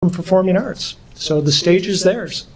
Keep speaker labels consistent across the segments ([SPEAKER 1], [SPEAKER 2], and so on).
[SPEAKER 1] from performing arts. So the stage is theirs.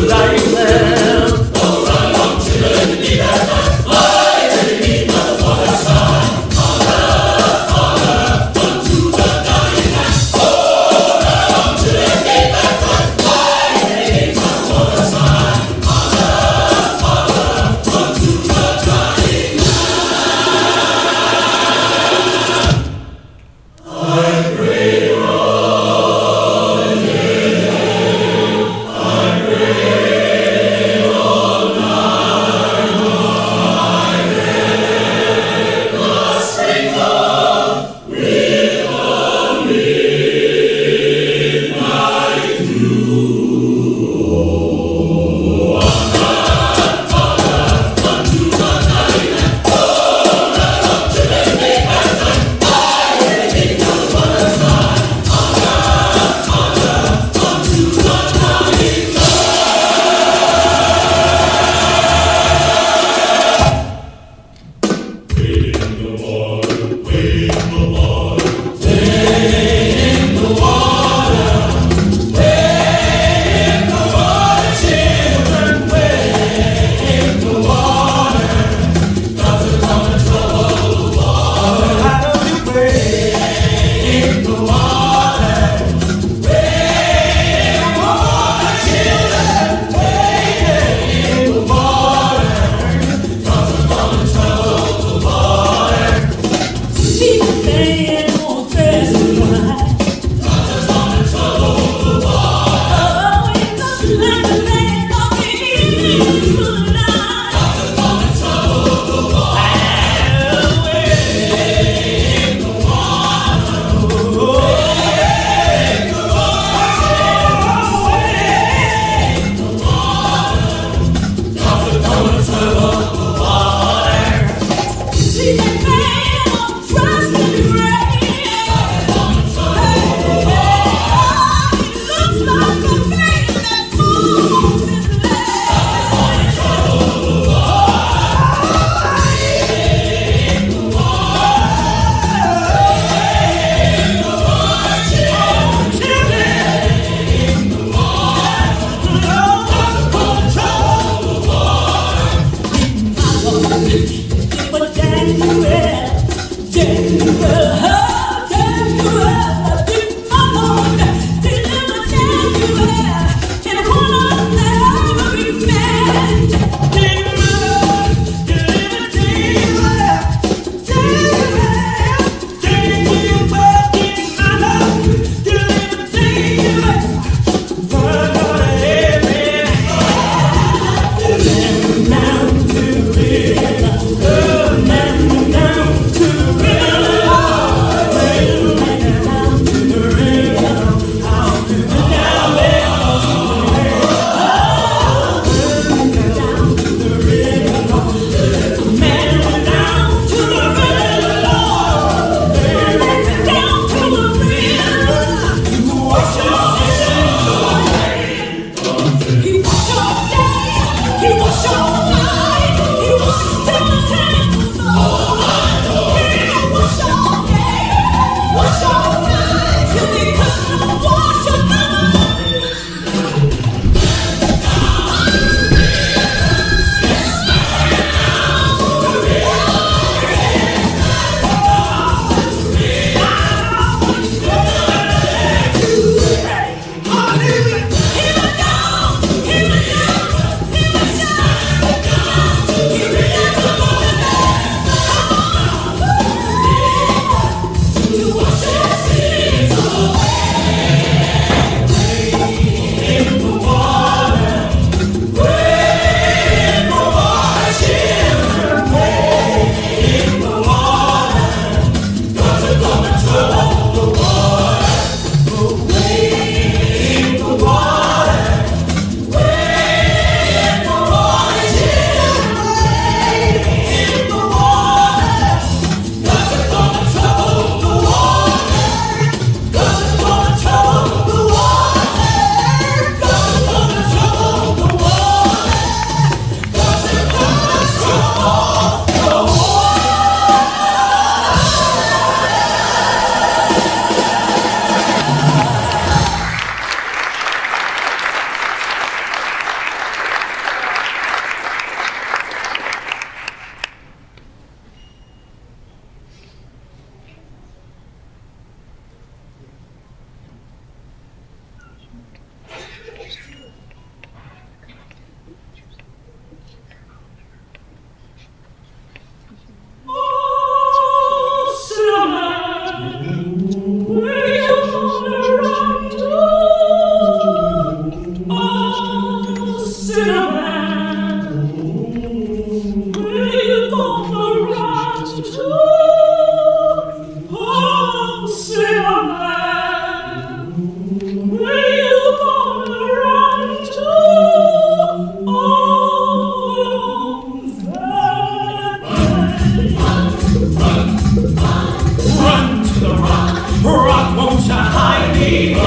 [SPEAKER 2] Lying well, all right, on to the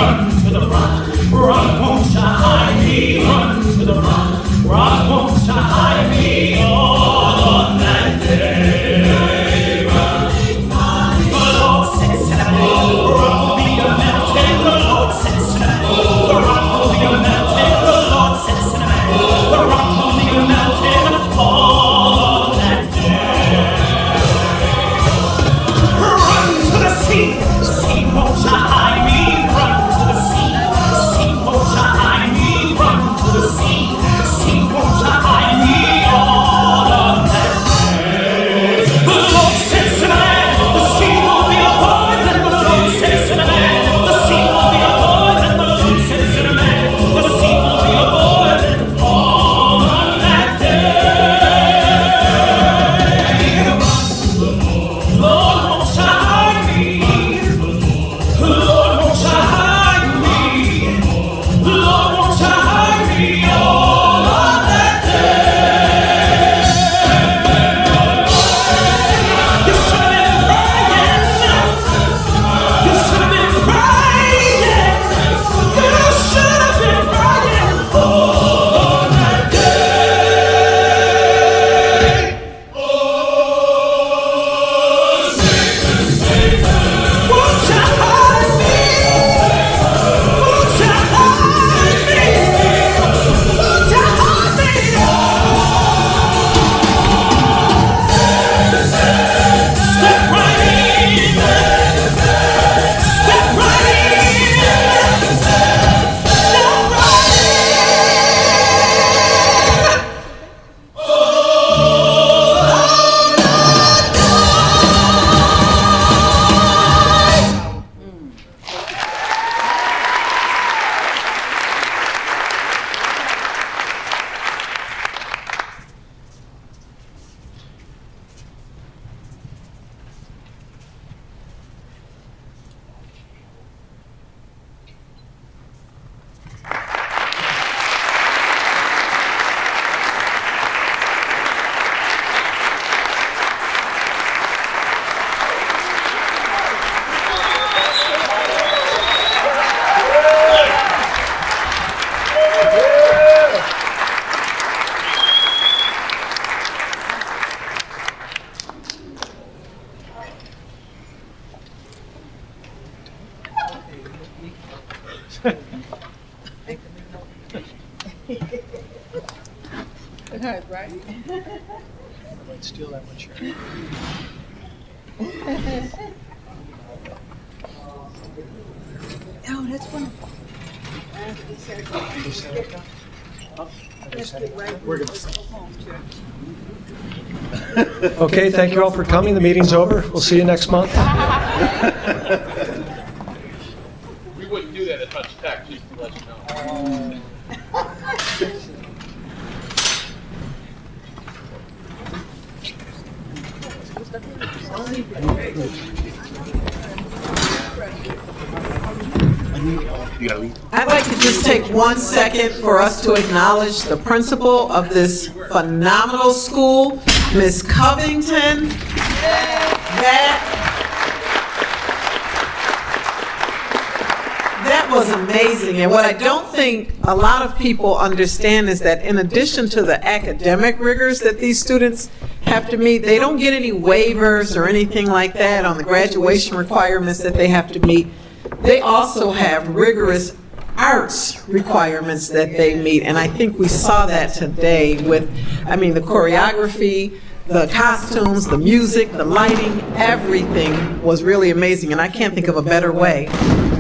[SPEAKER 2] run to the rock. Rock won't you hide me, run to the rock. Rock won't you hide me all on that day. The Lord said, the rock will be a mountain. The Lord said, the rock will be a mountain. The Lord said, the rock will be a mountain all on that day. Run to the sea. The sea won't you hide me. Run to the sea. The sea won't you hide me. Run to the sea. The sea won't you hide me all on that day. The Lord said to the man, the sea will be a void. And the Lord said to the man, the sea will be a void. And the Lord said to the man, the sea will be a void all on that day. Lord, won't you hide me? Lord, won't you hide me? Lord, won't you hide me all on that day? You should have been crying. You should have been crying. You should have been crying all that day. Won't you hide me? Won't you hide me? Won't you hide me? Step right in. Step right in. Step right in.
[SPEAKER 3] Right?
[SPEAKER 1] Let's steal that one, sure.
[SPEAKER 3] Oh, that's wonderful.
[SPEAKER 1] Okay, thank you all for coming. The meeting's over. We'll see you next month.
[SPEAKER 4] We wouldn't do that at Touch Tech, just to let you know.
[SPEAKER 5] I'd like to just take 1 second for us to acknowledge the principal of this phenomenal school, Ms. Covington. That was amazing. And what I don't think a lot of people understand is that in addition to the academic rigors that these students have to meet, they don't get any waivers or anything like that on the graduation requirements that they have to meet. They also have rigorous arts requirements that they meet, and I think we saw that today with, the choreography, the costumes, the music, the lighting, everything was really amazing, and I can't think of a better way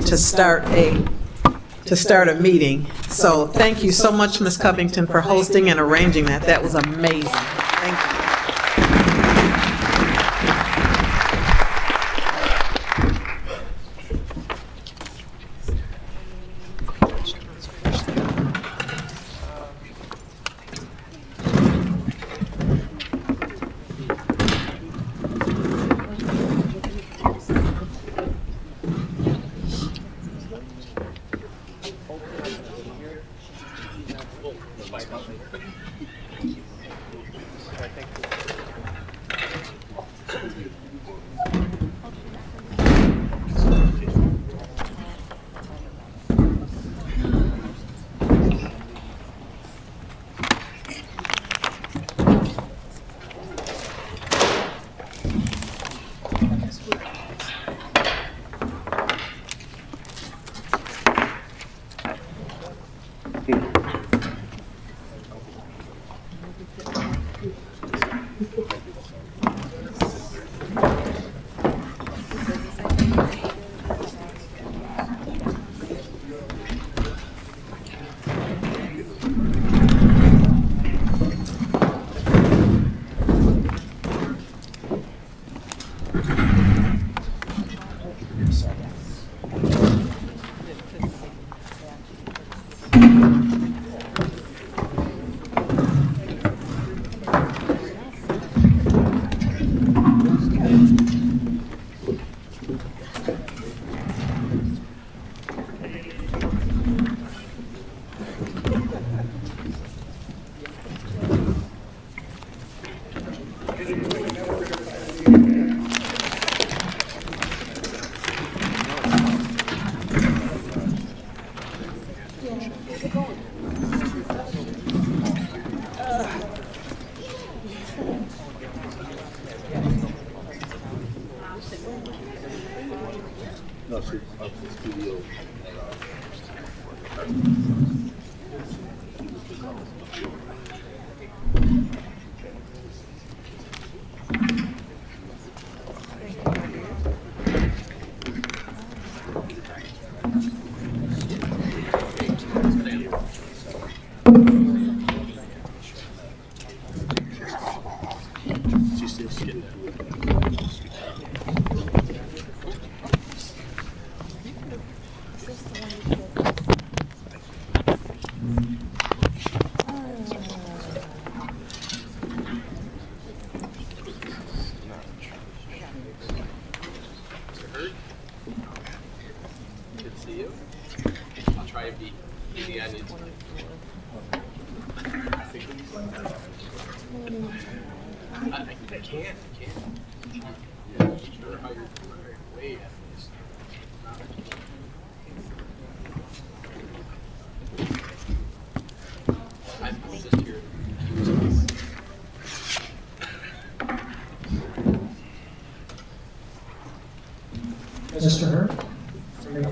[SPEAKER 5] to start a meeting. So thank you so much, Ms. Covington, for hosting and arranging that. That was amazing. Thank you.
[SPEAKER 4] Good to see you. I'll try and be easy on you. I can't. I'm not sure how you're way at this. I'm just here.
[SPEAKER 1] Mr. Hurd, here you go.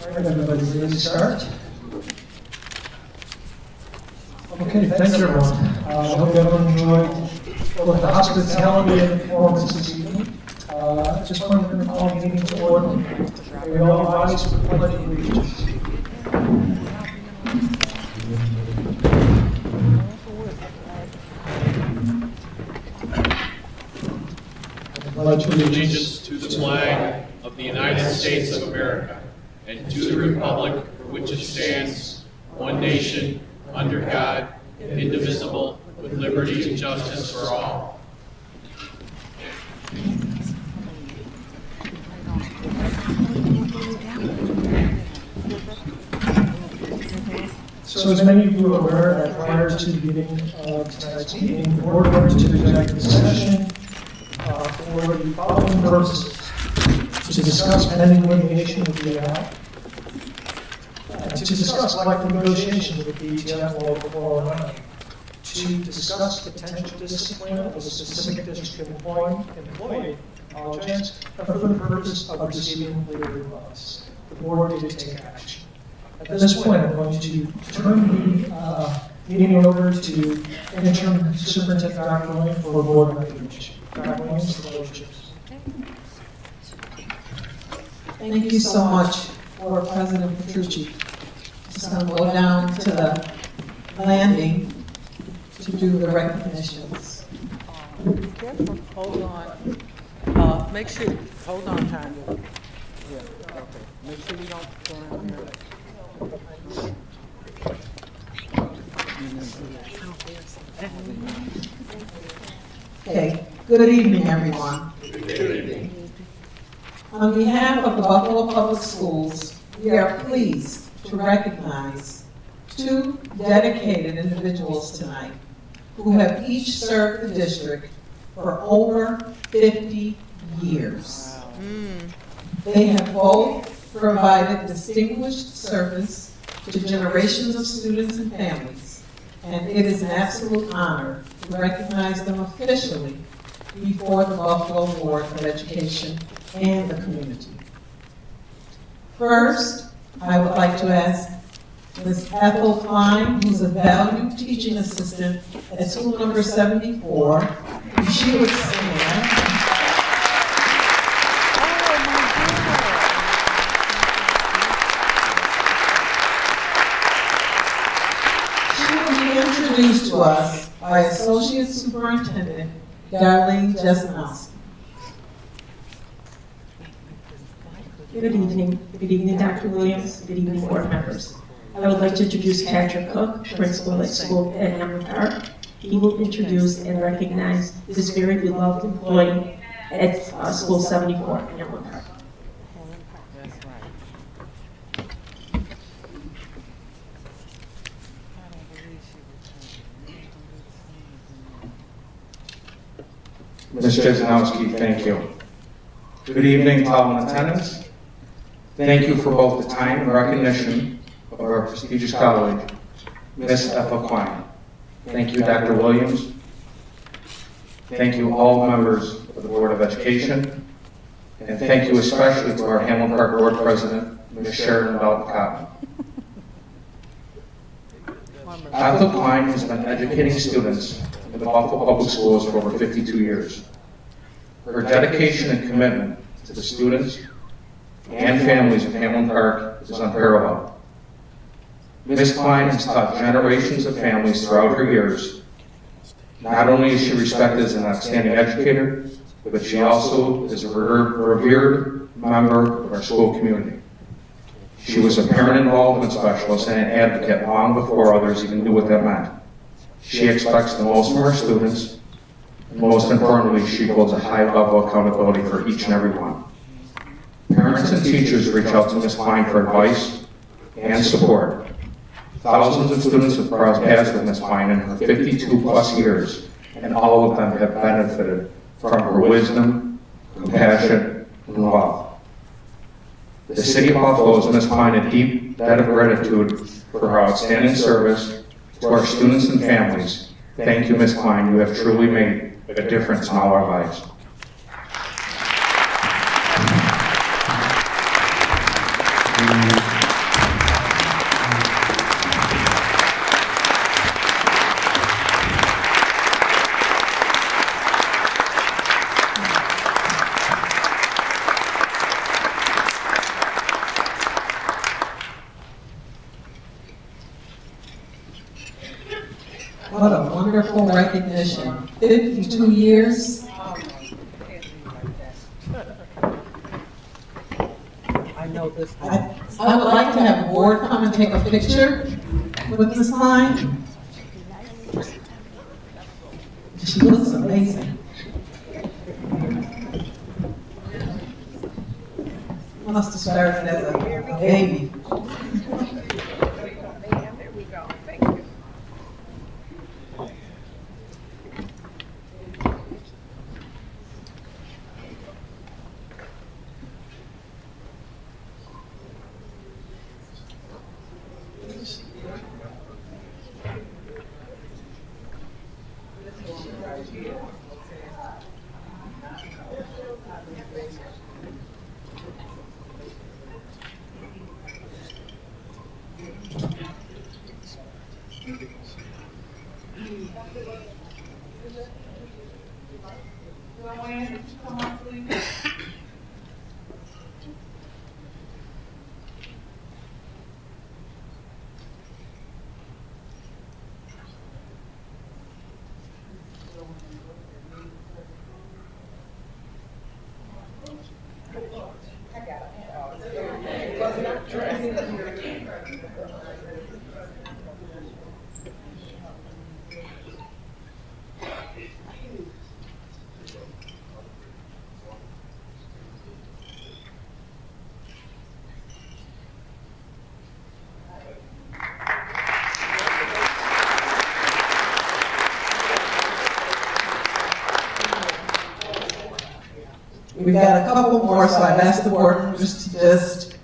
[SPEAKER 1] All right, everybody ready to start? Okay, thank you, everyone. I hope everyone enjoyed both the hospitality and the performance this evening. Just wanted to call the meeting to order. We all rise for the pledge of allegiance. I pledge
[SPEAKER 4] Allegiance to the flag of the United States of America and to the republic for which it stands, one nation, under God, indivisible, with liberty and justice for all.
[SPEAKER 1] So as many of you are aware, that prior to the beginning of tonight's meeting, the board went into executive session for the following purposes: to discuss pending litigation with the DNI, to discuss collective negotiations with the DTF Local 409, to discuss potential discipline of a specific district employee, and for the purpose of receiving legal advice. The board did take action. At this point, I'm going to turn the meeting over to Interim Superintendent Dr. Williams for board recommendation. Dr. Williams, the floor is yours.
[SPEAKER 5] Thank you so much for President Petrucci. Just going to go down to the landing to do the recognitions.
[SPEAKER 6] Be careful, hold on. Make sure, hold on, Tanya. Yeah, okay. Make sure you don't go down here.
[SPEAKER 5] Okay, good evening, everyone. Good evening. On behalf of the Buffalo Public Schools, we are pleased to recognize two dedicated individuals tonight who have each served the district for over 50 years. They have both provided distinguished service to generations of students and families, and it is an absolute honor to recognize them officially before the Buffalo Board of Education and the community. First, I would like to ask Ms. Ethel Klein, who's a valued teaching assistant at school number 74. If she would stand. She will be introduced to us by Associate Superintendent Darlene Jesnowski.
[SPEAKER 7] Good evening. Good evening, Dr. Williams. Good evening, board members. I would like to introduce Patrick Cook, principal at school at Hamlin Park. He will introduce and recognize this very beloved employee at school 74 in Hamlin Park.
[SPEAKER 6] That's right. I don't believe she was.
[SPEAKER 8] Ms. Jesnowski, thank you. Good evening to all in attendance. Thank you for both the time and recognition of our prestigious colleague, Ms. Ethel Klein. Thank you, Dr. Williams. Thank you, all members of the Board of Education. And thank you especially to our Hamlin Park Board President, Ms. Sharon Bell-Cotton. Ethel Klein has been educating students in the Buffalo Public Schools for over 52 years. Her dedication and commitment to the students and families of Hamlin Park is unparalleled. Ms. Klein has taught generations of families throughout her years. Not only is she respected as an outstanding educator, but she also is a revered member of our school community. She was a parent involvement specialist and an advocate long before others even knew what that meant. She expects the most from her students, and most importantly, she holds a high level of accountability for each and every one. Parents and teachers reach out to Ms. Klein for advice and support. Thousands of students have crossed paths with Ms. Klein in her 52-plus years, and all of them have benefited from her wisdom, compassion, and love. The City of Buffalo owes Ms. Klein a deep debt of gratitude for her outstanding service to our students and families. Thank you, Ms. Klein. You have truly made a difference in all our lives.
[SPEAKER 5] What a wonderful recognition. 52 years.
[SPEAKER 6] I know this.
[SPEAKER 5] I would like to have the board come and take a picture with Ms. Klein. She looks amazing. Must have started as a baby.
[SPEAKER 3] There we go. Thank you.
[SPEAKER 5] We've got a couple more, so I've asked the board members to just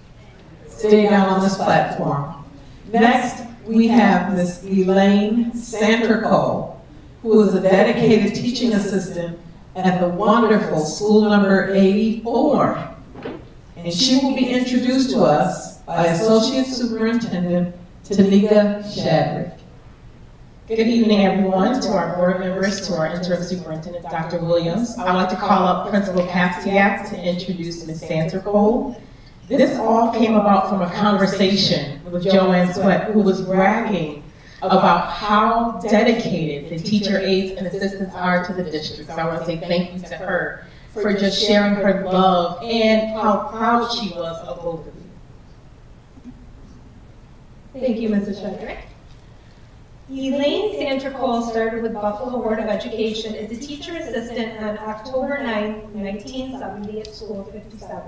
[SPEAKER 5] stay down on this platform. Next, we have Ms. Elaine Sanderco, who is a dedicated teaching assistant at the wonderful school number 84. And she will be introduced to us by Associate Superintendent
[SPEAKER 7] Tanika Shadrick. Good evening, everyone, to our board members, to our interim superintendent, Dr. Williams. I'd like to call up Principal Kapsiak to introduce Ms. Santercole. This all came about from a conversation with Joanne Sweat, who was bragging about how dedicated the teacher aides and assistants are to the district. So I want to say thank you to her for just sharing her love and how proud she was of both of you.
[SPEAKER 9] Thank you, Mrs. Shedrick. Elaine Santercole started with Buffalo Board of Education as a teacher assistant on October 9, 1970 at School 57.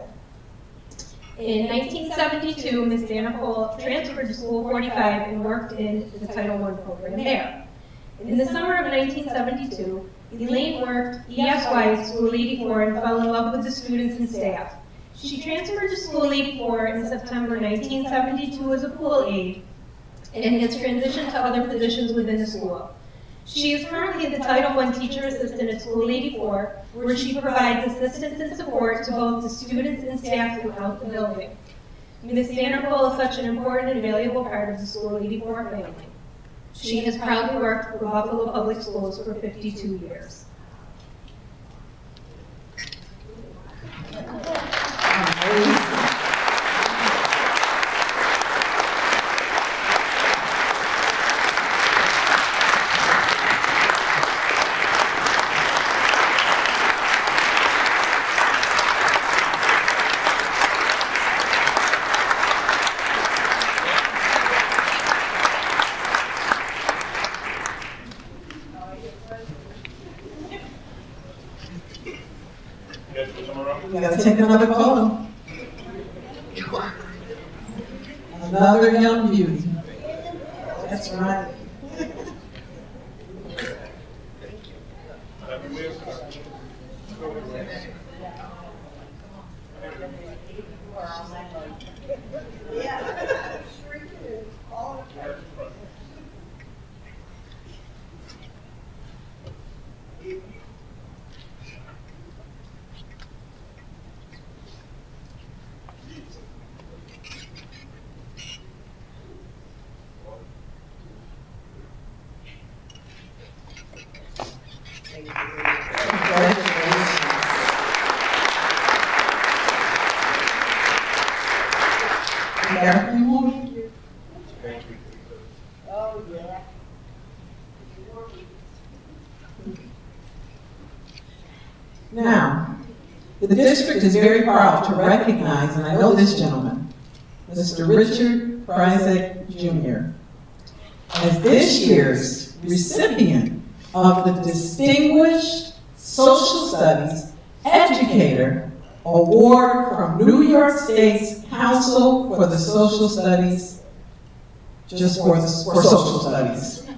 [SPEAKER 9] In 1972, Ms. Santercole transferred to School 45 and worked in the Title I program there. In the summer of 1972, Elaine worked ESY at School 84 and fell in love with the students and staff. She transferred to School 84 in September 1972 as a pool aide and has transitioned to other positions within the school. She is currently the Title I teacher assistant at School 84, where she provides assistance and support to both the students and staff throughout the building. Ms. Santercole is such an important and valuable part of the School 84 family. She has proudly worked for Buffalo Public Schools for 52 years.
[SPEAKER 5] We gotta take another photo. Another young beauty. That's right. Now, the district is very proud to recognize, and I know this gentleman, Mr. Richard Pryzak Jr., as this year's recipient of the Distinguished Social Studies Educator Award from New York State's Council for the Social Studies, just for Social Studies.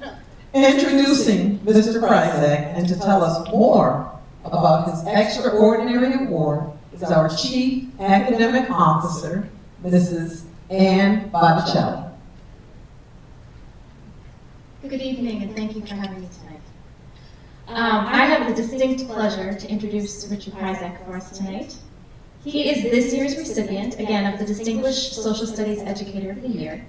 [SPEAKER 5] Introducing Mr. Pryzak, and to tell us more about his extraordinary award is our Chief Academic Officer, Mrs. Ann Botticelli.
[SPEAKER 10] Good evening, and thank you for having me tonight. I have the distinct pleasure to introduce Richard Pryzak for us tonight. He is this year's recipient, again, of the Distinguished Social Studies Educator of the Year.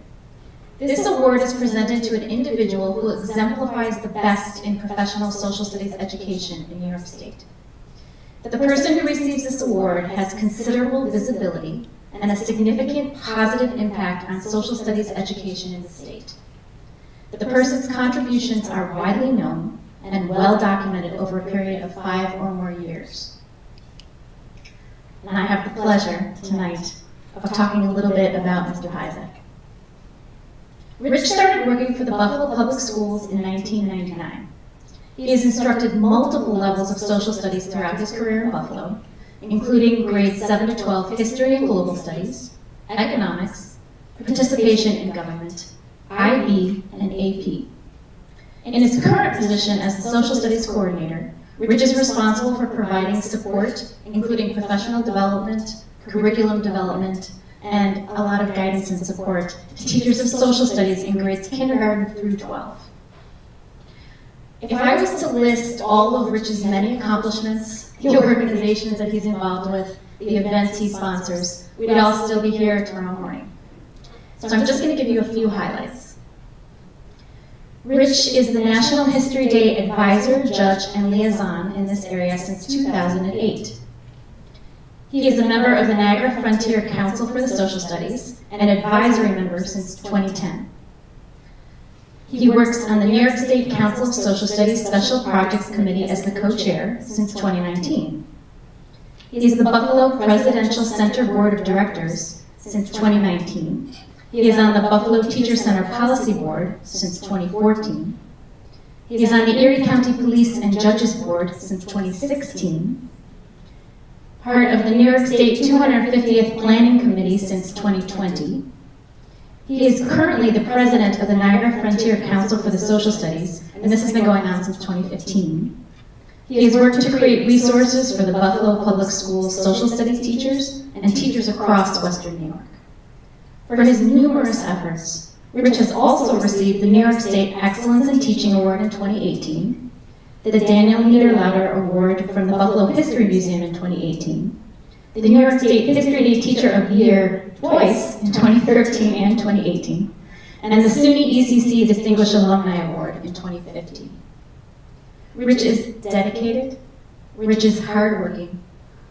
[SPEAKER 10] This award is presented to an individual who exemplifies the best in professional social studies education in New York State. The person who receives this award has considerable visibility and a significant positive impact on social studies education in the state. The person's contributions are widely known and well documented over a period of 5 or more years. And I have the pleasure tonight of talking a little bit about Mr. Pryzak. Rich started working for the Buffalo Public Schools in 1999. He has instructed multiple levels of social studies throughout his career in Buffalo, including grades 7 to 12 history and global studies, economics, participation in government, IB, and AP. In his current position as the social studies coordinator, Rich is responsible for providing support, including professional development, curriculum development, and a lot of guidance and support to teachers of social studies in grades kindergarten through 12. If I was to list all of Rich's many accomplishments, the organizations that he's involved with, the events he sponsors, we'd all still be here tomorrow morning. So I'm just going to give you a few highlights. Rich is the National History Day advisor, judge, and liaison in this area since 2008. He is a member of the Niagara Frontier Council for the Social Studies and an advisory member since 2010. He works on the New York State Council of Social Studies Special Projects Committee as the co-chair since 2019. He is the Buffalo Presidential Center Board of Directors since 2019. He is on the Buffalo Teacher Center Policy Board since 2014. He is on the Erie County Police and Judges Board since 2016. Part of the New York State 250th Planning Committee since 2020. He is currently the president of the Niagara Frontier Council for the Social Studies, and this has been going on since 2015. He has worked to create resources for the Buffalo Public Schools social studies teachers and teachers across Western New York. For his numerous efforts, Rich has also received the New York State Excellence in Teaching Award in 2018, the Daniel Niederlauder Award from the Buffalo History Museum in 2018, the New York State History Day Teacher of the Year twice in 2013 and 2018, and the SUNY ECC Distinguished Alumni Award in 2015. Rich is dedicated, Rich is hardworking,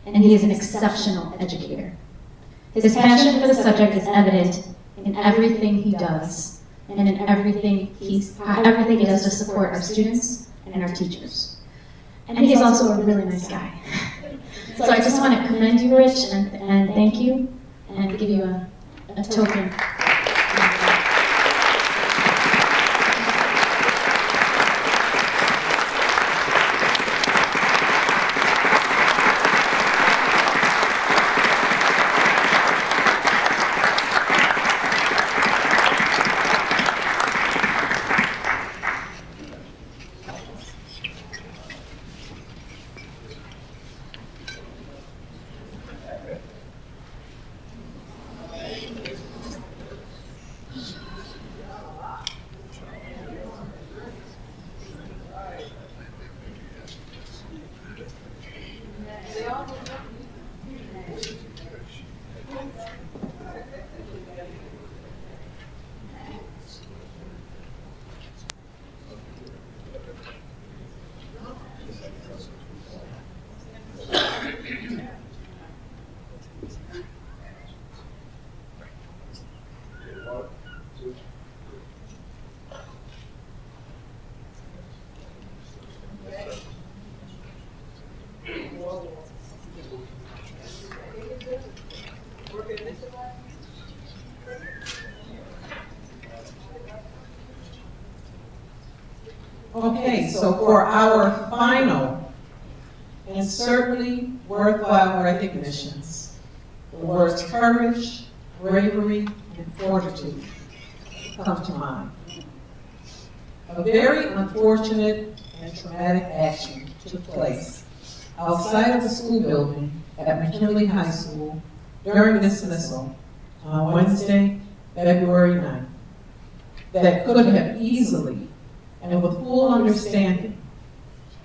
[SPEAKER 10] and he is an exceptional educator. His passion for the subject is evident in everything he does, and in everything he does to support our students and our teachers. And he's also a really nice guy. So I just want to commend you, Rich, and thank you, and give you a token.
[SPEAKER 5] Okay, so for our final and certainly worthwhile recognitions, the words courage, bravery, and fortitude come to mind. A very unfortunate and traumatic action took place outside of the school building at McKinley High School during dismissal on Wednesday, February 9th, that could have easily and with full understanding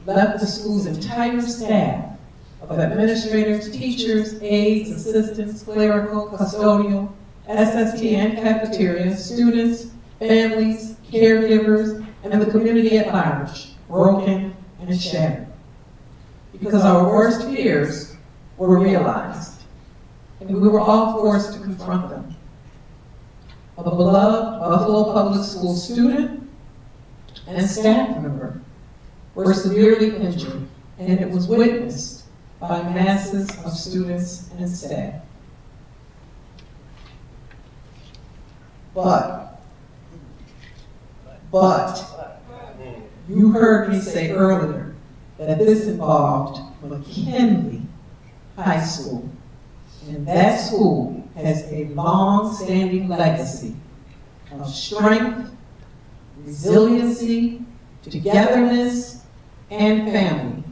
[SPEAKER 5] left the school's entire staff of administrators, teachers, aides, assistants, clerical, custodial, SST and cafeteria, students, families, caregivers, and the community at large broken and shattered. Because our worst fears were realized, and we were all forced to confront them. A beloved Buffalo Public School student and staff member were severely injured, and it was witnessed by masses of students and staff. But, you heard me say earlier that this involved McKinley High School, and that school has a long-standing legacy of strength, resiliency, togetherness, and family.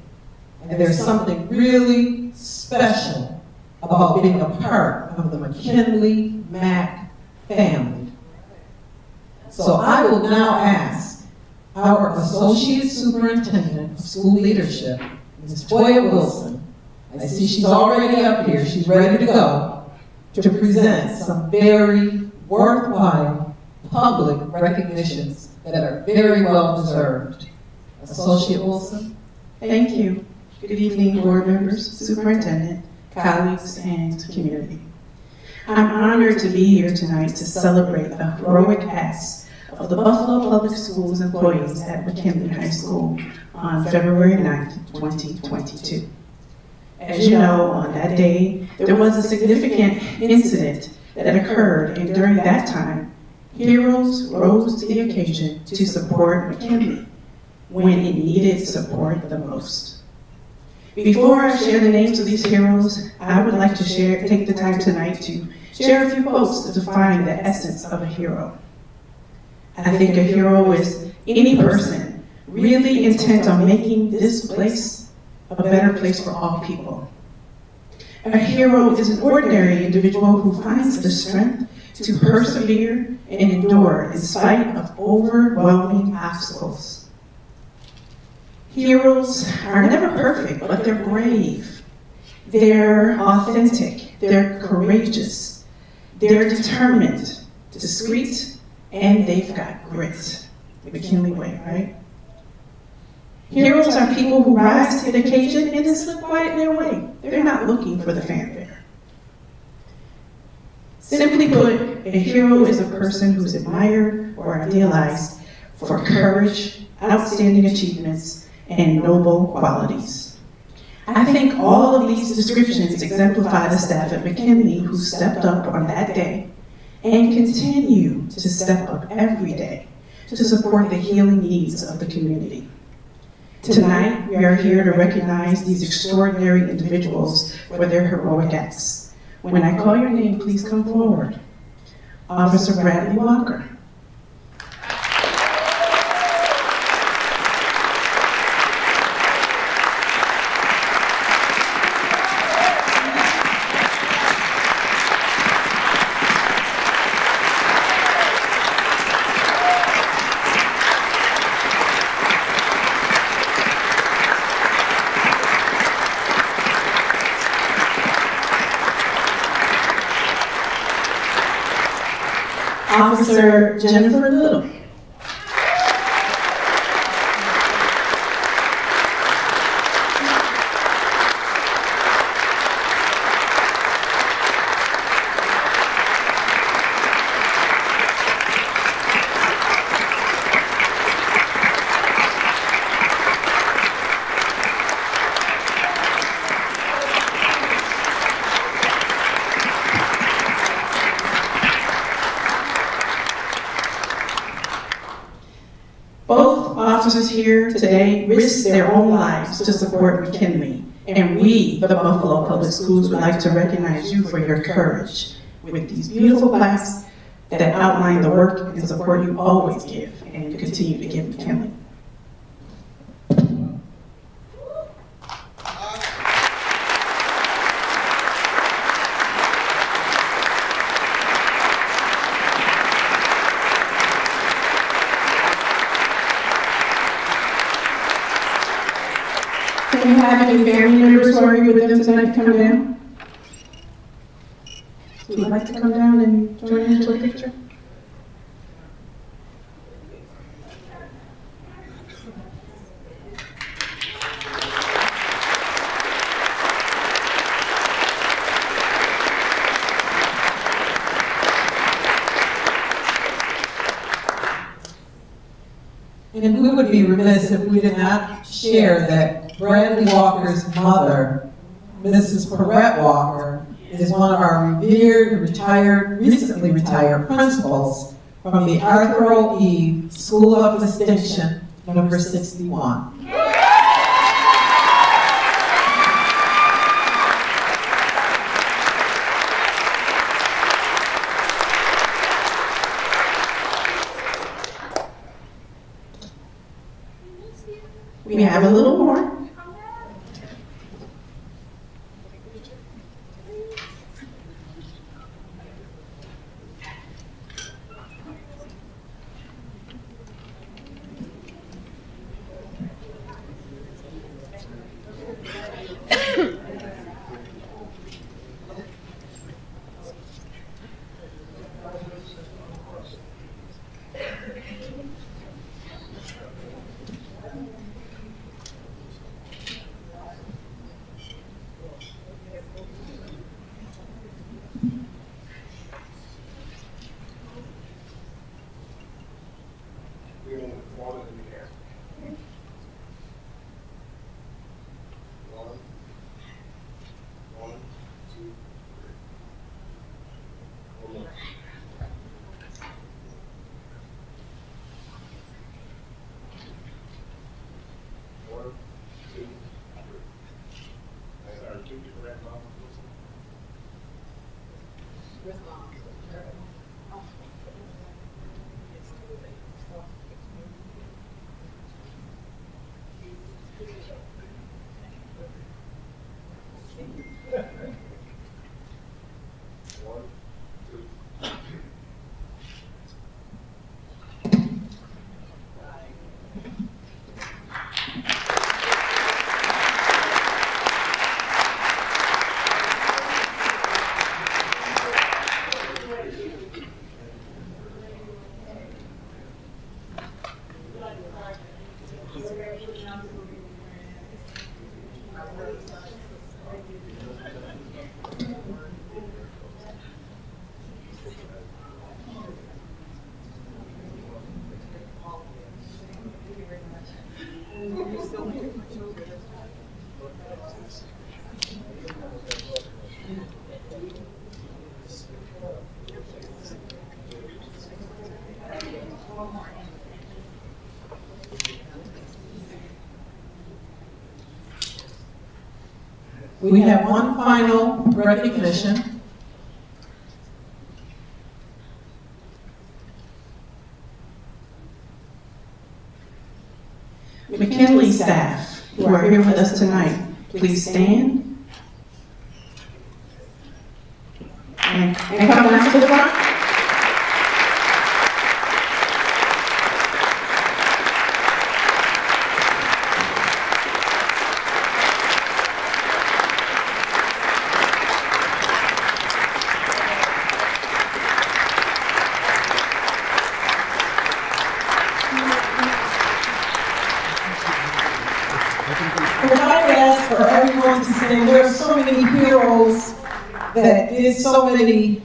[SPEAKER 5] And there's something really special about being a part of the McKinley Mac family. So I will now ask our Associate Superintendent of School Leadership, Ms. Toya Wilson. I see she's already up here, she's ready to go, to present some very,
[SPEAKER 11] worthwhile public recognitions that are very well deserved. Associate Wilson.
[SPEAKER 12] Thank you. Good evening, board members, superintendent, colleagues, and community. I'm honored to be here tonight to celebrate the heroic acts of the Buffalo Public Schools employees at McKinley High School on February 9th, 2022. As you know, on that day, there was a significant incident that occurred, and during that time, heroes rose to the occasion to support McKinley when it needed support the most. Before I share the names of these heroes, I would like to take the time tonight to share a few quotes to define the essence of a hero. I think a hero is any person really intent on making this place a better place for all people. A hero is an ordinary individual who finds the strength to persevere and endure in spite of overwhelming obstacles. Heroes are never perfect, but they're brave. They're authentic. They're courageous. They're determined, discreet, and they've got grit. The McKinley way, right? Heroes are people who rise to the occasion and then slip quiet their way. They're not looking for the fanfare. Simply put, a hero is a person who's admired or idealized for courage, outstanding achievements, and noble qualities. I think all of these descriptions exemplify the staff at McKinley who stepped up on that day and continue to step up every day to support the healing needs of the community. Tonight, we are here to recognize these extraordinary individuals for their heroic acts. When I call your name, please come forward. Officer Bradley Walker. Officer Jennifer Little. Both officers here today risked their own lives to support McKinley, and we, the Buffalo Public Schools, would like to recognize you for your courage with these beautiful plaques that outline the work and support you always give and continue to give McKinley. Do you have any family members who are here with them tonight come down? Would you like to come down and join into a picture?
[SPEAKER 11] And we would be remiss if we did not share that Bradley Walker's mother, Mrs. Perrette Walker, is one of our revered, recently retired principals from the Arthur O. E. School of Distinction, number 61.
[SPEAKER 12] We have a little more.
[SPEAKER 11] We have one final recognition.
[SPEAKER 12] McKinley staff who are here with us tonight, please stand and come down to the front.
[SPEAKER 11] If I could ask for everyone to stand, there are so many heroes that did so many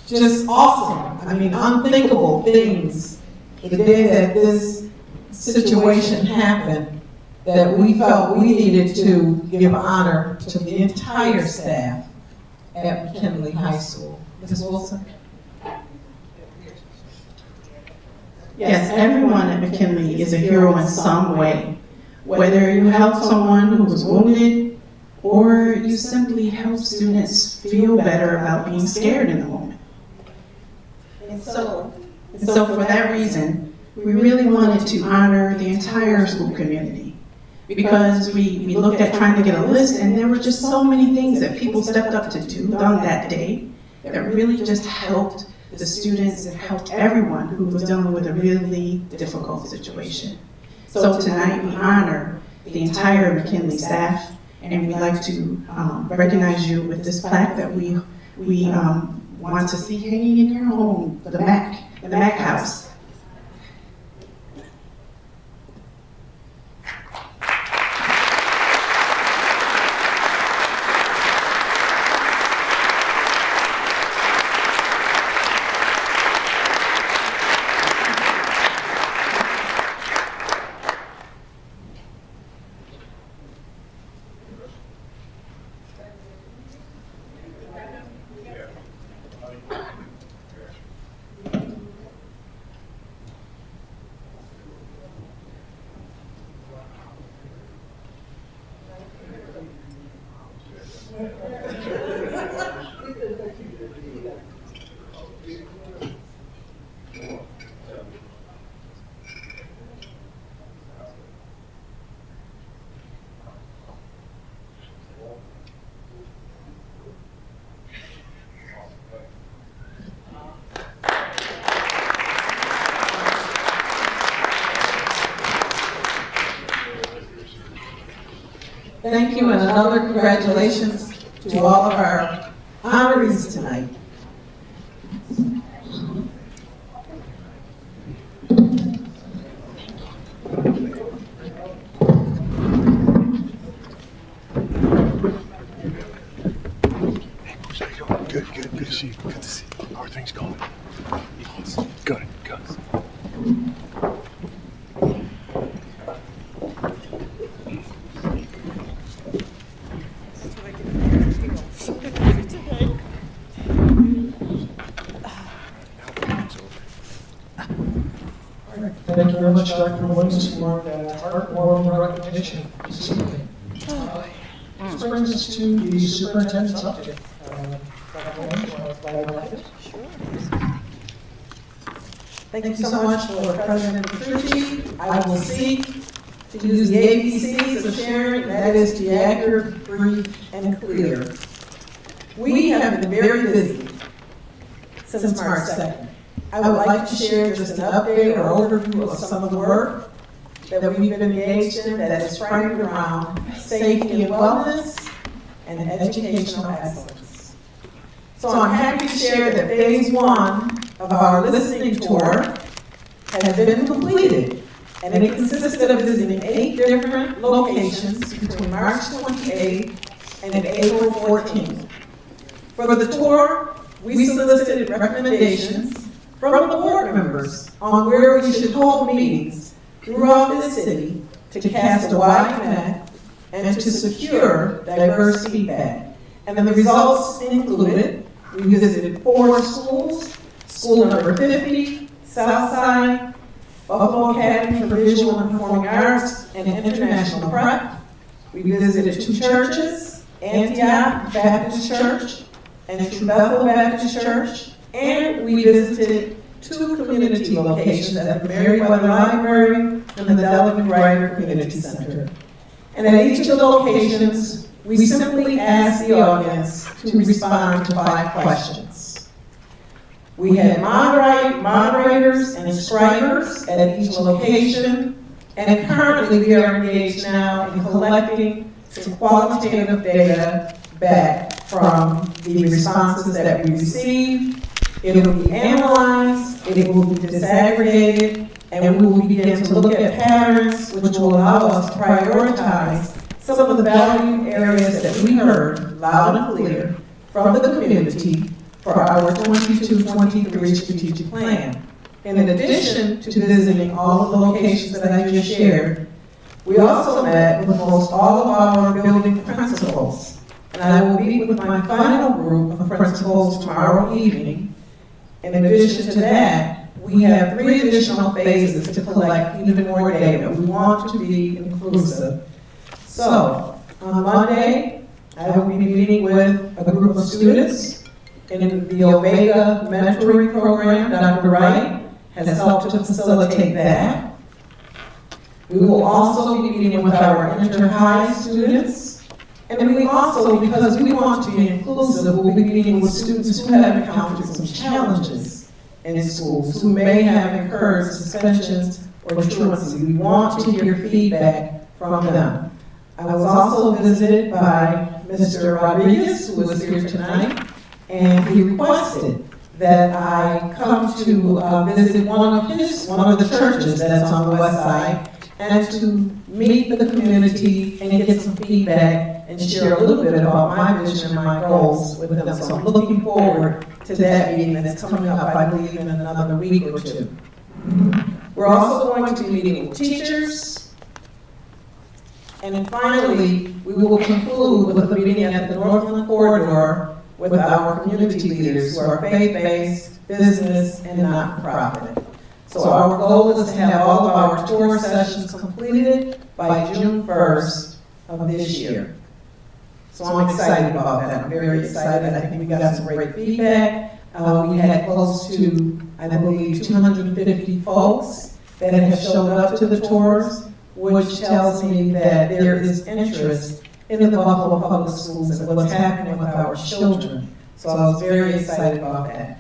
[SPEAKER 11] just awesome, unthinkable things the day that this situation happened, that we felt we needed to give honor to the entire staff at McKinley High School. Mrs. Wilson?
[SPEAKER 12] Yes, everyone at McKinley is a hero in some way. Whether you helped someone who was wounded, or you simply helped students feel better about being scared in the moment. And so for that reason, we really wanted to honor the entire school community, because we looked at trying to get a list, and there were just so many things that people stepped up to do on that day that really just helped the students and helped everyone who was dealing with a really difficult situation. So tonight we honor the entire McKinley staff, and we'd like to recognize you with this plaque that we want to see hanging in your home, the Mac House.
[SPEAKER 11] Thank you, and another congratulations to all of our honorees tonight.
[SPEAKER 13] Good to see you. Good to see you. How are things going? Good.
[SPEAKER 1] Thank you very much, Dr. Williams, for that heartwarming recognition. This brings us to the superintendent's update. Dr. Williams, want to flag off this?
[SPEAKER 11] Thank you so much for President Petrucci. I will seek to use the ABCs of sharing, and that is to be accurate, brief, and clear. We have been very busy since March 2nd. I would like to share just an update or overview of some of the work that we've been engaged in that is framed around safety and wellness and educational excellence. So I'm happy to share that phase 1 of our listening tour has been completed, and it consisted of visiting 8 different locations between March 28th and April 14th. For the tour, we solicited recommendations from the board members on where we should hold meetings throughout the city to cast a wide net and to secure diverse feedback. And the results included, we visited 4 schools, school number 50, Southside, Buffalo Academy for Visual and Performing Arts, and International Prep. We visited 2 churches, Antioch Baptist Church and True Bethel Baptist Church, and we visited 2 community locations at the Meriwether Library and the Delegate Writer Community Center. And at each of the locations, we simply asked the audience to respond to 5 questions. We had moderators and scribers at each location, and currently we are engaged now in collecting some qualitative data back from the responses that we received. It will be analyzed, it will be disaggregated, and we will begin to look at patterns which will allow us to prioritize some of the value areas that we heard loud and clear from the community for our 22-23 strategic plan. In addition to visiting all of the locations that I just shared, we also met with most all of our building principals. And I will meet with my final group of principals tomorrow evening. In addition to that, we have 3 additional phases to collect even more data. We want to be inclusive. So, on Monday, I will be meeting with a group of students in the Omega Mentoring Program. Dr. Wright has helped to facilitate that. We will also be meeting with our inter-high students. And we also, because we want to be inclusive, will be meeting with students who have encountered some challenges in schools, who may have incurred suspensions or truancy. We want to hear feedback from them. I was also visited by Mr. Rodriguez, who is here tonight, and he requested that I come to visit one of the churches that's on the west side, and to meet the community and get some feedback and share a little bit about my vision and my goals with them. So I'm looking forward to that meeting that's coming up, I believe, in another week or 2. We're also going to be meeting with teachers. And then finally, we will conclude with a meeting at the Northland Corridor with our community leaders who are faith-based, business, and not-for-profit. So our goal is to have all of our tour sessions completed by June 1st of this year. So I'm excited about that. I'm very excited. I think we got some great feedback. We had close to, I believe, 250 folks that have showed up to the tours, which tells me that there is interest in the Buffalo Public Schools and what's happening with our children. So I was very excited about that.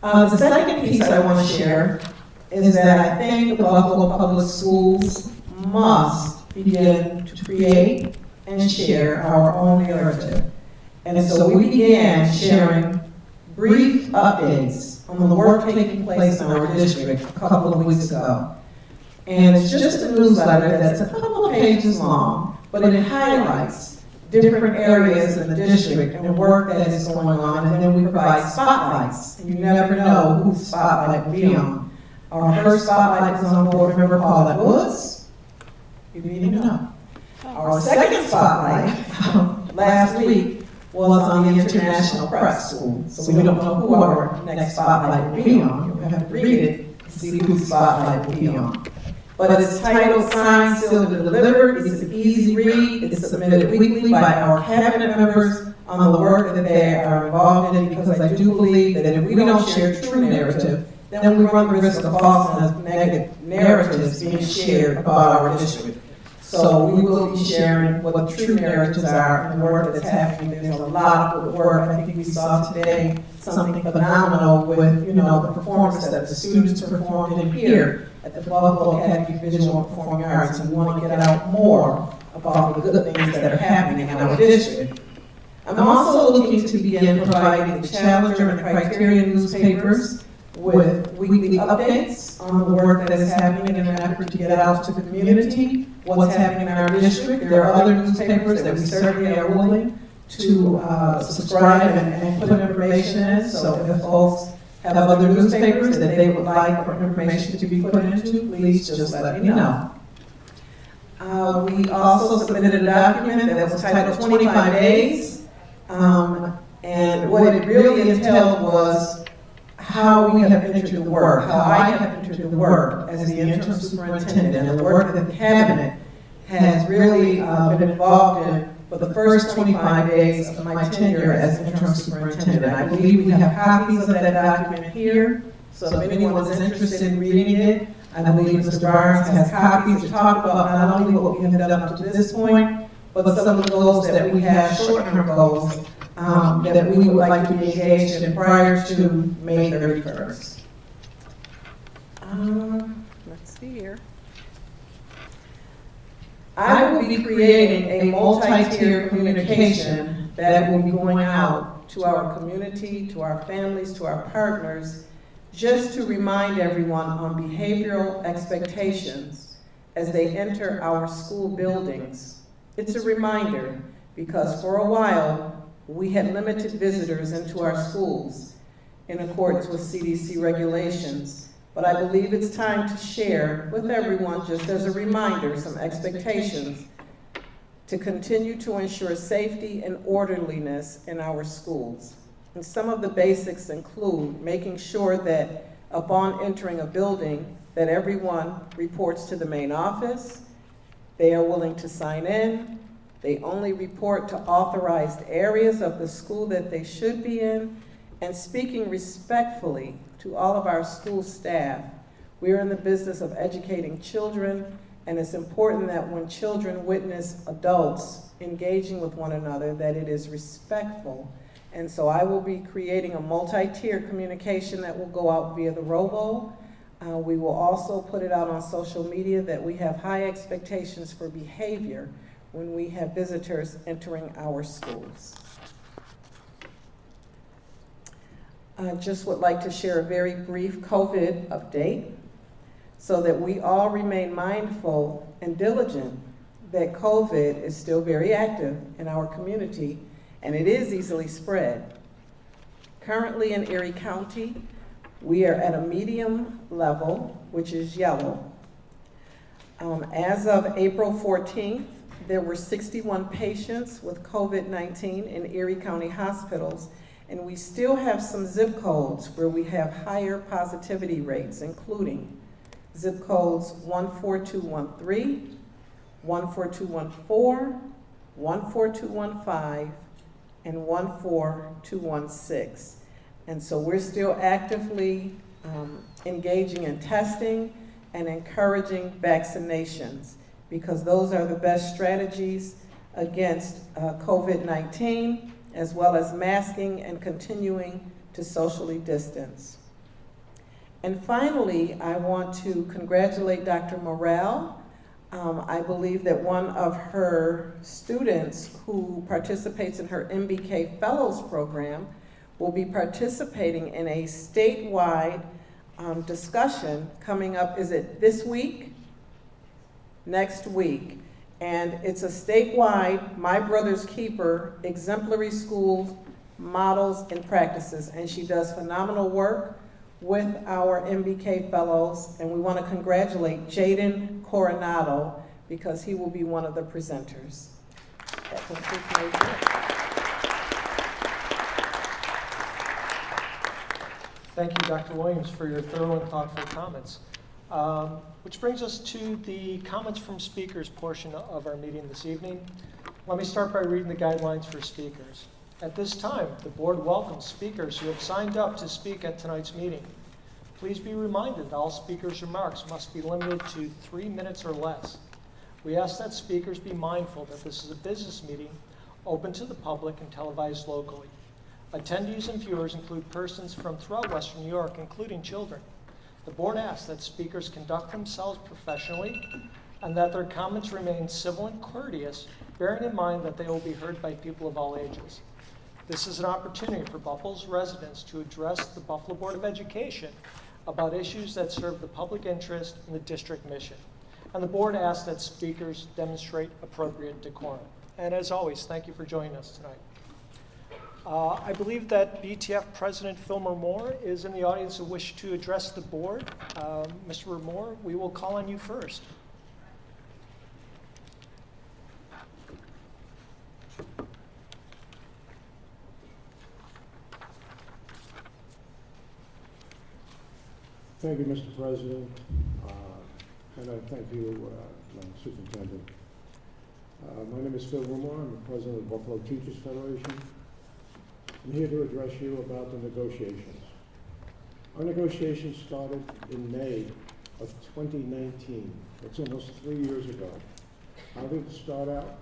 [SPEAKER 11] The second piece I want to share is that I think the Buffalo Public Schools must begin to create and share our own narrative. And so we began sharing brief updates on the work taking place in our district a couple of weeks ago. And it's just a newsletter that's a couple of pages long, but it highlights different areas in the district and the work that is going on, and then we provide spotlights. And you never know who the spotlight will be on. Our first spotlight was on board member Paulette Woods. You didn't even know. Our second spotlight last week was on the International Prep School. So we don't know who our next spotlight will be on. You'll have to read it to see who the spotlight will be on. but it's titled Signed, Sealed, and Delivered. It's an easy read. It's submitted weekly by our cabinet members on the work that they are involved in, because I do believe that if we don't share true narrative, then we run the risk of false and negative narratives being shared about our district. So we will be sharing what the true narratives are and the work that's happening. There's a lot of good work. I think we saw today something phenomenal with, the performance that the students performed in here at the Buffalo Academy of Visual and Performing Arts, and we want to get out more about the good things that are happening in our district. I'm also looking to begin providing the Challenger and Criterion newspapers with weekly updates on the work that is happening in an effort to get out to the community, what's happening in our district. There are other newspapers that we certainly are willing to subscribe and put information in, so if folks have other newspapers that they would like for information to be put into, please just let me know. We also submitted a document that was titled 25 Days, and what it really entailed was how we have entered the work, how I have entered the work as the interim superintendent, and the work that the cabinet has really been involved in for the first 25 days of my tenure as interim superintendent. I believe we have copies of that document here, so if anyone is interested in reading it, I believe Mr. Barnes has copies to talk about not only what we have done up to this point, but some of the goals that we have, short-term goals, that we would like to be engaged in prior to May 31st.
[SPEAKER 5] Let's see here.
[SPEAKER 11] I will be creating a multi-tier communication that will be going out to our community, to our families, to our partners, just to remind everyone on behavioral expectations as they enter our school buildings. It's a reminder because for a while, we had limited visitors into our schools in accordance with CDC regulations. But I believe it's time to share with everyone, just as a reminder, some expectations to continue to ensure safety and orderliness in our schools. And some of the basics include making sure that upon entering a building, that everyone reports to the main office, they are willing to sign in, they only report to authorized areas of the school that they should be in, and speaking respectfully to all of our school staff. We are in the business of educating children, and it's important that when children witness adults engaging with one another, that it is respectful. And so I will be creating a multi-tier communication that will go out via the robo. We will also put it out on social media that we have high expectations for behavior when we have visitors entering our schools. I just would like to share a very brief COVID update so that we all remain mindful and diligent that COVID is still very active in our community and it is easily spread. Currently in Erie County, we are at a medium level, which is yellow. As of April 14th, there were 61 patients with COVID-19 in Erie County hospitals, and we still have some zip codes where we have higher positivity rates, including zip codes 14213, 14214, 14215, and 14216. And so we're still actively engaging in testing and encouraging vaccinations because those are the best strategies against COVID-19, as well as masking and continuing to socially distance. And finally, I want to congratulate Dr. Morrell. I believe that one of her students who participates in her MBK Fellows program will be participating in a statewide discussion coming up, is it this week? Next week. And it's a statewide, My Brother's Keeper, exemplary schools, models, and practices. And she does phenomenal work with our MBK Fellows. And we want to congratulate Jaden Coronado because he will be one of the presenters. That concludes my report.
[SPEAKER 1] Thank you, Dr. Williams, for your thorough and thoughtful comments. Which brings us to the comments from speakers portion of our meeting this evening. Let me start by reading the guidelines for speakers. At this time, the board welcomes speakers who have signed up to speak at tonight's meeting. Please be reminded that all speakers' remarks must be limited to 3 minutes or less. We ask that speakers be mindful that this is a business meeting open to the public and televised locally. Attendees and viewers include persons from throughout Western New York, including children. The board asks that speakers conduct themselves professionally and that their comments remain civil and courteous, bearing in mind that they will be heard by people of all ages. This is an opportunity for Buffalo's residents to address the Buffalo Board of Education about issues that serve the public interest and the district mission. And the board asks that speakers demonstrate appropriate decorum. And as always, thank you for joining us tonight. I believe that BTF President Fillmore Moore is in the audience who wish to address the board. Mr. Moore, we will call on you first.
[SPEAKER 14] Thank you, Mr. President, and I thank you, Superintendent. My name is Phil Rumor. I'm the president of the Buffalo Teachers Federation. I'm here to address you about the negotiations. Our negotiations started in May of 2019. That's almost 3 years ago. How did it start out?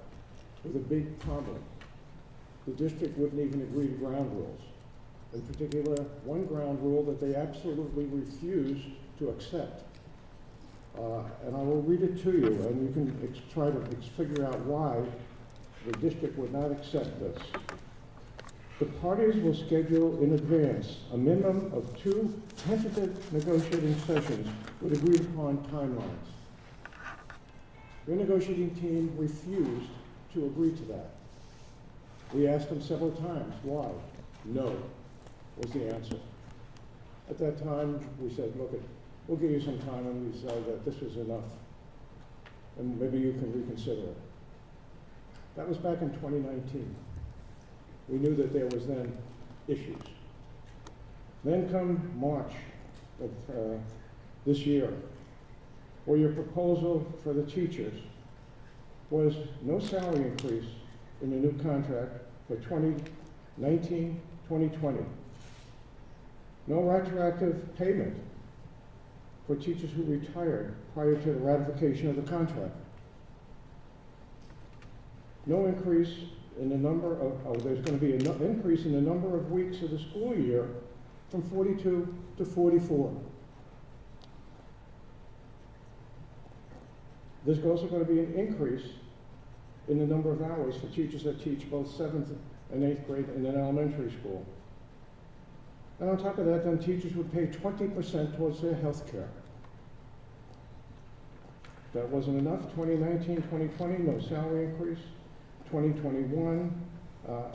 [SPEAKER 14] With a big problem. The district wouldn't even agree to ground rules. In particular, one ground rule that they absolutely refused to accept. And I will read it to you, and you can try to figure out why the district would not accept this. The parties will schedule in advance a minimum of 2 tentative negotiating sessions with agreed upon timelines. Your negotiating team refused to agree to that. We asked them several times, why? No, was the answer. At that time, we said, look, we'll give you some time, and we said that this was enough, and maybe you can reconsider it. That was back in 2019. We knew that there was then issues. Then come March of this year, where your proposal for the teachers was no salary increase in the new contract for 2019-2020. No retroactive payment for teachers who retired prior to the ratification of the contract. No increase in the number of, there's going to be an increase in the number of weeks of the school year from 42 to 44. There's also going to be an increase in the number of hours for teachers that teach both 7th and 8th grade in an elementary school. And on top of that, then teachers would pay 20% towards their health care. That wasn't enough. 2019, 2020, no salary increase. 2021,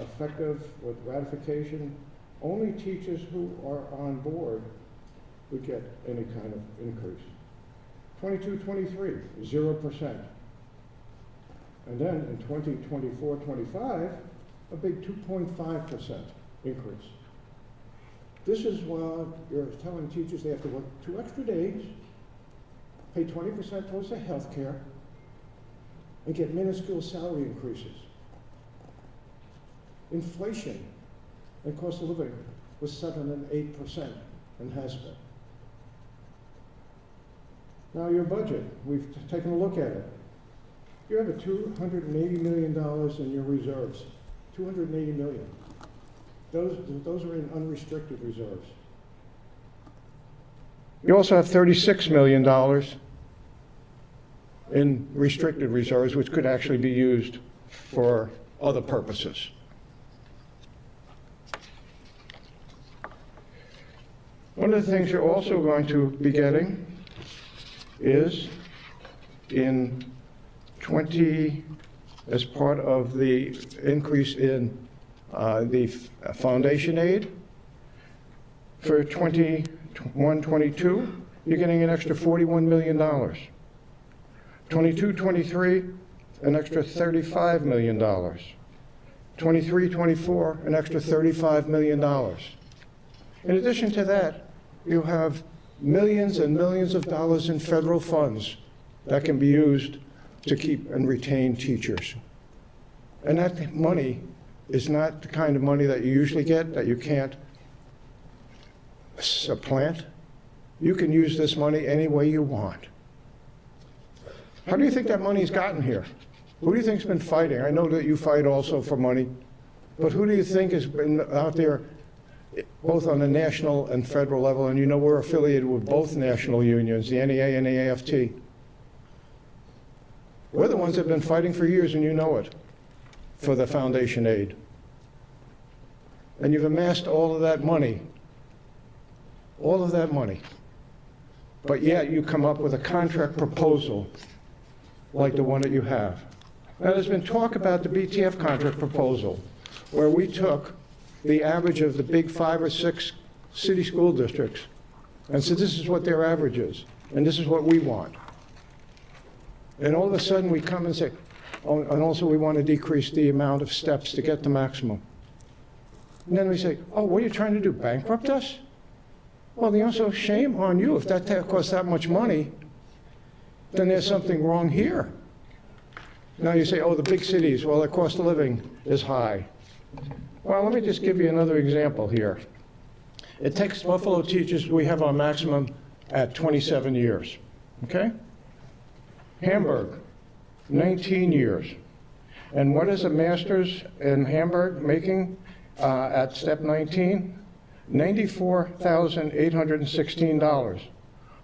[SPEAKER 14] effective with ratification, only teachers who are on board would get any kind of increase. 22-23, 0%. And then in 2024-25, a big 2.5% increase. This is while you're telling teachers they have to work 2 extra days, pay 20% towards their health care, and get minuscule salary increases. Inflation and cost of living was 7 and 8% and has been. Now your budget, we've taken a look at it. You have a $280 million in your reserves, $280 million. Those are in unrestricted reserves. You also have $36 million in restricted reserves, which could actually be used for other purposes. One of the things you're also going to be getting is in as part of the increase in the foundation aid for 21-22, you're getting an extra $41 million. 22-23, an extra $35 million. 23-24, an extra $35 million. In addition to that, you have millions and millions of dollars in federal funds that can be used to keep and retain teachers. And that money is not the kind of money that you usually get, that you can't supplant. You can use this money any way you want. How do you think that money's gotten here? Who do you think's been fighting? I know that you fight also for money, but who do you think has been out there both on the national and federal level? And you know we're affiliated with both national unions, the NEA and the AFT. We're the ones that have been fighting for years, and you know it, for the foundation aid. And you've amassed all of that money, but yet you come up with a contract proposal like the one that you have. Now, there's been talk about the BTF contract proposal, where we took the average of the big 5 or 6 city school districts and said, this is what their average is, and this is what we want. And all of a sudden, we come and say, oh, and also we want to decrease the amount of steps to get the maximum. And then we say, oh, what are you trying to do, bankrupt us? Well, the answer is shame on you. If that costs that much money, then there's something wrong here. Now you say, oh, the big cities, well, the cost of living is high. Well, let me just give you another example here. It takes Buffalo teachers, we have our maximum at 27 years, okay? Hamburg, 19 years. And what is a master's in Hamburg making at step 19? $94,816.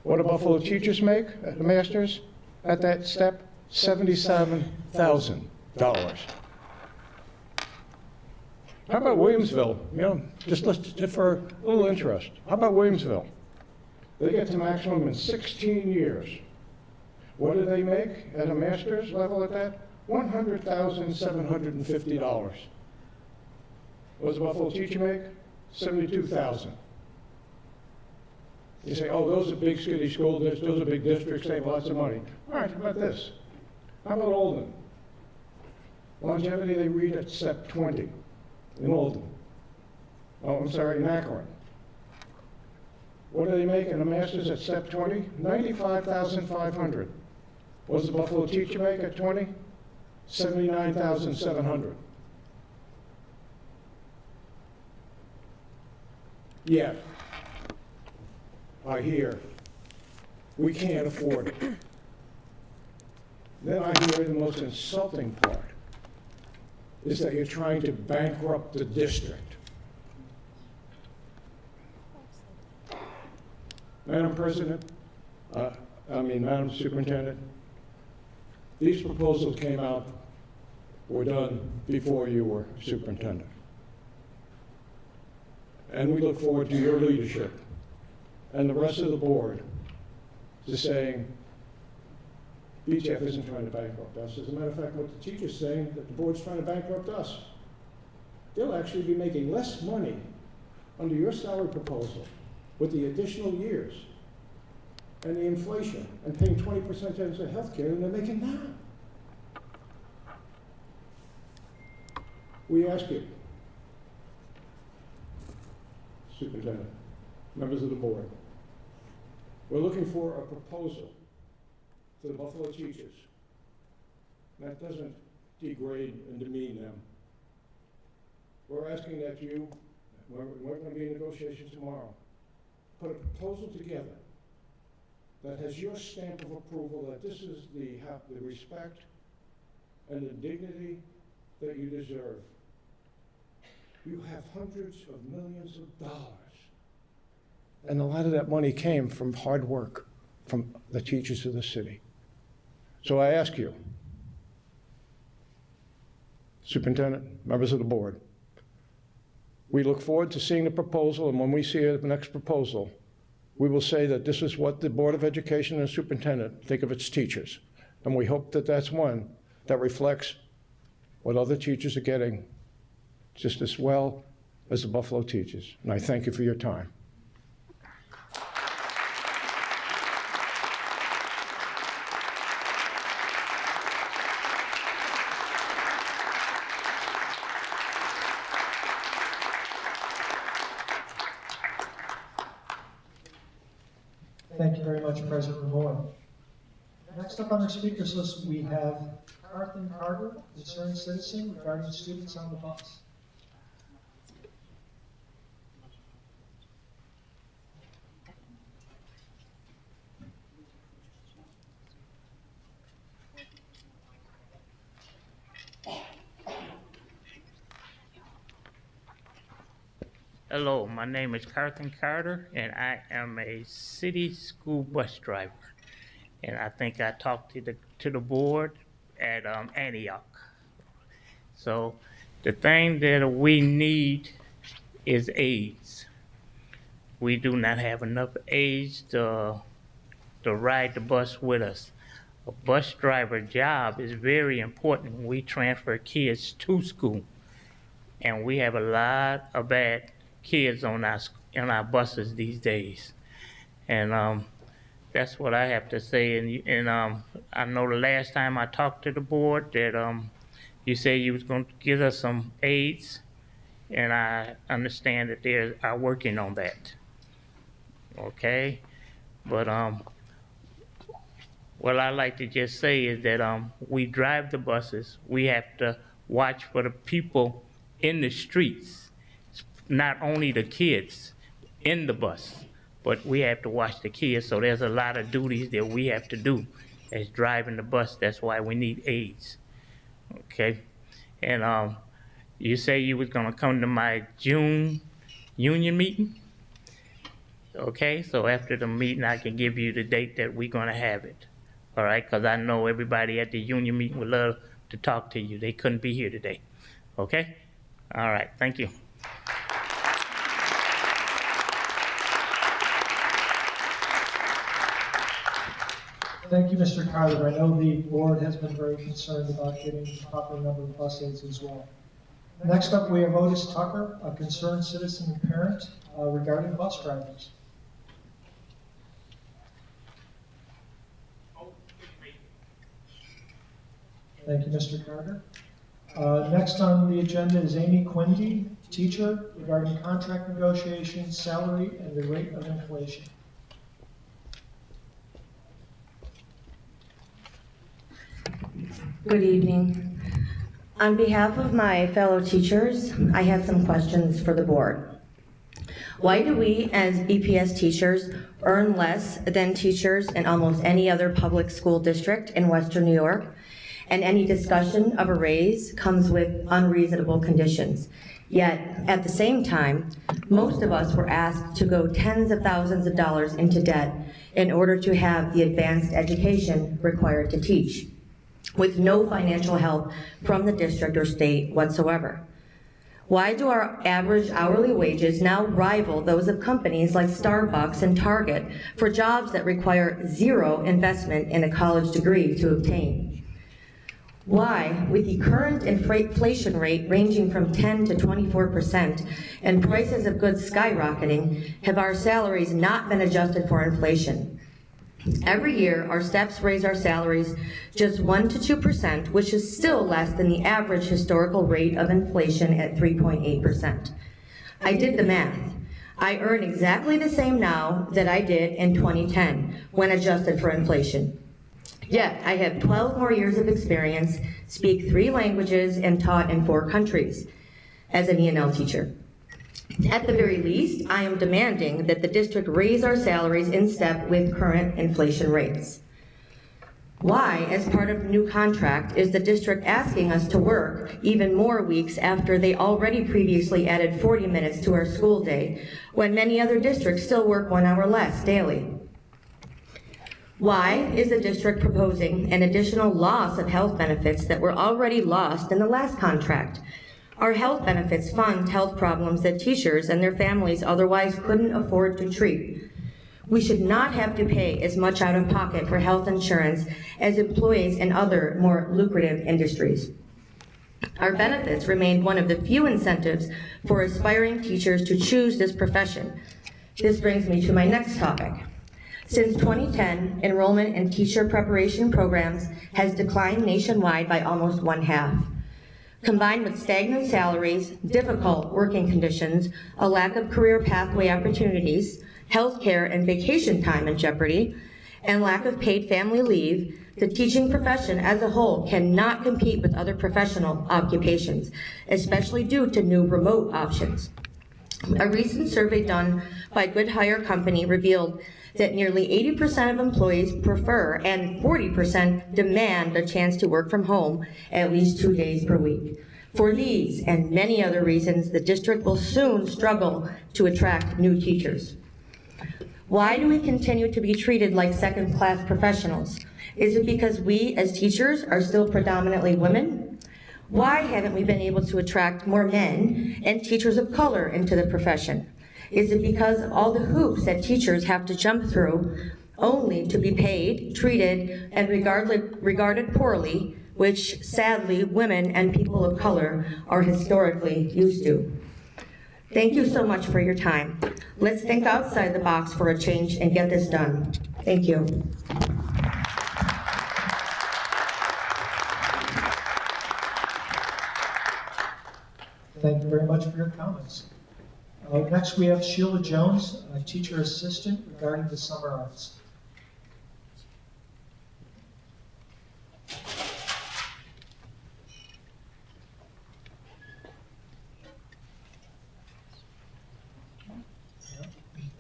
[SPEAKER 14] What do Buffalo teachers make at the master's at that step? $77,000. How about Williamsville? You know, just for a little interest. How about Williamsville? They get to maximum in 16 years. What do they make at a master's level at that? $100,750. What does a Buffalo teacher make? $72,000. You say, oh, those are big city school districts, those are big districts, they have lots of money. All right, how about this? How about Olden? Longevity, they read at step 20 in Olden. Oh, I'm sorry, in Akron. What do they make in a master's at step 20? $95,500. What does the Buffalo teacher make at 20? $79,700. Yet, I hear, we can't afford it. Then I hear the most insulting part is that you're trying to bankrupt the district. Madam Superintendent, these proposals came out, were done before you were superintendent. And we look forward to your leadership and the rest of the board to saying, BTF isn't trying to bankrupt us. As a matter of fact, what the teacher's saying, that the board's trying to bankrupt us. They'll actually be making less money under your salary proposal with the additional years and the inflation and paying 20% into health care than they're making now. We ask you, Superintendent, members of the board, we're looking for a proposal to the Buffalo teachers. That doesn't degrade and demean them. We're asking that you, we're going to be in negotiations tomorrow, put a proposal together that has your stamp of approval that this is the respect and the dignity that you deserve. You have hundreds of millions of dollars. And a lot of that money came from hard work from the teachers of the city. So I ask you, Superintendent, members of the board, we look forward to seeing the proposal, and when we see the next proposal, we will say that this is what the Board of Education and the superintendent think of its teachers. And we hope that that's one that reflects what other teachers are getting just as well as the Buffalo teachers. And I thank you for your time.
[SPEAKER 1] Thank you very much, President Ramon. Next up on our speakers list, we have Carthen Carter, concerned citizen regarding students on the bus.
[SPEAKER 15] Hello, my name is Carthen Carter, and I am a city school bus driver. And I think I talked to the board at Antioch. So the thing that we need is aides. We do not have enough aides to ride the bus with us. A bus driver job is very important when we transfer kids to school. And we have a lot of bad kids on our buses these days. And that's what I have to say. And I know the last time I talked to the board that you said you was going to give us some aids, and I understand that they are working on that. Okay, but what I like to just say is that we drive the buses. We have to watch for the people in the streets, not only the kids in the bus, but we have to watch the kids. So there's a lot of duties that we have to do as driving the bus. That's why we need aides. Okay, and you say you was gonna come to my June union meeting. Okay, so after the meeting, I can give you the date that we're gonna have it. All right, because I know everybody at the union meeting would love to talk to you. They couldn't be here today. Okay, all right, thank you.
[SPEAKER 1] Thank you, Mr. Carter. I know the board has been very concerned about getting the proper number of bus aides as well. Next up, we have Otis Tucker, a concerned citizen and parent regarding bus drivers. Thank you, Mr. Carter. Next on the agenda is Amy Quindy, teacher, regarding contract negotiations, salary, and the rate of inflation.
[SPEAKER 16] Good evening. On behalf of my fellow teachers, I have some questions for the board. Why do we, as BPS teachers, earn less than teachers in almost any other public school district in Western New York? And any discussion of a raise comes with unreasonable conditions. Yet, at the same time, most of us were asked to go tens of thousands of dollars into debt in order to have the advanced education required to teach, with no financial help from the district or state whatsoever. Why do our average hourly wages now rival those of companies like Starbucks and Target for jobs that require zero investment in a college degree to obtain? Why, with the current inflation rate ranging from 10 to 24% and prices of goods skyrocketing, have our salaries not been adjusted for inflation? Every year, our steps raise our salaries just 1 to 2%, which is still less than the average historical rate of inflation at 3.8%. I did the math. I earn exactly the same now that I did in 2010 when adjusted for inflation. Yet, I have 12 more years of experience, speak 3 languages, and taught in 4 countries as an E&L teacher. At the very least, I am demanding that the district raise our salaries in step with current inflation rates. Why, as part of the new contract, is the district asking us to work even more weeks after they already previously added 40 minutes to our school day, when many other districts still work 1 hour less daily? Why is the district proposing an additional loss of health benefits that were already lost in the last contract? Our health benefits fund health problems that teachers and their families otherwise couldn't afford to treat. We should not have to pay as much out of pocket for health insurance as employees in other more lucrative industries. Our benefits remain one of the few incentives for aspiring teachers to choose this profession. This brings me to my next topic. Since 2010, enrollment in teacher preparation programs has declined nationwide by almost 1/2. combined with stagnant salaries, difficult working conditions, a lack of career pathway opportunities, health care and vacation time in jeopardy, and lack of paid family leave, the teaching profession as a whole cannot compete with other professional occupations, especially due to new remote options. A recent survey done by Good Hire Company revealed that nearly 80% of employees prefer and 40% demand a chance to work from home at least 2 days per week. For these and many other reasons, the district will soon struggle to attract new teachers. Why do we continue to be treated like second-class professionals? Is it because we as teachers are still predominantly women? Why haven't we been able to attract more men and teachers of color into the profession? Is it because of all the hoops that teachers have to jump through only to be paid, treated, and regarded poorly, which sadly women and people of color are historically used to? Thank you so much for your time. Let's think outside the box for a change and get this done. Thank you.
[SPEAKER 1] Thank you very much for your comments. Next, we have Sheila Jones, a teacher assistant regarding the summer arts.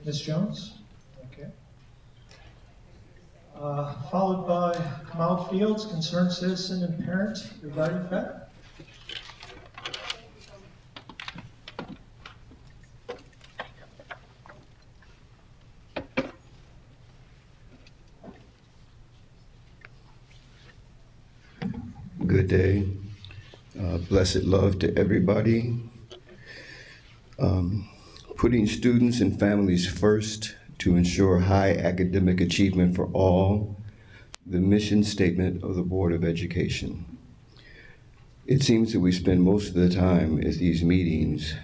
[SPEAKER 1] Ms. Jones? Okay. Followed by Kamal Fields, concerned citizen and parent regarding PET.
[SPEAKER 17] Good day. Blessed love to everybody. Putting students and families first to ensure high academic achievement for all, the mission statement of the Board of Education. It seems that we spend most of the time at these meetings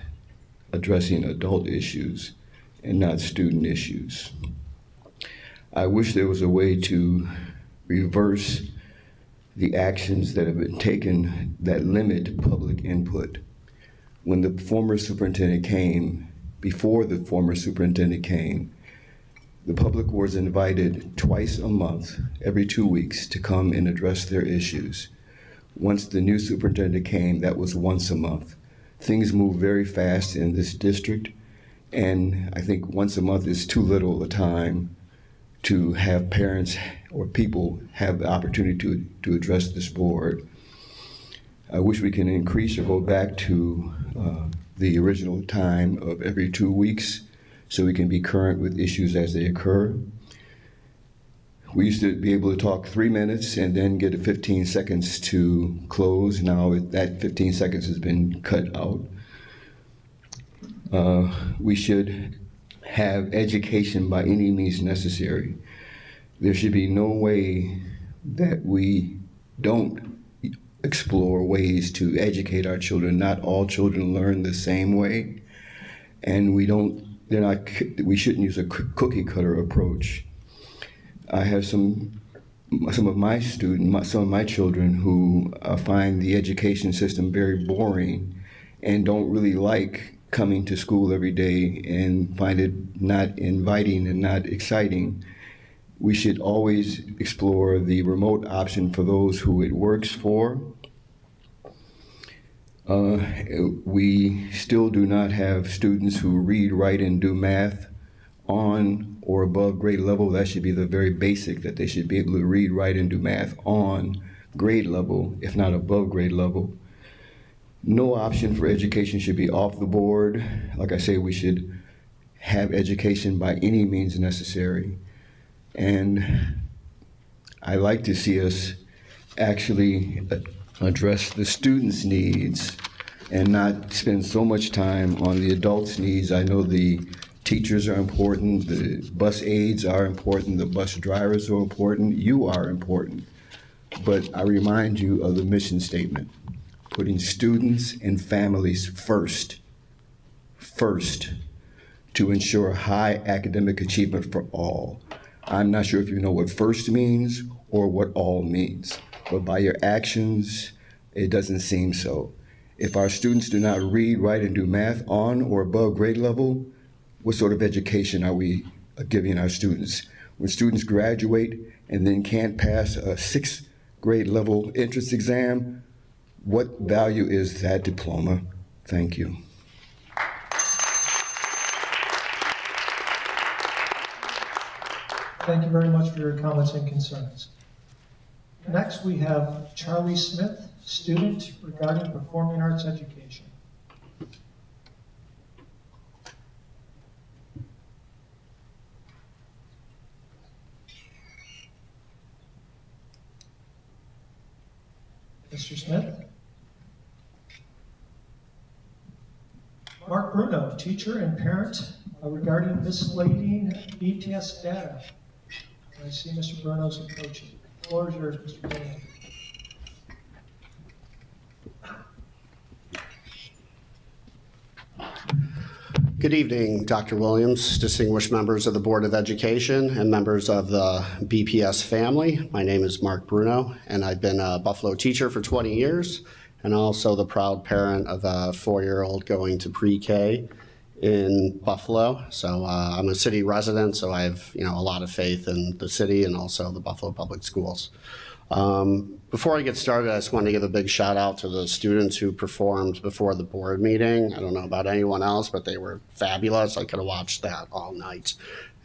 [SPEAKER 17] addressing adult issues and not student issues. I wish there was a way to reverse the actions that have been taken that limit public input. When the former superintendent came, before the former superintendent came, the public was invited twice a month, every 2 weeks, to come and address their issues. Once the new superintendent came, that was once a month. Things move very fast in this district, and I think once a month is too little a time to have parents or people have the opportunity to address this board. I wish we can increase or go back to the original time of every 2 weeks so we can be current with issues as they occur. We used to be able to talk 3 minutes and then get 15 seconds to close. Now that 15 seconds has been cut out. We should have education by any means necessary. There should be no way that we don't explore ways to educate our children. Not all children learn the same way, and we shouldn't use a cookie cutter approach. I have some of my students, some of my children who find the education system very boring and don't really like coming to school every day and find it not inviting and not exciting. We should always explore the remote option for those who it works for. We still do not have students who read, write, and do math on or above grade level. That should be the very basic, that they should be able to read, write, and do math on grade level, if not above grade level. No option for education should be off the board. Like I say, we should have education by any means necessary. And I like to see us actually address the students' needs and not spend so much time on the adults' needs. I know the teachers are important, the bus aides are important, the bus drivers are important, you are important. But I remind you of the mission statement, putting students and families first to ensure high academic achievement for all. I'm not sure if you know what first means or what all means, but by your actions, it doesn't seem so. If our students do not read, write, and do math on or above grade level, what sort of education are we giving our students? When students graduate and then can't pass a 6th grade level entrance exam, what value is that diploma? Thank you.
[SPEAKER 1] Thank you very much for your comments and concerns. Next, we have Charlie Smith, student, regarding performing arts education. Mr. Smith? Mark Bruno, teacher and parent, regarding misleading BTS data. I see Mr. Bruno's approaching. The floor is yours, Mr. Bruno.
[SPEAKER 18] Good evening, Dr. Williams, distinguished members of the Board of Education, and members of the BPS family. My name is Mark Bruno, and I've been a Buffalo teacher for 20 years, and also the proud parent of a 4-year-old going to pre-K in Buffalo. So I'm a city resident, so I have a lot of faith in the city and also the Buffalo Public Schools. Before I get started, I just want to give a big shout out to the students who performed before the board meeting. I don't know about anyone else, but they were fabulous. I could have watched that all night.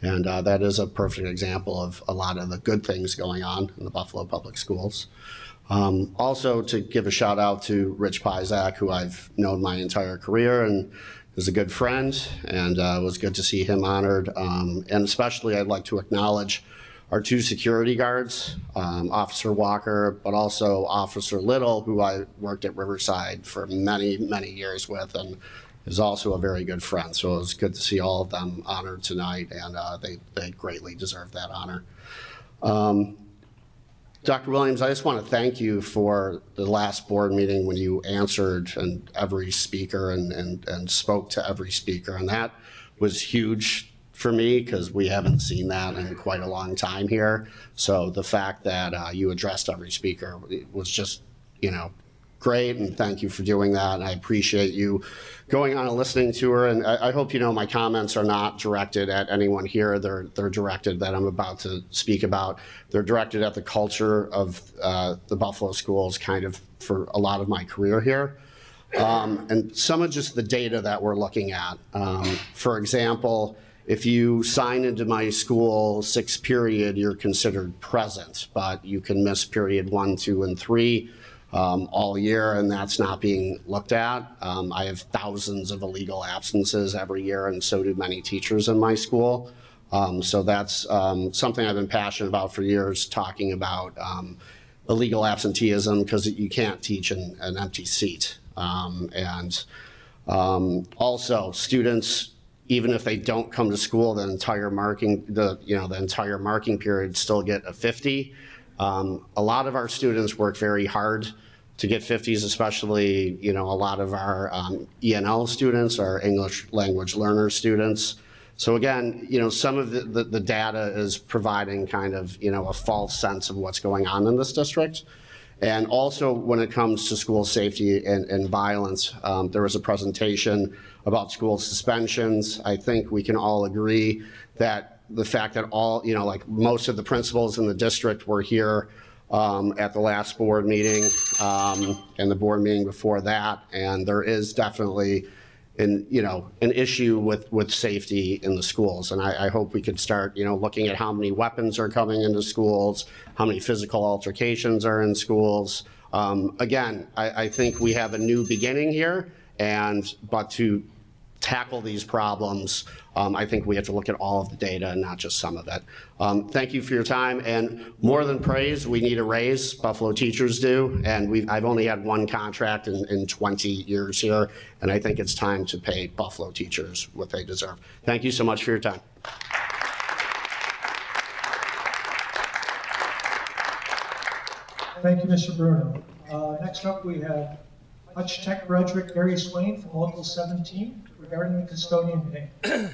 [SPEAKER 18] And that is a perfect example of a lot of the good things going on in the Buffalo Public Schools. Also to give a shout out to Rich Pizak, who I've known my entire career and is a good friend, and it was good to see him honored. And especially I'd like to acknowledge our 2 security guards, Officer Walker, but also Officer Little, who I worked at Riverside for many, many years with, and is also a very good friend. So it was good to see all of them honored tonight, and they greatly deserve that honor. Dr. Williams, I just want to thank you for the last board meeting when you answered every speaker and spoke to every speaker. And that was huge for me because we haven't seen that in quite a long time here. So the fact that you addressed every speaker was just, great, and thank you for doing that. And I appreciate you going on a listening tour. And I hope my comments are not directed at anyone here. They're directed that I'm about to speak about. They're directed at the culture of the Buffalo schools, kind of for a lot of my career here. And some of just the data that we're looking at. For example, if you sign into my school 6th period, you're considered present, but you can miss period 1, 2, and 3. All year, and that's not being looked at. I have thousands of illegal absences every year, and so do many teachers in my school. So that's something I've been passionate about for years, talking about illegal absenteeism, because you can't teach in an empty seat. Also, students, even if they don't come to school, the entire marking period still get a 50. A lot of our students work very hard to get 50s, especially, a lot of our ENL students, our English language learner students. So again, some of the data is providing kind of, a false sense of what's going on in this district. And also when it comes to school safety and violence, there was a presentation about school suspensions. I think we can all agree that the fact that most of the principals in the district were here at the last board meeting and the board meeting before that, and there is definitely an issue with safety in the schools. And I hope we could start looking at how many weapons are coming into schools, how many physical altercations are in schools. Again, I think we have a new beginning here, but to tackle these problems, I think we have to look at all of the data and not just some of it. Thank you for your time, and more than praise, we need a raise. Buffalo teachers do, and I've only had one contract in 20 years here, and I think it's time to pay Buffalo teachers what they deserve. Thank you so much for your time.
[SPEAKER 1] Thank you, Mr. Bruno. Next up, we have Hutch Tech graduate Gary Swain from Local 17 regarding the custodian pay.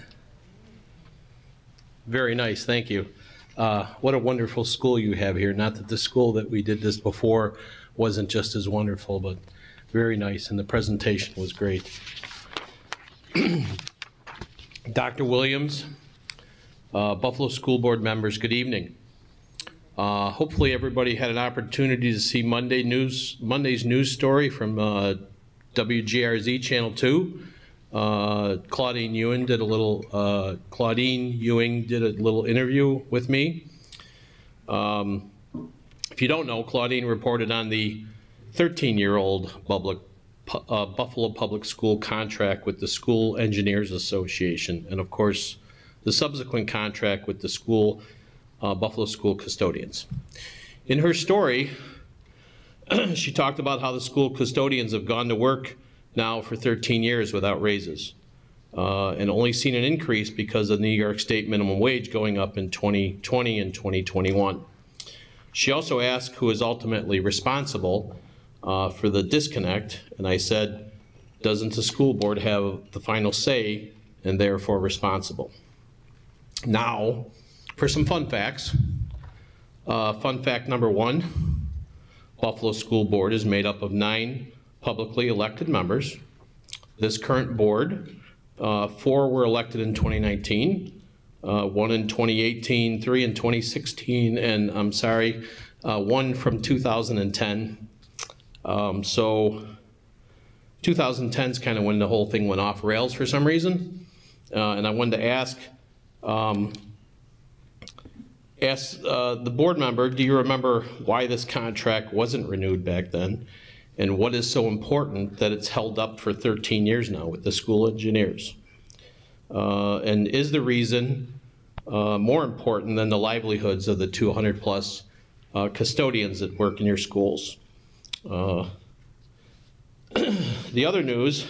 [SPEAKER 19] Very nice, thank you. What a wonderful school you have here. Not that the school that we did this before wasn't just as wonderful, but very nice, and the presentation was great. Dr. Williams, Buffalo School Board members, good evening. Hopefully everybody had an opportunity to see Monday's news story from WGRZ Channel 2. Claudine Ewing did a little interview with me. If you don't know, Claudine reported on the 13-year-old Buffalo Public School contract with the School Engineers Association, and of course, the subsequent contract with the school, Buffalo School Custodians. In her story, she talked about how the school custodians have gone to work now for 13 years without raises, and only seen an increase because of the New York State minimum wage going up in 2020 and 2021. She also asked who is ultimately responsible for the disconnect, and I said, doesn't the school board have the final say and therefore responsible? Now, for some fun facts. Fun fact number 1, Buffalo School Board is made up of 9 publicly elected members. This current board, 4 were elected in 2019, 1 in 2018, 3 in 2016, and I'm sorry, 1 from 2010. So 2010 is kind of when the whole thing went off rails for some reason. And I wanted to ask the board member, do you remember why this contract wasn't renewed back then? And what is so important that it's held up for 13 years now with the school engineers? And is the reason more important than the livelihoods of the 200 plus custodians that work in your schools? The other news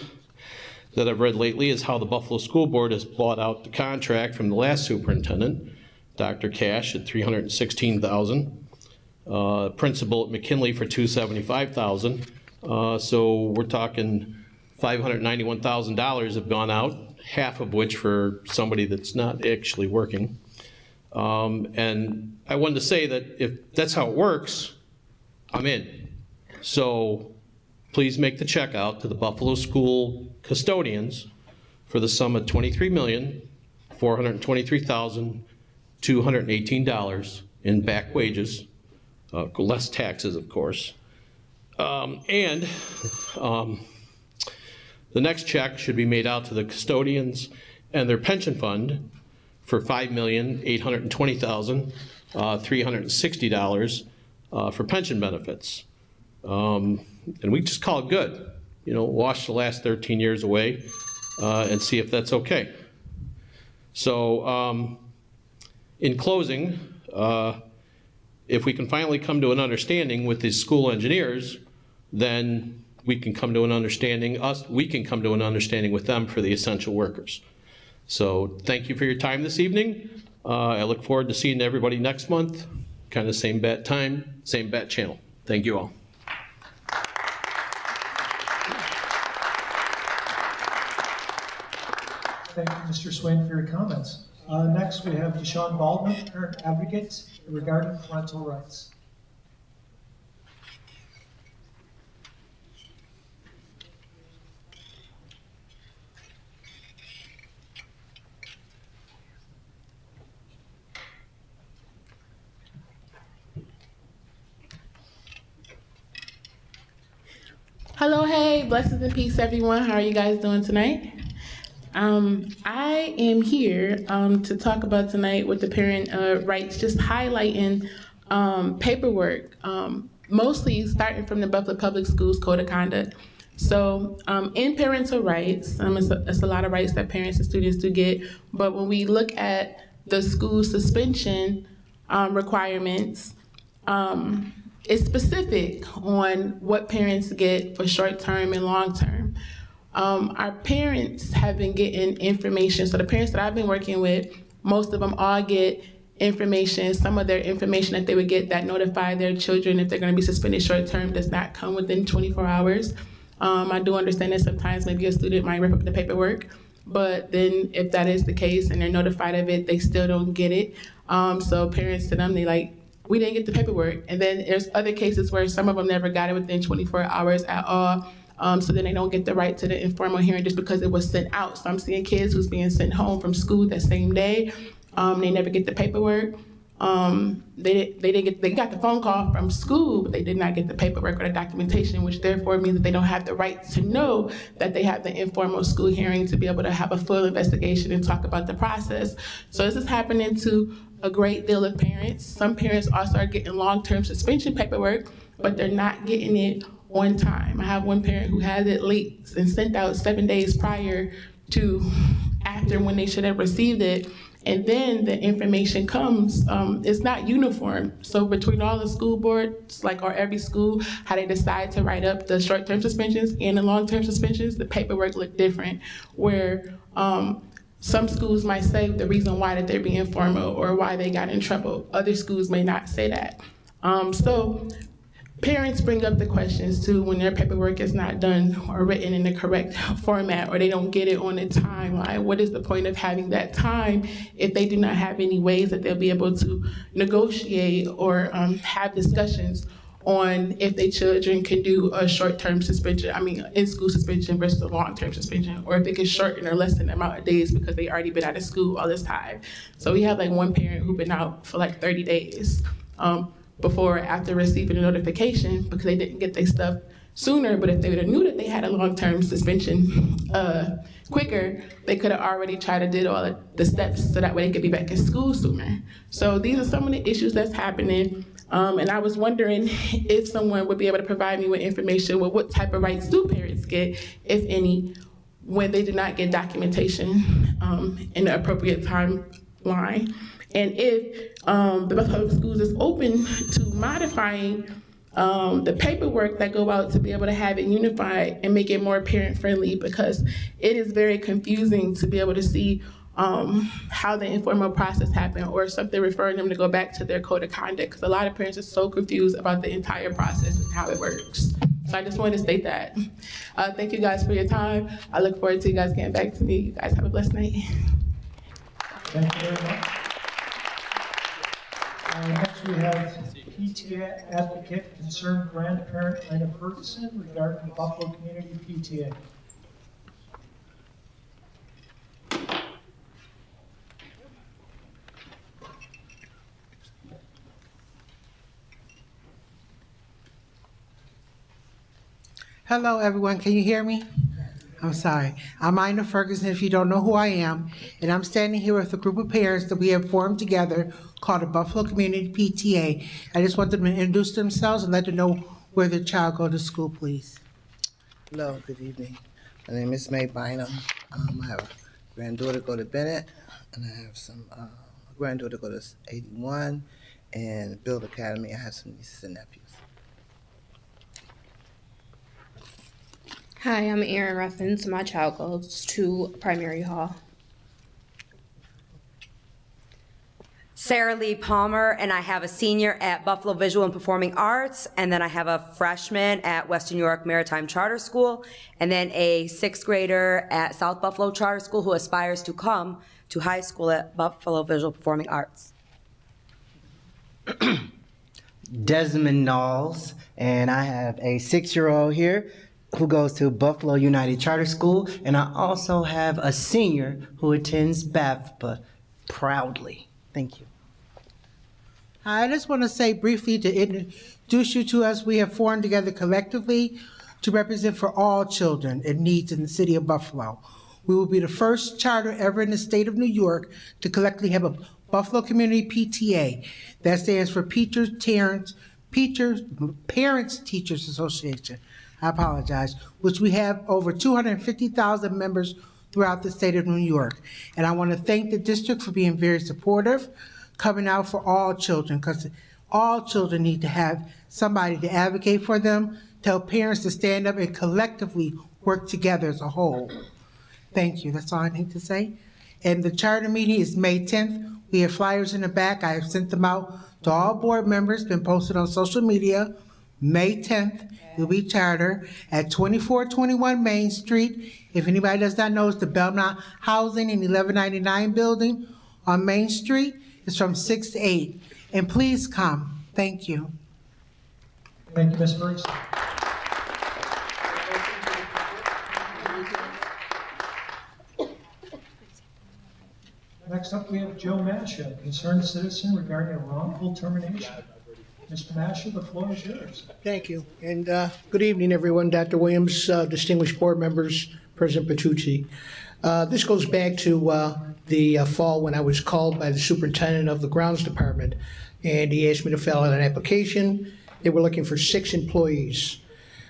[SPEAKER 19] that I've read lately is how the Buffalo School Board has bought out the contract from the last superintendent, Dr. Cash, at $316,000, principal at McKinley for $275,000. So we're talking $591,000 have gone out, half of which for somebody that's not actually working. And I wanted to say that if that's how it works, I'm in. So please make the check out to the Buffalo School custodians for the sum of $23,423,218 in back wages, less taxes, of course. The next check should be made out to the custodians and their pension fund for $5,820,360 for pension benefits. And we just call it good. You know, wash the last 13 years away and see if that's okay. So in closing, if we can finally come to an understanding with these school engineers, then we can come to an understanding, we can come to an understanding with them for the essential workers. So thank you for your time this evening. I look forward to seeing everybody next month, kind of same bat time, same bat channel. Thank you all.
[SPEAKER 1] Thank you, Mr. Swain, for your comments. Next, we have Deshaun Baldwin, parent advocate regarding parental rights.
[SPEAKER 20] Hello, hey, blessings and peace, everyone. How are you guys doing tonight? I am here to talk about tonight with the parent rights, just highlighting paperwork, mostly starting from the Buffalo Public Schools Code of Conduct. So in parental rights, it's a lot of rights that parents and students do get, but when we look at the school suspension requirements, it's specific on what parents get for short-term and long-term. Our parents have been getting information. So the parents that I've been working with, most of them all get information. Some of their information that they would get that notify their children if they're going to be suspended short-term does not come within 24 hours. I do understand that sometimes maybe a student might rip up the paperwork, but then if that is the case and they're notified of it, they still don't get it. So parents to them, they like, we didn't get the paperwork. And then there's other cases where some of them never got it within 24 hours at all. so then they don't get the right to the informal hearing just because it was sent out. So I'm seeing kids who's being sent home from school that same day. They never get the paperwork. They got the phone call from school, but they did not get the paperwork or the documentation, which therefore means that they don't have the right to know that they have the informal school hearing to be able to have a full investigation and talk about the process. So this is happening to a great deal of parents. Some parents also are getting long-term suspension paperwork, but they're not getting it on time. I have one parent who has it late and sent out 7 days prior to after when they should have received it. And then the information comes, it's not uniform. So between all the school boards, or every school, how they decide to write up the short-term suspensions and the long-term suspensions, the paperwork look different, where some schools might say the reason why that they're being formal or why they got in trouble. Other schools may not say that. So parents bring up the questions too when their paperwork is not done or written in the correct format, or they don't get it on the timeline. What is the point of having that time if they do not have any ways that they'll be able to negotiate or have discussions on if their children can do a short-term suspension, in-school suspension versus a long-term suspension, or if they can shorten or lessen the amount of days because they already been out of school all this time. So we have one parent who's been out for 30 days. Before or after receiving a notification because they didn't get their stuff sooner, but if they would have knew that they had a long-term suspension quicker, they could have already tried to do all of the steps so that way they could be back in school sooner. So these are some of the issues that's happening. And I was wondering if someone would be able to provide me with information with what type of rights do parents get, if any, when they do not get documentation in the appropriate timeline. And if the Buffalo Schools is open to modifying the paperwork that go out to be able to have it unified and make it more parent-friendly, because it is very confusing to be able to see how the informal process happened or something referring them to go back to their code of conduct, because a lot of parents are so confused about the entire process and how it works. So I just wanted to state that. Thank you guys for your time. I look forward to you guys getting back to me. You guys have a blessed night.
[SPEAKER 1] Thank you very much. Next we have PTA advocate, concerned grandparent Lena Ferguson regarding the Buffalo Community PTA.
[SPEAKER 21] Hello everyone, can you hear me? I'm sorry. I'm Ina Ferguson, if you don't know who I am, and I'm standing here with a group of parents that we have formed together called the Buffalo Community PTA. I just want them to introduce themselves and let them know where their child go to school, please.
[SPEAKER 22] Hello, good evening. My name is May Bynum. I have a granddaughter go to Bennett, and I have some granddaughter go to 81, and Build Academy. I have some nieces and nephews.
[SPEAKER 23] Hi, I'm Erin Ruffins. My child goes to Primary Hall.
[SPEAKER 16] Sarah Lee Palmer, and I have a senior at Buffalo Visual and Performing Arts, and then I have a freshman at Western New York Maritime Charter School, and then a 6th grader at South Buffalo Charter School who aspires to come to high school at Buffalo Visual Performing Arts.
[SPEAKER 24] Desmond Knowles, and I have a 6-year-old here who goes to Buffalo United Charter School, and I also have a senior who attends BAFPA proudly. Thank you.
[SPEAKER 21] I just want to say briefly to introduce you to us, we have formed together collectively to represent for all children in needs in the city of Buffalo. We will be the first charter ever in the state of New York to collectively have a Buffalo Community PTA. That stands for Parents Teachers Association. I apologize, which we have over 250,000 members throughout the state of New York. And I want to thank the district for being very supportive, coming out for all children, because all children need to have somebody to advocate for them, tell parents to stand up and collectively work together as a whole. Thank you, that's all I need to say. And the charter meeting is May 10th. We have flyers in the back. I have sent them out to all board members, been posted on social media. May 10th, it'll be charter at 2421 Main Street. If anybody does not know, it's the Belmont Housing in 1199 building on Main Street. It's from 6 to 8. And please come. Thank you.
[SPEAKER 1] Thank you, Ms. Ferguson. Next up, we have Joe Masha, concerned citizen regarding a wrongful termination. Mr. Masha, the floor is yours.
[SPEAKER 2] Thank you. And good evening, everyone. Dr. Williams, distinguished board members, President Petrucci. This goes back to the fall when I was called by the superintendent of the grounds department, and he asked me to fill out an application. They were looking for 6 employees.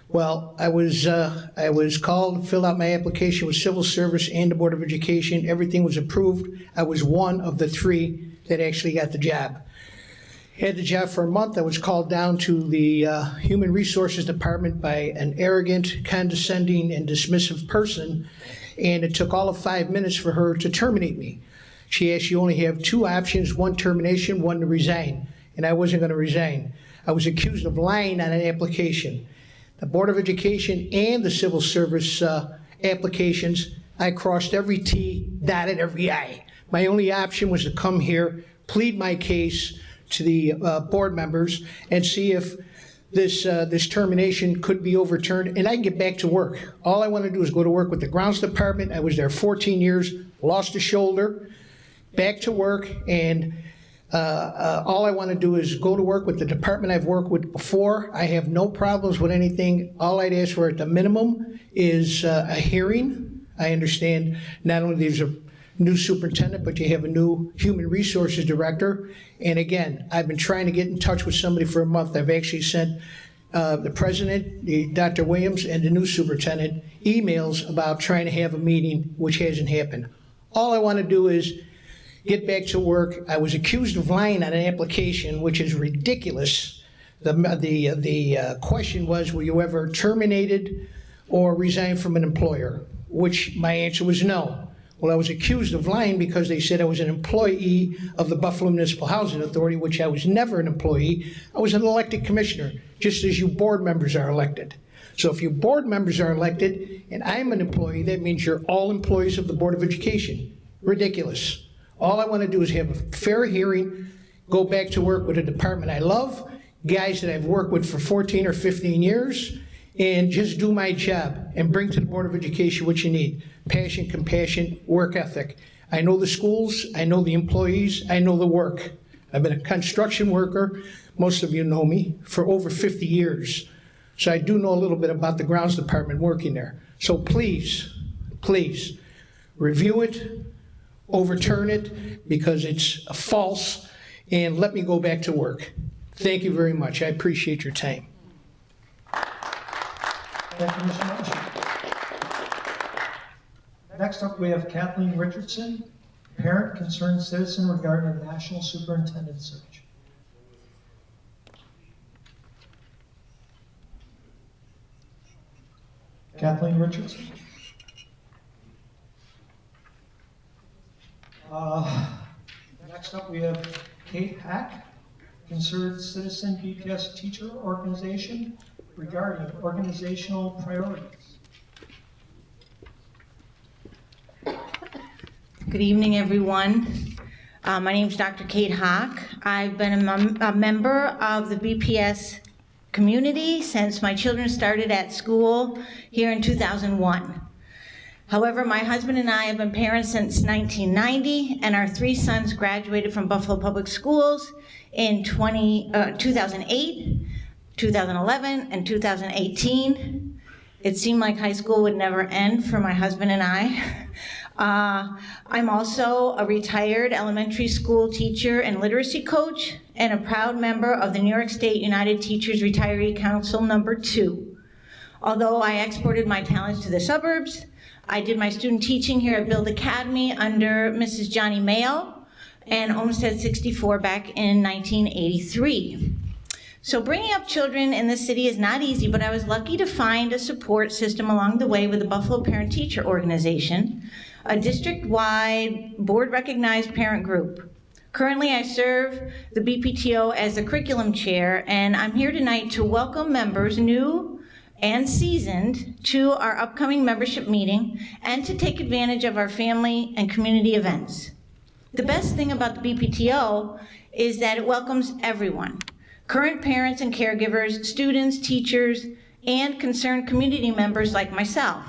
[SPEAKER 2] Well, I was called, filled out my application with Civil Service and the Board of Education. Everything was approved. I was one of the 3 that actually got the job. Had the job for a month. I was called down to the Human Resources Department by an arrogant, condescending, and dismissive person, and it took all of 5 minutes for her to terminate me. She asked, you only have 2 options, 1 termination, 1 to resign, and I wasn't going to resign. I was accused of lying on an application. The Board of Education and the Civil Service applications, I crossed every T, dotted every I. My only option was to come here, plead my case to the board members, and see if this termination could be overturned, and I can get back to work. All I want to do is go to work with the grounds department. I was there 14 years, lost a shoulder, back to work, and all I want to do is go to work with the department I've worked with before. I have no problems with anything. All I'd ask for at the minimum is a hearing. I understand not only there's a new superintendent, but you have a new human resources director. And again, I've been trying to get in touch with somebody for a month. I've actually sent the president, Dr. Williams, and the new superintendent emails about trying to have a meeting, which hasn't happened. All I want to do is get back to work. I was accused of lying on an application, which is ridiculous. The question was, were you ever terminated or resigned from an employer? Which my answer was no. Well, I was accused of lying because they said I was an employee of the Buffalo Municipal Housing Authority, which I was never an employee. I was an elected commissioner, just as you board members are elected. So if you board members are elected and I'm an employee, that means you're all employees of the Board of Education. Ridiculous. All I want to do is have a fair hearing, go back to work with a department I love, guys that I've worked with for 14 or 15 years, and just do my job and bring to the Board of Education what you need. Passion, compassion, work ethic. I know the schools, I know the employees, I know the work. I've been a construction worker, most of you know me, for over 50 years. So I do know a little bit about the grounds department working there. So please, please, review it, overturn it, because it's false, and let me go back to work. Thank you very much. I appreciate your time.
[SPEAKER 1] Thank you, Mr. Marshall. Next up, we have Kathleen Richardson, parent concerned citizen regarding a national superintendent search. Kathleen Richardson. Next up, we have Kate Hack, concerned citizen BPS teacher organization regarding organizational priorities.
[SPEAKER 4] Good evening, everyone. My name is Dr. Kate Hawk. I've been a member of the BPS community since my children started at school here in 2001. However, my husband and I have been parents since 1990, and our 3 sons graduated from Buffalo Public Schools in 2008, 2011, and 2018. It seemed like high school would never end for my husband and I. I'm also a retired elementary school teacher and literacy coach, and a proud member of the New York State United Teachers Retiree Council No. 2. Although I exported my talents to the suburbs, I did my student teaching here at Build Academy under Mrs. Johnny Mayo and Olmsted 64 back in 1983. So bringing up children in this city is not easy, but I was lucky to find a support system along the way with the Buffalo Parent Teacher Organization, a district-wide board-recognized parent group. Currently, I serve the BPTO as the curriculum chair, and I'm here tonight to welcome members, new and seasoned, to our upcoming membership meeting and to take advantage of our family and community events. The best thing about the BPTO is that it welcomes everyone, current parents and caregivers, students, teachers, and concerned community members like myself.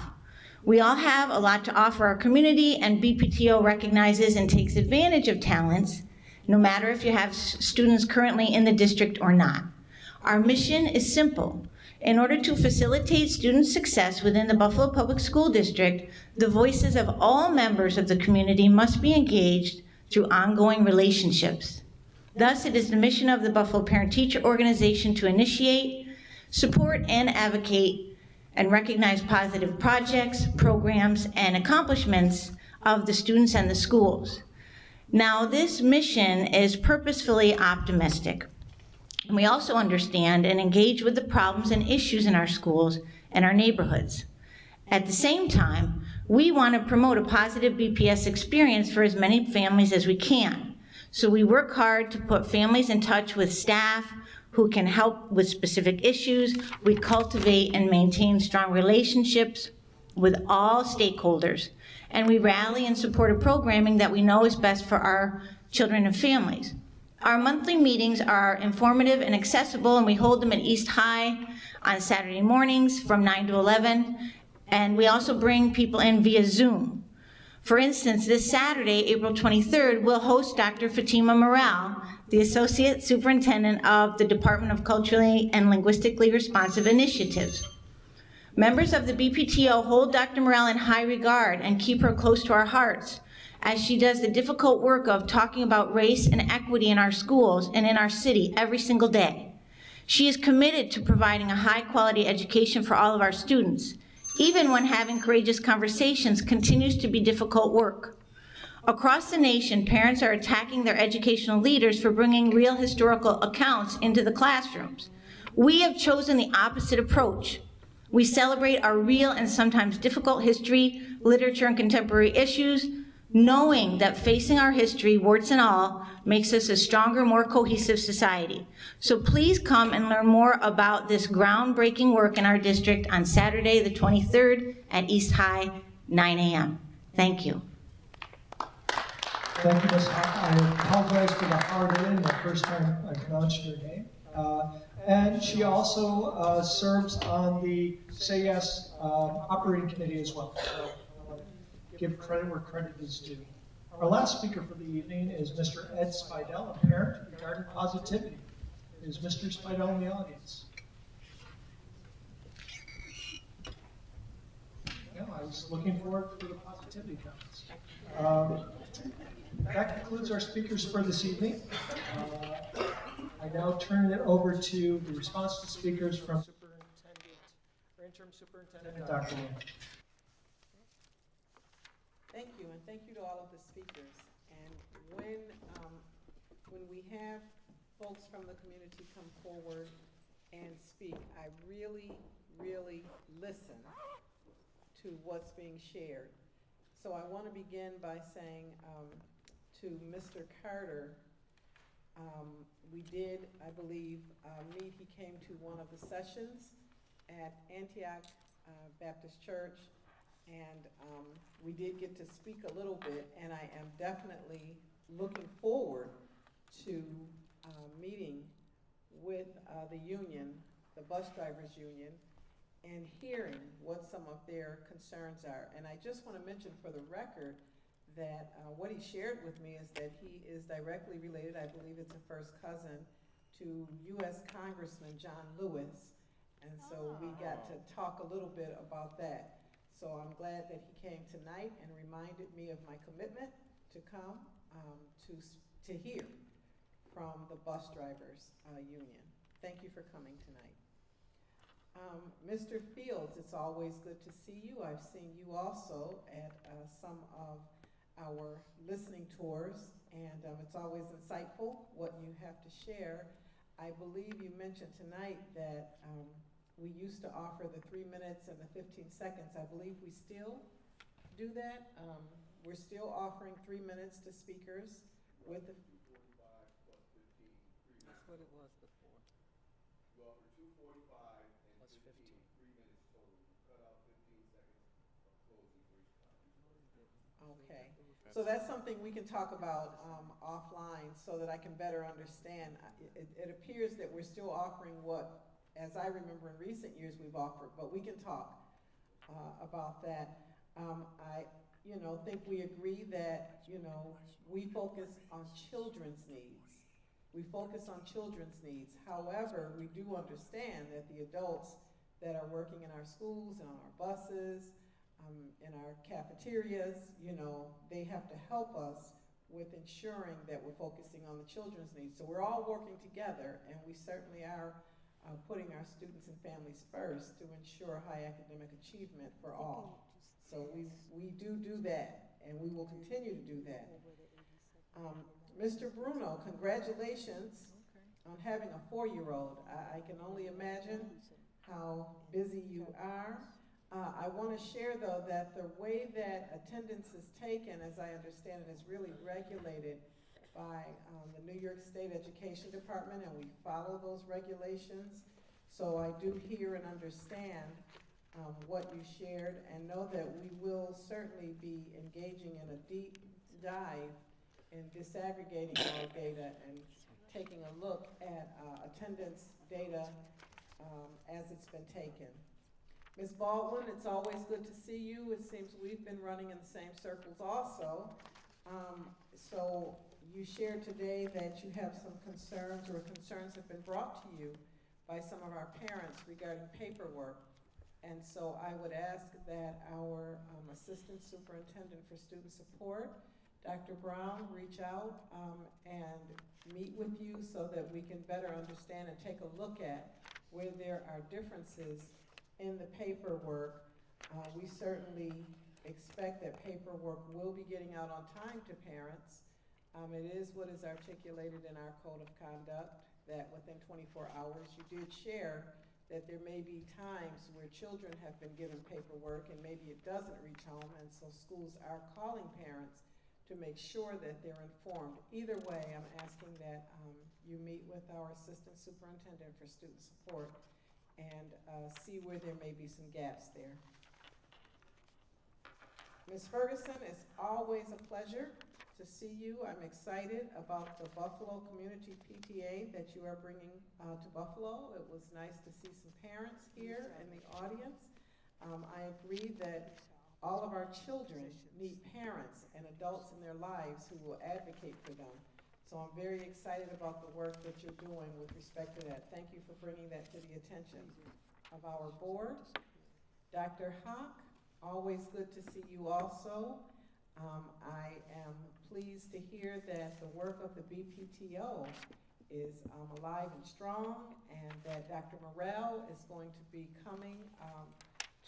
[SPEAKER 4] We all have a lot to offer our community, and BPTO recognizes and takes advantage of talents, no matter if you have students currently in the district or not. Our mission is simple. In order to facilitate student success within the Buffalo Public School District, the voices of all members of the community must be engaged through ongoing relationships. Thus, it is the mission of the Buffalo Parent-Teacher Organization to initiate, support, and advocate and recognize positive projects, programs, and accomplishments of the students and the schools. Now, this mission is purposefully optimistic. And we also understand and engage with the problems and issues in our schools and our neighborhoods. At the same time, we want to promote a positive BPS experience for as many families as we can. So we work hard to put families in touch with staff who can help with specific issues. We cultivate and maintain strong relationships with all stakeholders. And we rally in support of programming that we know is best for our children and families. Our monthly meetings are informative and accessible, and we hold them at East High on Saturday mornings from 9 to 11. And we also bring people in via Zoom. For instance, this Saturday, April 23rd, we'll host Dr. Fatima Morale, the Associate Superintendent of the Department of Culturally and Linguistically Responsive Initiatives. Members of the BPTO hold Dr. Morale in high regard and keep her close to our hearts as she does the difficult work of talking about race and equity in our schools and in our city every single day. She is committed to providing a high-quality education for all of our students, even when having courageous conversations continues to be difficult work. Across the nation, parents are attacking their educational leaders for bringing real historical accounts into the classrooms. We have chosen the opposite approach. We celebrate our real and sometimes difficult history, literature, and contemporary issues, knowing that facing our history, warts and all, makes us a stronger, more cohesive society. So please come and learn more about this groundbreaking work in our district on Saturday, the 23rd at East High, 9 a.m. Thank you.
[SPEAKER 1] Thank you, Ms. Hawk. I apologize for the hard in the first time I pronounced your name. And she also serves on the Say Yes operating committee as well. So I want to give credit where credit is due. Our last speaker for the evening is Mr. Ed Spidell, a parent regarding positivity. Is Mr. Spidell in the audience? No, I was looking forward for the positivity comments. That concludes our speakers for this evening. I now turn it over to the response to speakers from Interim Superintendent Dr. Wayne.
[SPEAKER 5] Thank you, and thank you to all of the speakers. And when we have folks from the community come forward and speak, I really, really listen to what's being shared. So I want to begin by saying to Mr. Carter, we did, I believe, meet. He came to one of the sessions at Antioch Baptist Church, and we did get to speak a little bit, and I am definitely looking forward to meeting with the union, the bus drivers union, and hearing what some of their concerns are. And I just want to mention for the record that what he shared with me is that he is directly related, I believe it's a first cousin, to U.S. Congressman John Lewis. And so we got to talk a little bit about that. So I'm glad that he came tonight and reminded me of my commitment to come to hear from the bus drivers union. Thank you for coming tonight. Mr. Fields, it's always good to see you. I've seen you also at some of our listening tours, and it's always insightful what you have to share. I believe you mentioned tonight that we used to offer the 3 minutes and the 15 seconds. I believe we still do that. We're still offering 3 minutes to speakers with the 2:45 plus 15. That's what it was before. We offer 2:45 and plus 15, 3 minutes total. Cut out 15 seconds of closing for each time. Okay. So that's something we can talk about offline so that I can better understand. It appears that we're still offering what, as I remember in recent years, we've offered, but we can talk about that. I think we agree that, we focus on children's needs. We focus on children's needs. However, we do understand that the adults that are working in our schools and on our buses, in our cafeterias, they have to help us with ensuring that we're focusing on the children's needs. So we're all working together, and we certainly are putting our students and families first to ensure high academic achievement for all. So we do that, and we will continue to do that. Mr. Bruno, congratulations on having a 4-year-old. I can only imagine how busy you are. I want to share, though, that the way that attendance is taken, as I understand it, is really regulated by the New York State Education Department, and we follow those regulations. So I do hear and understand what you shared, and know that we will certainly be engaging in a deep dive in disaggregating our data and taking a look at attendance data as it's been taken. Ms. Baldwin, it's always good to see you. It seems we've been running in the same circles also. So you shared today that you have some concerns, or concerns have been brought to you by some of our parents regarding paperwork. And so I would ask that our Assistant Superintendent for Student Support, Dr. Brown, reach out and meet with you so that we can better understand and take a look at where there are differences in the paperwork. We certainly expect that paperwork will be getting out on time to parents. It is what is articulated in our code of conduct, that within 24 hours. You did share that there may be times where children have been given paperwork and maybe it doesn't reach home, and so schools are calling parents to make sure that they're informed. Either way, I'm asking that you meet with our Assistant Superintendent for Student Support and see where there may be some gaps there. Ms. Ferguson, it's always a pleasure to see you. I'm excited about the Buffalo Community PTA that you are bringing to Buffalo. It was nice to see some parents here in the audience. I agree that all of our children need parents and adults in their lives who will advocate for them. So I'm very excited about the work that you're doing with respect to that. Thank you for bringing that to the attention of our board. Dr. Hawk, always good to see you also. I am pleased to hear that the work of the BPTO is alive and strong, and that Dr. Morrell is going to be coming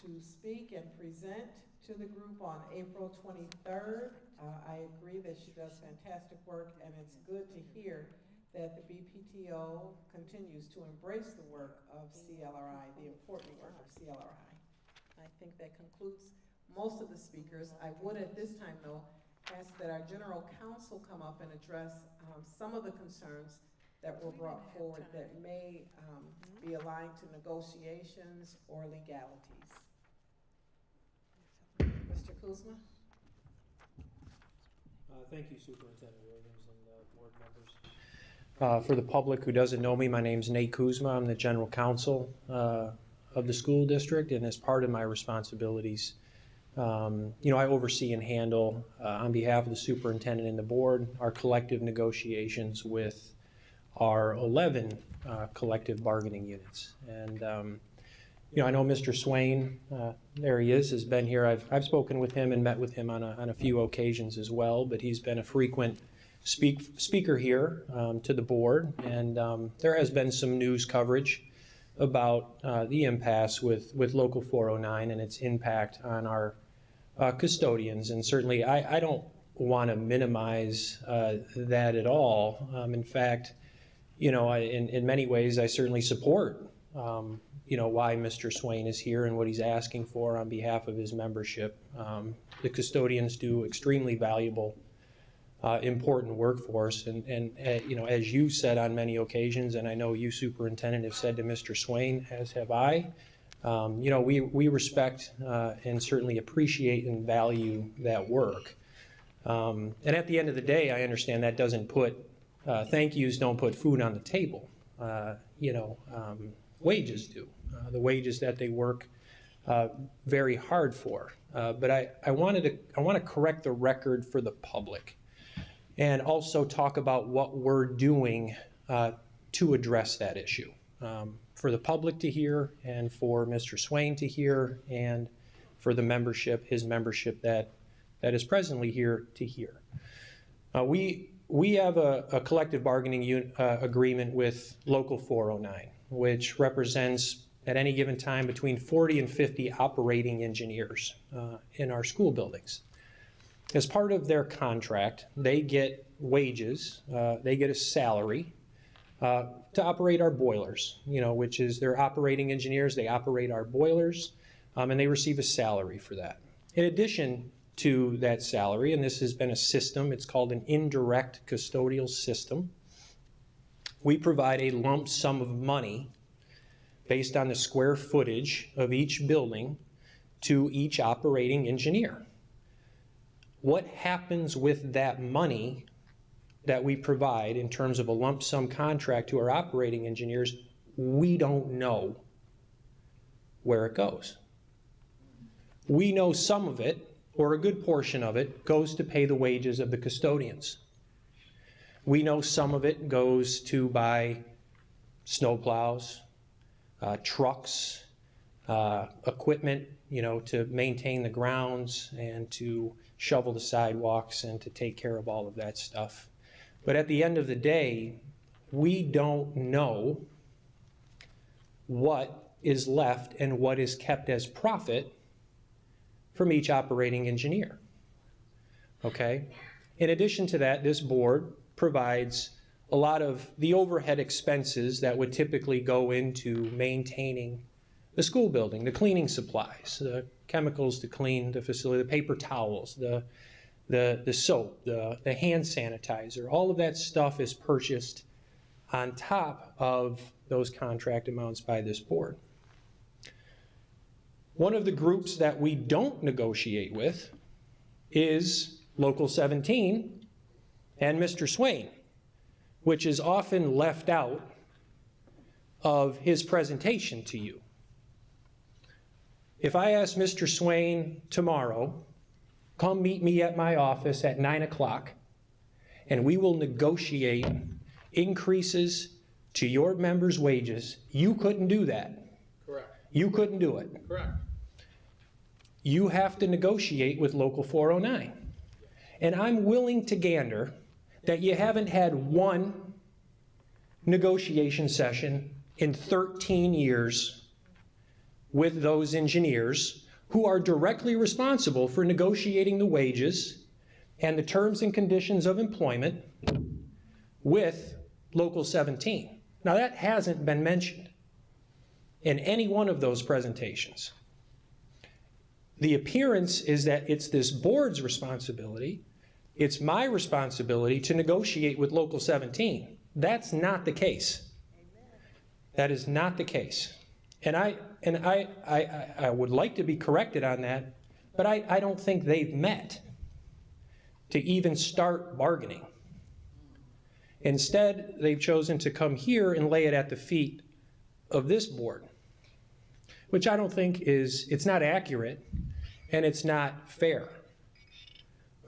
[SPEAKER 5] to speak and present to the group on April 23rd. I agree that she does fantastic work, and it's good to hear that the BPTO continues to embrace the work of CLRI, the important work of CLRI. I think that concludes most of the speakers. I would at this time, though, ask that our General Counsel come up and address some of the concerns that were brought forward that may be aligned to negotiations or legalities. Mr. Kuzma?
[SPEAKER 3] Thank you, Superintendent Williams and board members. For the public who doesn't know me, my name is Nate Kuzma. I'm the General Counsel of the school district, and as part of my responsibilities, I oversee and handle, on behalf of the superintendent and the board, our collective negotiations with our 11 collective bargaining units. And I know Mr. Swain, there he is, has been here. I've spoken with him and met with him on a few occasions as well, but he's been a frequent speaker here to the board, and there has been some news coverage about the impasse with Local 409 and its impact on our custodians. And certainly I don't want to minimize that at all. In fact, in many ways I certainly support why Mr. Swain is here and what he's asking for on behalf of his membership. The custodians do extremely valuable, important work for us, and as you said on many occasions, and I know you, Superintendent, have said to Mr. Swain, as have I, we respect and certainly appreciate and value that work. And at the end of the day, I understand that doesn't put, thank yous don't put food on the table. Wages do. The wages that they work very hard for. But I want to correct the record for the public and also talk about what we're doing to address that issue. For the public to hear and for Mr. Swain to hear and for the membership, his membership that is presently here to hear. We have a collective bargaining agreement with Local 409, which represents at any given time between 40 and 50 operating engineers in our school buildings. As part of their contract, they get wages, they get a salary to operate our boilers, which is they're operating engineers, they operate our boilers, and they receive a salary for that. In addition to that salary, and this has been a system, it's called an indirect custodial system, we provide a lump sum of money based on the square footage of each building to each operating engineer. What happens with that money that we provide in terms of a lump sum contract to our operating engineers, we don't know where it goes. We know some of it, or a good portion of it, goes to pay the wages of the custodians. We know some of it goes to buy snowplows, trucks, equipment, to maintain the grounds and to shovel the sidewalks and to take care of all of that stuff. But at the end of the day, we don't know what is left and what is kept as profit from each operating engineer. Okay? In addition to that, this board provides a lot of the overhead expenses that would typically go into maintaining the school building, the cleaning supplies, the chemicals to clean the facility, the paper towels, the soap, the hand sanitizer. All of that stuff is purchased on top of those contract amounts by this board. One of the groups that we don't negotiate with is Local 17 and Mr. Swain, which is often left out of his presentation to you. If I ask Mr. Swain tomorrow, come meet me at my office at 9 o'clock, and we will negotiate increases to your members' wages, you couldn't do that.
[SPEAKER 19] Correct.
[SPEAKER 3] You couldn't do it.
[SPEAKER 19] Correct.
[SPEAKER 3] You have to negotiate with Local 409. And I'm willing to gander that you haven't had one negotiation session in 13 years with those engineers who are directly responsible for negotiating the wages and the terms and conditions of employment with Local 17. Now, that hasn't been mentioned in any one of those presentations. The appearance is that it's this board's responsibility, it's my responsibility to negotiate with Local 17. That's not the case. That is not the case. And I would like to be corrected on that, but I don't think they've met to even start bargaining. Instead, they've chosen to come here and lay it at the feet of this board, which I don't think it's not accurate and it's not fair.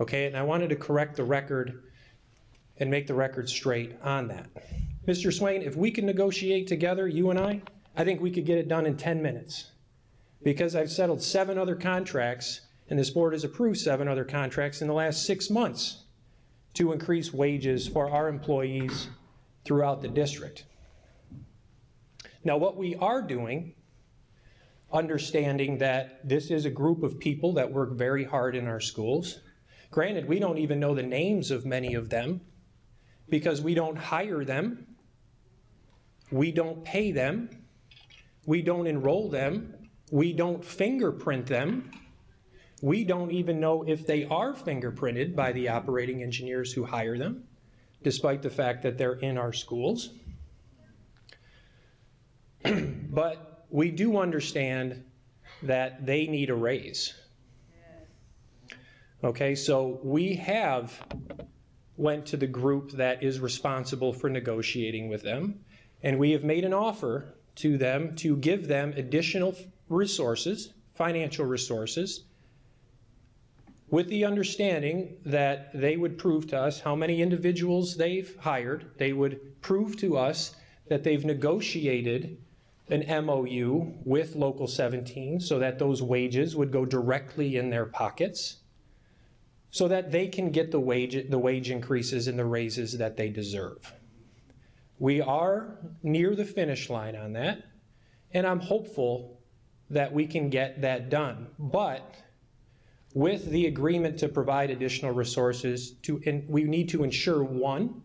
[SPEAKER 3] Okay, and I wanted to correct the record and make the record straight on that. Mr. Swain, if we can negotiate together, you and I think we could get it done in 10 minutes. Because I've settled 7 other contracts, and this board has approved 7 other contracts in the last 6 months to increase wages for our employees throughout the district. Now, what we are doing, understanding that this is a group of people that work very hard in our schools. Granted, we don't even know the names of many of them because we don't hire them, we don't pay them, we don't enroll them, we don't fingerprint them, we don't even know if they are fingerprinted by the operating engineers who hire them, despite the fact that they're in our schools. But we do understand that they need a raise. Okay, so we have went to the group that is responsible for negotiating with them, and we have made an offer to them to give them additional resources, financial resources with the understanding that they would prove to us how many individuals they've hired. They would prove to us that they've negotiated an MOU with Local 17 so that those wages would go directly in their pockets so that they can get the wage increases and the raises that they deserve. We are near the finish line on that, and I'm hopeful that we can get that done. But with the agreement to provide additional resources, we need to ensure, one,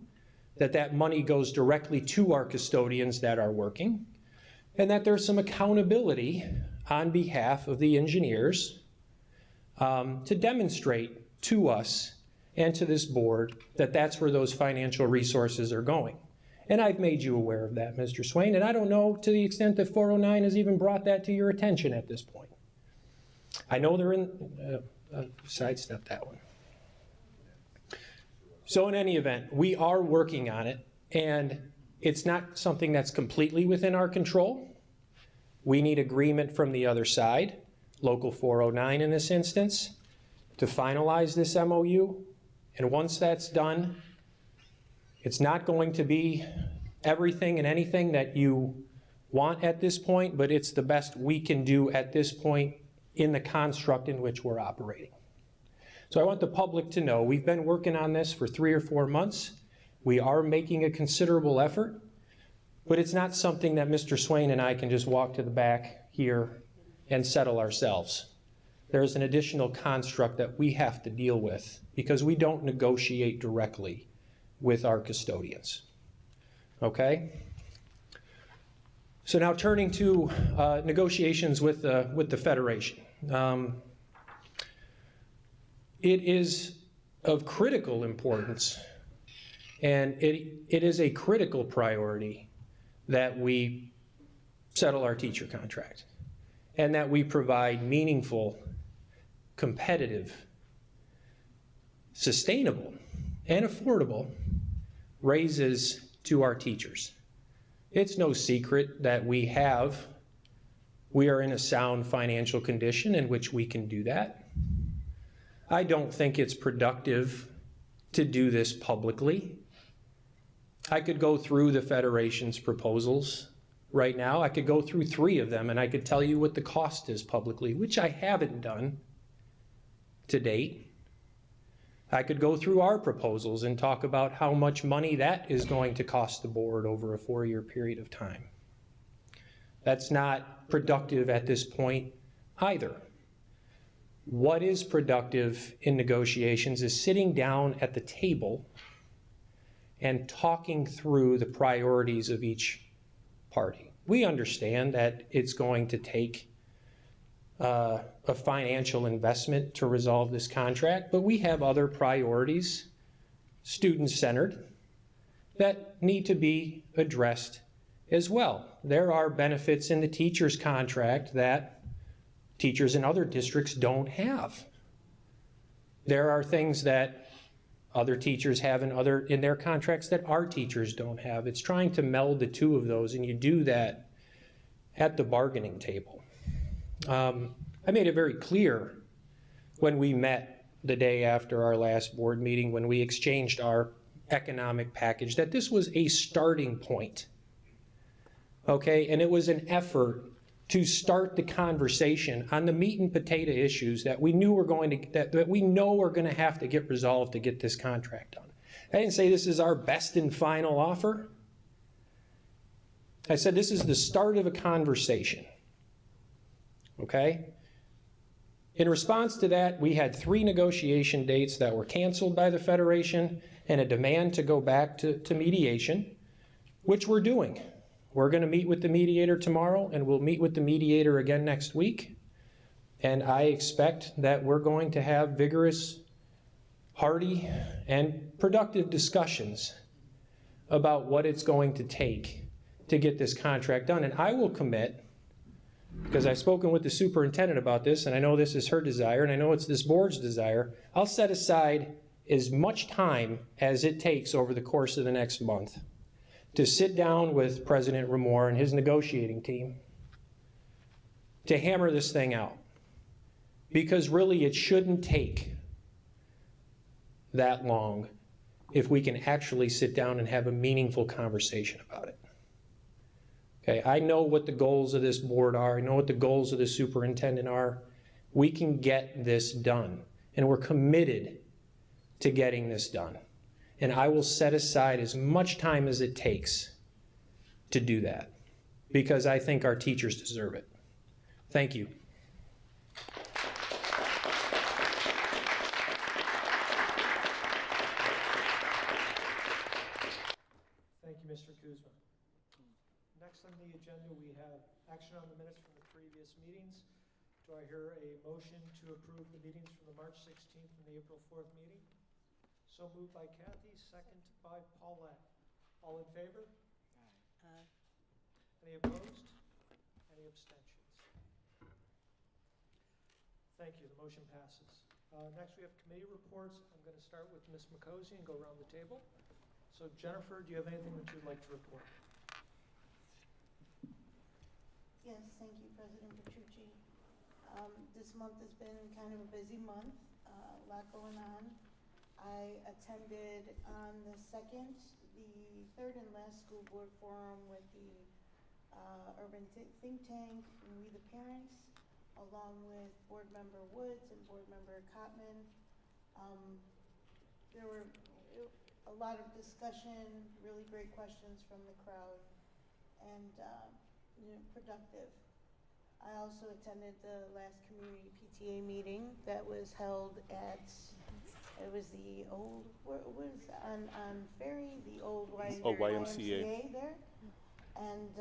[SPEAKER 3] that that money goes directly to our custodians that are working, and that there's some accountability on behalf of the engineers to demonstrate to us and to this board that that's where those financial resources are going. And I've made you aware of that, Mr. Swain, and I don't know to the extent that 409 has even brought that to your attention at this point. I know they're in, sidestep that one. So in any event, we are working on it, and it's not something that's completely within our control. We need agreement from the other side, Local 409 in this instance, to finalize this MOU. And once that's done, it's not going to be everything and anything that you want at this point, but it's the best we can do at this point in the construct in which we're operating. So I want the public to know we've been working on this for 3 or 4 months. We are making a considerable effort, but it's not something that Mr. Swain and I can just walk to the back here and settle ourselves. There's an additional construct that we have to deal with because we don't negotiate directly with our custodians. Okay? So now turning to negotiations with the Federation. It is of critical importance, and it is a critical priority that we settle our teacher contract and that we provide meaningful, competitive, sustainable, and affordable raises to our teachers. It's no secret that we are in a sound financial condition in which we can do that. I don't think it's productive to do this publicly. I could go through the Federation's proposals right now. I could go through 3 of them and I could tell you what the cost is publicly, which I haven't done to date. I could go through our proposals and talk about how much money that is going to cost the board over a 4-year period of time. That's not productive at this point either. What is productive in negotiations is sitting down at the table and talking through the priorities of each party. We understand that it's going to take a financial investment to resolve this contract, but we have other priorities, student-centered, that need to be addressed as well. There are benefits in the teacher's contract that teachers in other districts don't have. There are things that other teachers have in their contracts that our teachers don't have. It's trying to meld the 2 of those, and you do that at the bargaining table. I made it very clear when we met the day after our last board meeting, when we exchanged our economic package, that this was a starting point. Okay, and it was an effort to start the conversation on the meat and potato issues that we knew that we know are going to have to get resolved to get this contract done. I didn't say this is our best and final offer. I said this is the start of a conversation. Okay? In response to that, we had 3 negotiation dates that were canceled by the Federation and a demand to go back to mediation, which we're doing. We're going to meet with the mediator tomorrow, and we'll meet with the mediator again next week. And I expect that we're going to have vigorous, hearty, and productive discussions about what it's going to take to get this contract done. And I will commit, because I've spoken with the superintendent about this, and I know this is her desire, and I know it's this board's desire, I'll set aside as much time as it takes over the course of the next month to sit down with President Ramore and his negotiating team to hammer this thing out. Because really, it shouldn't take that long if we can actually sit down and have a meaningful conversation about it. Okay, I know what the goals of this board are. I know what the goals of the superintendent are. We can get this done, and we're committed to getting this done. And I will set aside as much time as it takes to do that, because I think our teachers deserve it. Thank you.
[SPEAKER 1] Thank you, Mr. Kuzma. Next on the agenda, we have action on the minutes from the previous meetings. Do I hear a motion to approve the meetings from the March 16th and the April 4th meeting? So moved by Kathy, second by Paulette. All in favor? Aye. Any opposed? Any abstentions? Thank you. The motion passes. Next, we have committee reports. I'm going to start with Ms. McCosey and go around the table. So, Jennifer, do you have anything that you'd like to report?
[SPEAKER 6] Yes, thank you, President Petrucci. This month has been kind of a busy month, a lot going on. I attended on the 2nd, the third and last school board forum with the Urban Think Tank and We the Parents, along with Board Member Woods and Board Member Kottman. There were a lot of discussion, really great questions from the crowd, and productive. I also attended the last community PTA meeting that was held at, it was the old, where it was on Ferry, the old YMCA there. And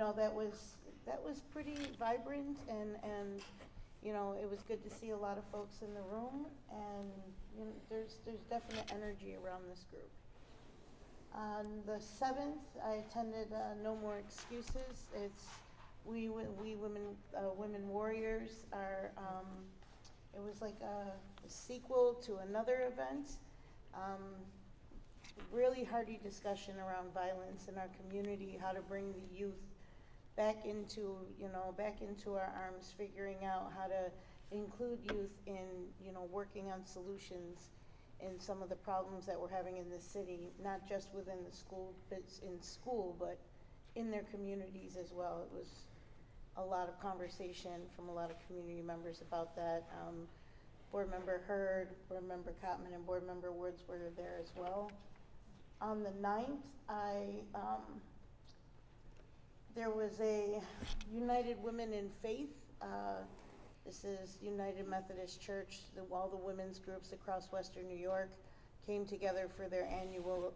[SPEAKER 6] that was pretty vibrant, and it was good to see a lot of folks in the room, and there's definite energy around this group. On the 7th, I attended No More Excuses. It's we women warriors are. It was like a sequel to another event. Really hearty discussion around violence in our community, how to bring the youth back into our arms, figuring out how to include youth in working on solutions in some of the problems that we're having in the city, not just within the school, but in their communities as well. It was a lot of conversation from a lot of community members about that. Board Member Hurd, Board Member Kottman, and Board Member Woods were there as well. On the 9th, there was a United Women in Faith. This is United Methodist Church. All the women's groups across Western New York came together for their annual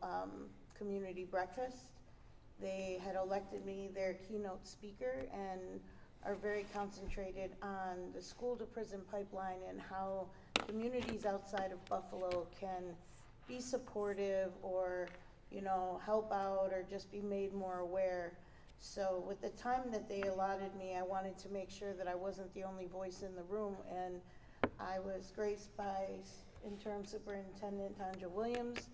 [SPEAKER 6] community breakfast. They had elected me their keynote speaker and are very concentrated on the school to prison pipeline and how communities outside of Buffalo can be supportive or help out or just be made more aware. So with the time that they allotted me, I wanted to make sure that I wasn't the only voice in the room, and I was graced by Interim Superintendent Tanja Williams,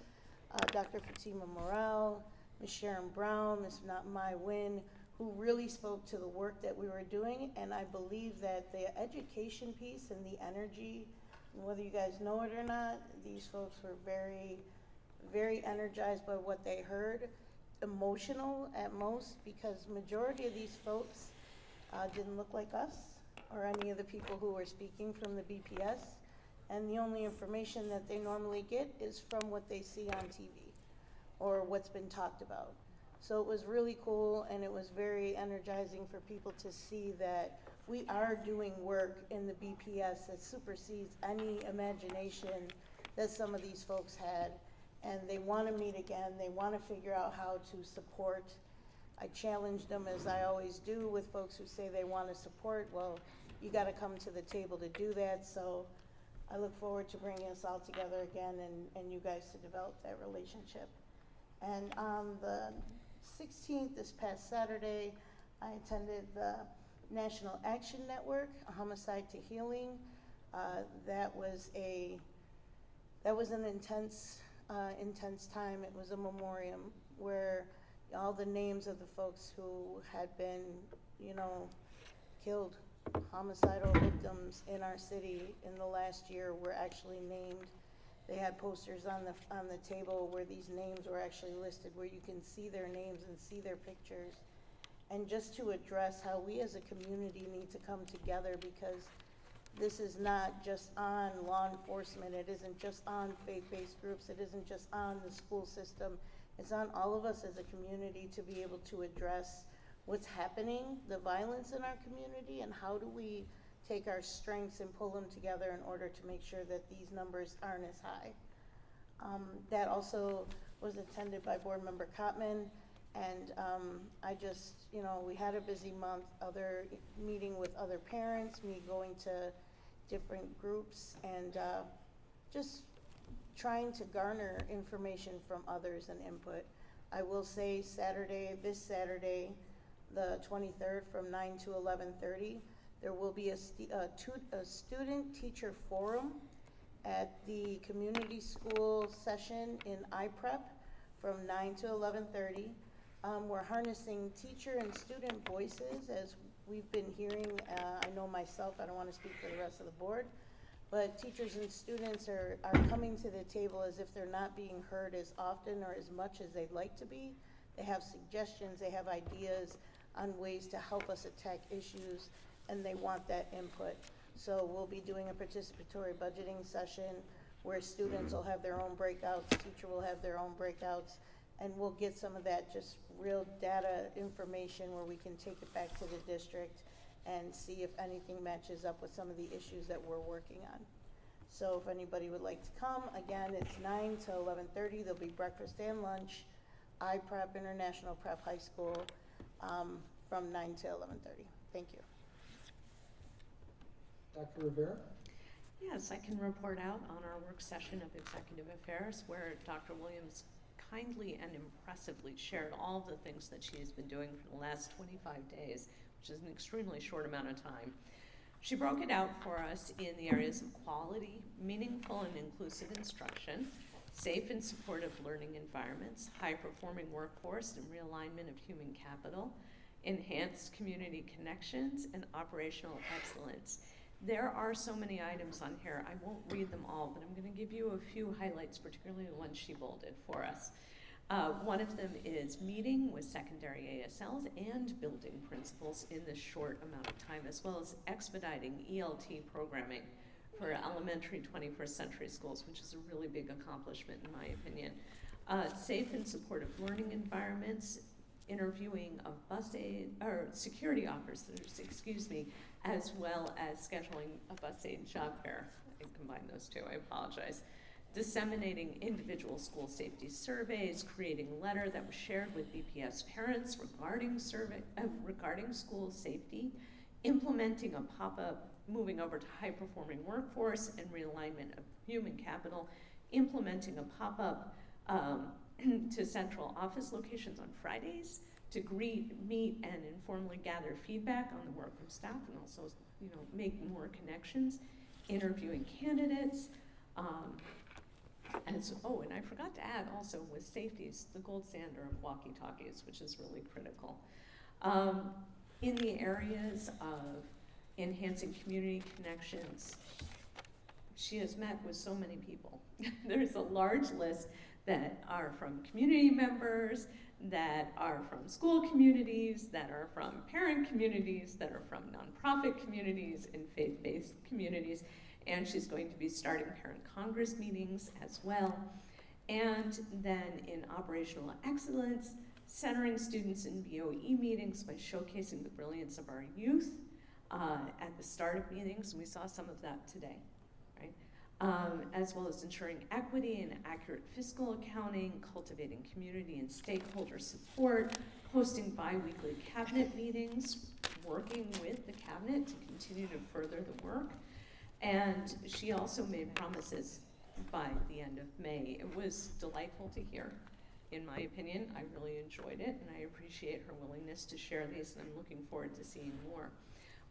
[SPEAKER 6] Dr. Fatima Morel, Ms. Sharon Brown, Ms. Mai Wynn, who really spoke to the work that we were doing, and I believe that the education piece and the energy, whether you guys know it or not, these folks were very, very energized by what they heard. Emotional at most, because majority of these folks didn't look like us or any of the people who were speaking from the BPS, and the only information that they normally get is from what they see on TV or what's been talked about. So it was really cool, and it was very energizing for people to see that we are doing work in the BPS that supersedes any imagination that some of these folks had. And they want to meet again. They want to figure out how to support. I challenged them, as I always do with folks who say they want to support. Well, you got to come to the table to do that. So I look forward to bringing us all together again and you guys to develop that relationship. And on the 16th, this past Saturday, I attended the National Action Network, Homicide to Healing. That was an intense time. It was a memoriam where all the names of the folks who had been, killed homicidal victims in our city in the last year were actually named. They had posters on the table where these names were actually listed, where you can see their names and see their pictures. And just to address how we as a community need to come together, because this is not just on law enforcement, it isn't just on faith-based groups, it isn't just on the school system, it's on all of us as a community to be able to address what's happening, the violence in our community, and how do we take our strengths and pull them together in order to make sure that these numbers aren't as high. That also was attended by Board Member Kottman, and I just, you know, we had a busy month, other meeting with other parents, me going to different groups, and just trying to garner information from others and input. I will say this Saturday, the 23rd from 9 to 11:30, there will be a student-teacher forum at the community school session in IPrep from 9 to 11:30. We're harnessing teacher and student voices, as we've been hearing. I know myself, I don't want to speak for the rest of the board, but teachers and students are coming to the table as if they're not being heard as often or as much as they'd like to be. They have suggestions, they have ideas on ways to help us attack issues, and they want that input. So we'll be doing a participatory budgeting session where students will have their own breakouts, teacher will have their own breakouts, and we'll get some of that just real data information where we can take it back to the district and see if anything matches up with some of the issues that we're working on. So if anybody would like to come, again, it's 9 to 11:30. There'll be breakfast and lunch, IPrep, International Prep High School, from 9 to 11:30. Thank you.
[SPEAKER 1] Dr. Rivera?
[SPEAKER 7] Yes, I can report out on our work session of Executive Affairs where Dr. Williams kindly and impressively shared all the things that she has been doing for the last 25 days, which is an extremely short amount of time. She broke it out for us in the areas of quality, meaningful and inclusive instruction, safe and supportive learning environments, high-performing workforce and realignment of human capital, enhanced community connections, and operational excellence. There are so many items on here. I won't read them all, but I'm going to give you a few highlights, particularly the ones she bolded for us. One of them is meeting with secondary ASLs and building principals in this short amount of time, as well as expediting ELT programming for elementary 21st century schools, which is a really big accomplishment in my opinion. Safe and supportive learning environments, interviewing of bus aid or security officers, as well as scheduling a bus aid job fair. I combine those two, I apologize. Disseminating individual school safety surveys, creating a letter that was shared with BPS parents regarding school safety, implementing a pop-up, moving over to high-performing workforce and realignment of human capital, implementing a pop-up to central office locations on Fridays to greet, meet, and informally gather feedback on the work from staff, and also, make more connections, interviewing candidates. And I forgot to add also with safeties, the gold standard of walkie-talkies, which is really critical. In the areas of enhancing community connections, she has met with so many people. There's a large list that are from community members, that are from school communities, that are from parent communities, that are from nonprofit communities and faith-based communities. And she's going to be starting parent congress meetings as well. And then in operational excellence, centering students in BOE meetings by showcasing the brilliance of our youth at the start of meetings. We saw some of that today, right? As well as ensuring equity and accurate fiscal accounting, cultivating community and stakeholder support, hosting bi-weekly cabinet meetings, working with the cabinet to continue to further the work. And she also made promises by the end of May. It was delightful to hear. In my opinion, I really enjoyed it, and I appreciate her willingness to share these, and I'm looking forward to seeing more.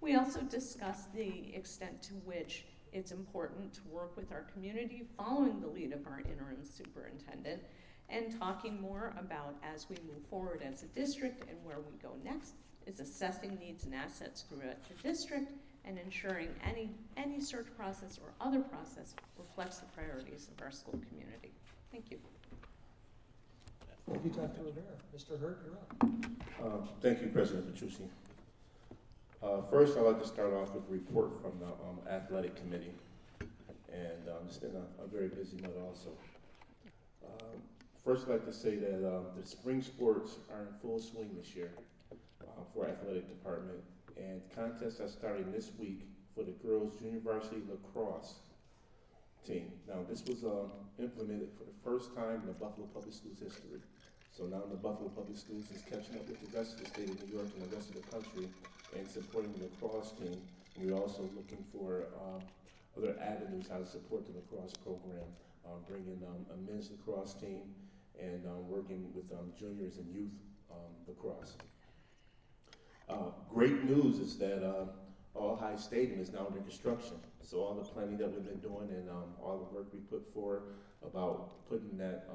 [SPEAKER 7] We also discussed the extent to which it's important to work with our community following the lead of our interim superintendent, and talking more about, as we move forward as a district and where we go next, is assessing needs and assets throughout the district and ensuring any search process or other process reflects the priorities of our school community. Thank you.
[SPEAKER 1] Thank you, Dr. Rivera. Mr. Hurt, you're up.
[SPEAKER 8] Thank you, President Petrucci. First, I'd like to start off with a report from the athletic committee, and it's been a very busy month also. First, I'd like to say that the spring sports are in full swing this year for athletic department, and contests are starting this week for the girls' junior varsity lacrosse team. Now, this was implemented for the first time in the Buffalo Public Schools history. So now the Buffalo Public Schools is catching up with the rest of the state of New York and the rest of the country and supporting the lacrosse team. And we're also looking for other avenues how to support the lacrosse program, bringing a men's lacrosse team and working with juniors and youth lacrosse. Great news is that All High Stadium is now under construction. So all the planning that we've been doing and all the work we put forward about putting that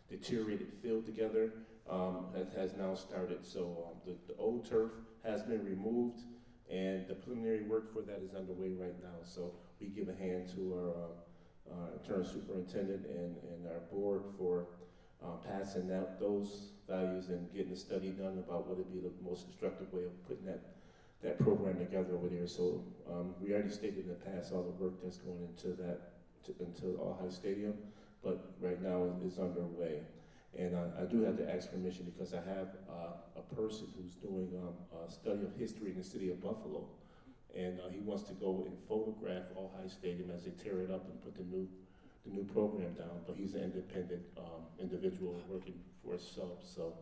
[SPEAKER 8] deteriorated field together has now started. So the old turf has been removed and the preliminary work for that is underway right now. So we give a hand to our interim superintendent and our board for passing those values and getting a study done about what would be the most constructive way of putting that program together over there. So we already stated in the past all the work that's going into into All High Stadium, but right now it's underway. And I do have to ask permission because I have a person who's doing a study of history in the city of Buffalo, and he wants to go and photograph All High Stadium as they tear it up and put the new program down. But he's an independent individual working for himself, so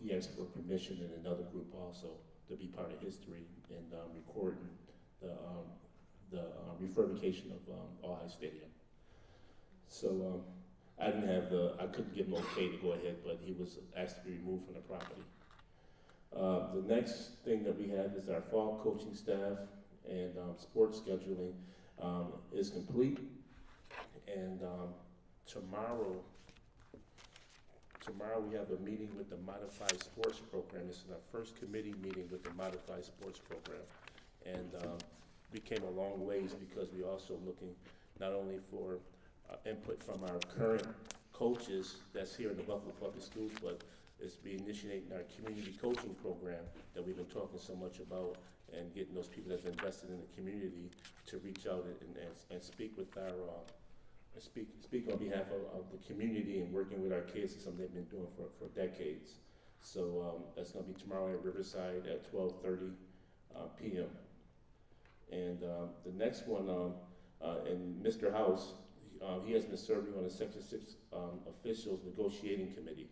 [SPEAKER 8] he asked for permission in another group also to be part of history and recording the refurbishment of All High Stadium. So I couldn't give him okay to go ahead, but he was asked to be removed from the property. The next thing that we have is our fall coaching staff and sports scheduling is complete. And tomorrow we have a meeting with the Modified Sports Program. This is our first committee meeting with the Modified Sports Program. And we came a long ways because we're also looking not only for input from our current coaches that's here in the Buffalo Public Schools, but it's be initiating our community coaching program that we've been talking so much about and getting those people that's invested in the community to reach out and speak with our speak on behalf of the community and working with our kids. It's something they've been doing for decades. So that's going to be tomorrow at Riverside at 12:30 p.m. And the next one, and Mr. House, he has been serving on the Section 6 officials negotiating committee.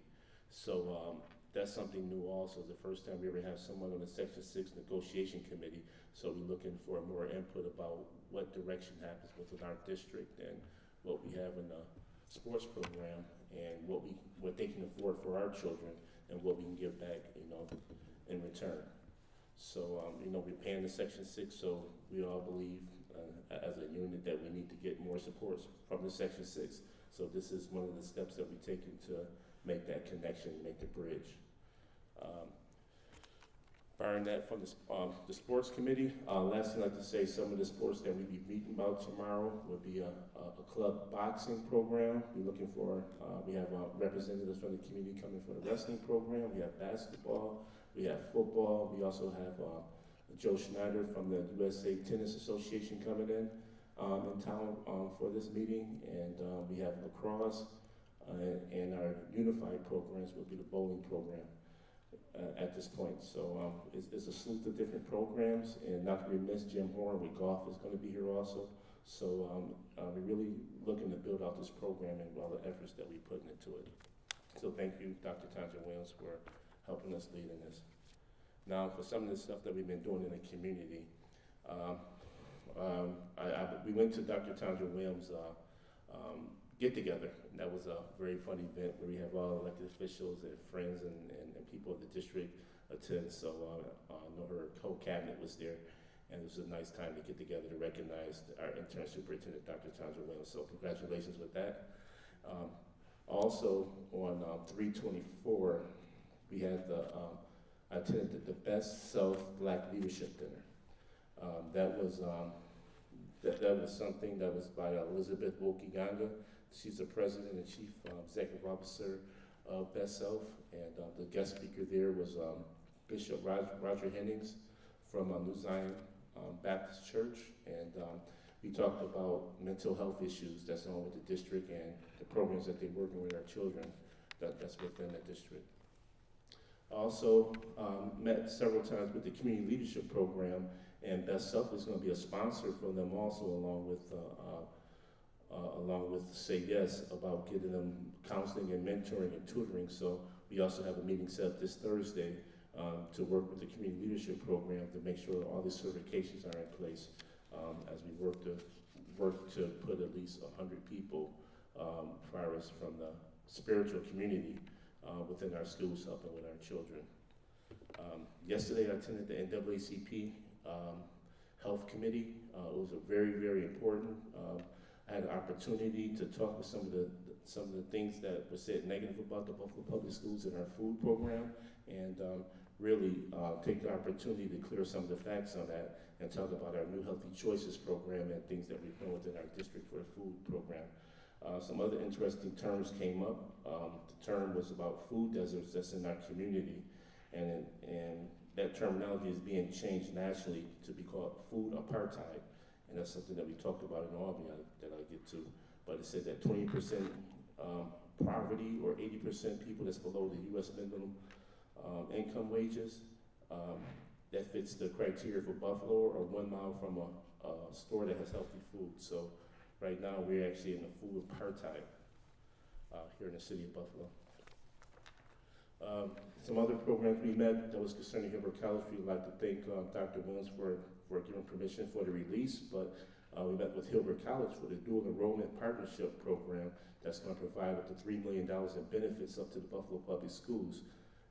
[SPEAKER 8] So that's something new also. The first time we ever have someone on the Section 6 negotiation committee. So we're looking for more input about what direction happens within our district and what we have in the sports program and what they can afford for our children and what we can give back, in return. So, we're paying the Section 6, so we all believe as a unit that we need to get more support from the Section 6. So this is one of the steps that we're taking to make that connection, make the bridge. Barring that from the sports committee, last thing I'd like to say, some of the sports that we'll be meeting about tomorrow would be a club boxing program. We're looking for, we have representatives from the community coming for the wrestling program. We have basketball, we have football. We also have Joe Schneider from the USA Tennis Association coming in town for this meeting. And we have lacrosse and our unified programs would be the bowling program. At this point. So it's a slew of different programs, and not to be remiss, Jim Horn with golf is going to be here also. So we're really looking to build out this program and all the efforts that we're putting into it. So thank you, Dr. Tanja Williams, for helping us lead in this. Now, for some of the stuff that we've been doing in the community, we went to Dr. Tanja Williams' get-together. That was a very fun event where we have all elected officials and friends and people of the district attend. So I know her whole cabinet was there, and it was a nice time to get together to recognize our intern superintendent, Dr. Tanja Williams. So congratulations with that. Also on 3/24, we had I attended the Best Self Black Leadership Dinner. That was something that was by Elizabeth Wokiganga. She's the president and chief executive officer of Best Self, and the guest speaker there was Bishop Roger Hennings from New Zion Baptist Church, and we talked about mental health issues that's on with the district and the programs that they're working with our children that's within the district. I also met several times with the Community Leadership Program, and Best Self is going to be a sponsor for them also, along with Say Yes, about getting them counseling and mentoring and tutoring. So we also have a meeting set up this Thursday to work with the Community Leadership Program to make sure all the certifications are in place as we work to put at least 100 people from the spiritual community within our schools helping with our children. Yesterday I attended the NAACP Health Committee. It was a very, very important. I had an opportunity to talk with some of the things that were said negative about the Buffalo Public Schools in our food program, and really take the opportunity to clear some of the facts on that and talk about our new Healthy Choices program and things that we've done within our district for the food program. Some other interesting terms came up. The term was about food deserts that's in our community, and that terminology is being changed nationally to be called food apartheid, and that's something that we talked about in Albany that I'll get to. But it said that 20% poverty or 80% people that's below the U.S. minimum income wages, that fits the criteria for Buffalo, or 1 mile from a store that has healthy food. So right now we're actually in the food apartheid here in the city of Buffalo. Some other programs we met that was concerning Hilbert College. We'd like to thank Dr. Williams for giving permission for the release, but we met with Hilbert College for the dual enrollment partnership program that's going to provide up to $3 million in benefits up to the Buffalo Public Schools.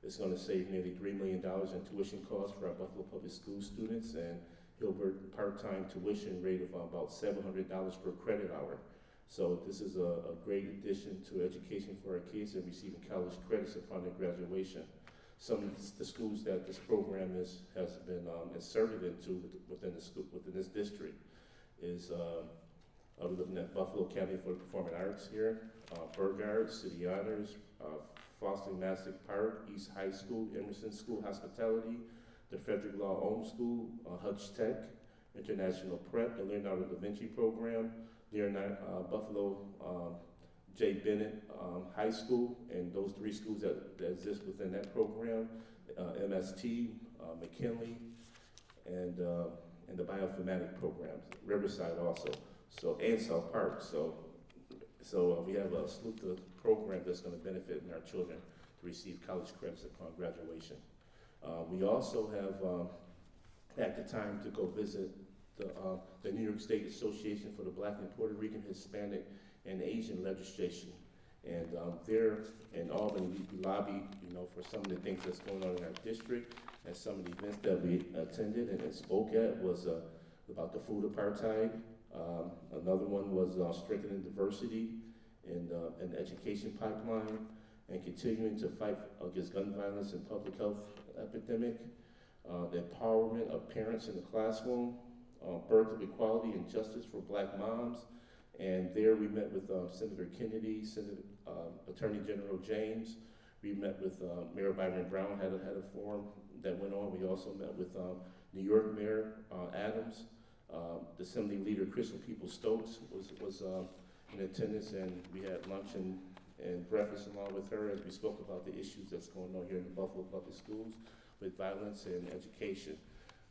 [SPEAKER 8] It's going to save nearly $3 million in tuition costs for our Buffalo Public School students, and Hilbert part-time tuition rate of about $700 per credit hour. So this is a great addition to education for our kids and receiving college credits upon their graduation. Some of the schools that this program has been inserted into within this district is we're looking at Buffalo Academy for the Performing Arts here, Burgard, City Honors, Fosling Mastic Park, East High School, Emerson School Hospitality, the Frederick Law Ohm School, Hutch Tech, International Prep, the Leonardo da Vinci program, Buffalo J. Bennett High School, and those 3 schools that exist within that program, MST, McKinley, and the bioinformatic programs, Riverside also, and South Park. So we have a slew of programs that's going to benefit our children to receive college credits upon graduation. We also have had the time to go visit the New York State Association for the Black and Puerto Rican, Hispanic, and Asian legislation. And there in Albany, we lobby, for some of the things that's going on in our district, and some of the events that we attended and spoke at was about the food apartheid. Another one was strengthening diversity in the education pipeline, and continuing to fight against gun violence and public health epidemic, the empowerment of parents in the classroom, birth of equality and justice for Black moms. And there we met with Senator Kennedy, Attorney General James. We met with Mayor Byron Brown, had a forum that went on. We also met with New York Mayor Adams. The Assembly Leader Crystal Peoples-Stokes was in attendance, and we had lunch and breakfast along with her as we spoke about the issues that's going on here in the Buffalo Public Schools with violence and education.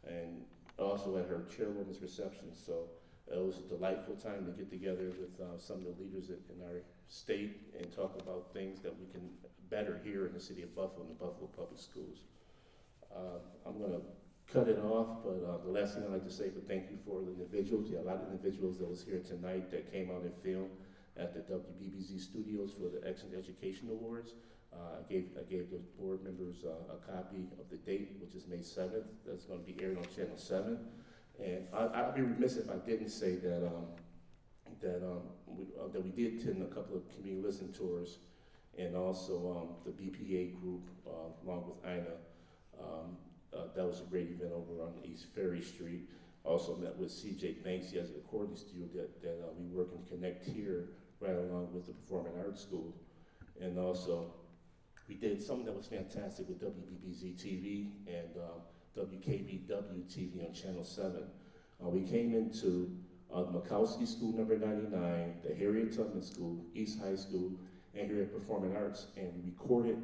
[SPEAKER 8] And also at her chairwoman's reception. So it was a delightful time to get together with some of the leaders in our state and talk about things that we can better here in the city of Buffalo and the Buffalo Public Schools. I'm going to cut it off, but the last thing I'd like to say for thank you for the individuals. A lot of individuals that was here tonight that came out and filmed at the WBBZ Studios for the Excellent Education Awards. I gave the board members a copy of the date, which is May 7th. That's going to be aired on Channel 7. And I'd be remiss if I didn't say that we did attend a couple of community listen tours, and also the BPA group along with Ina. That was a great event over on East Ferry Street. Also met with CJ Banks, he has a recording studio that we work and connect here right along with the Performing Arts School. And also, we did something that was fantastic with WBBZ TV and WKBW TV on Channel 7. We came into the Makowski School number 99, the Harriet Tubman School, East High School, and here at Performing Arts, and we recorded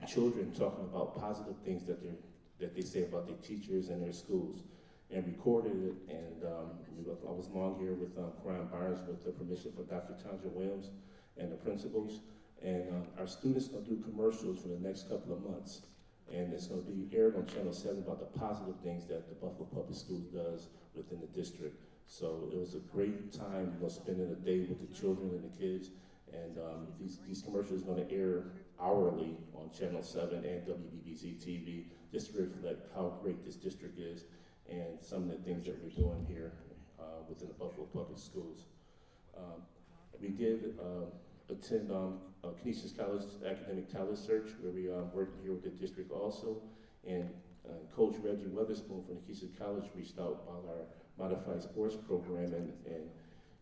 [SPEAKER 8] children talking about positive things that they say about their teachers and their schools, and recorded it. And I was along here with Brian Barnes with the permission from Dr. Tanja Williams and the principals. And our students are going to do commercials for the next couple of months. And it's going to be aired on Channel 7 about the positive things that the Buffalo Public Schools does within the district. So it was a great time, spending a day with the children and the kids. And these commercials are going to air hourly on Channel 7 and WBBZ TV, just to reflect how great this district is and some of the things that we're doing here within the Buffalo Public Schools. We did attend Canisius College Academic Talent Search, where we working here with the district also. And Coach Reggie Weatherspoon from Canisius College reached out about our modified sports program and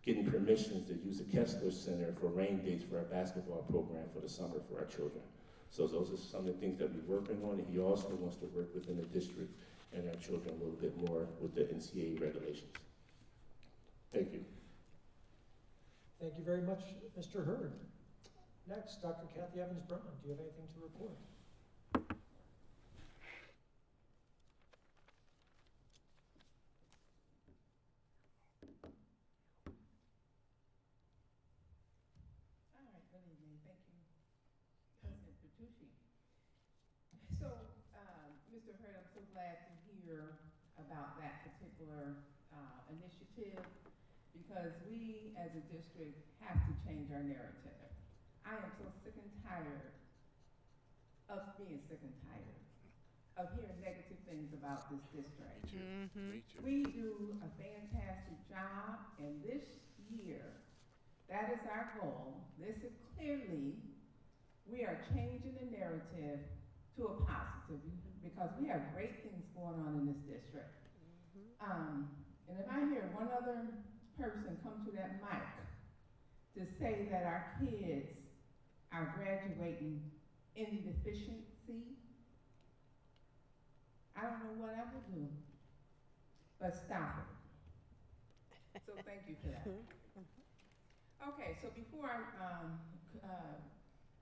[SPEAKER 8] getting permissions to use the Kessler Center for rain dates for our basketball program for the summer for our children. So those are some of the things that we're working on, and he also wants to work within the district and our children a little bit more with the NCAA regulations. Thank you.
[SPEAKER 1] Thank you very much, Mr. Hurd. Next, Dr. Kathy Evans-Brown, do you have anything to report?
[SPEAKER 9] Good evening. Thank you, President Bertucci. So, Mr. Hurd, I'm so glad to hear about that particular initiative, because we as a district have to change our narrative. I am so sick and tired of being sick and tired of hearing negative things about this district. Me too. We do a fantastic job, and this year, that is our goal. This is clearly, we are changing the narrative to a positive, because we have great things going on in this district. And if I hear one other person come to that mic to say that our kids are graduating in deficiency, I don't know what I would do but stop it. So thank you for that. Okay, so before I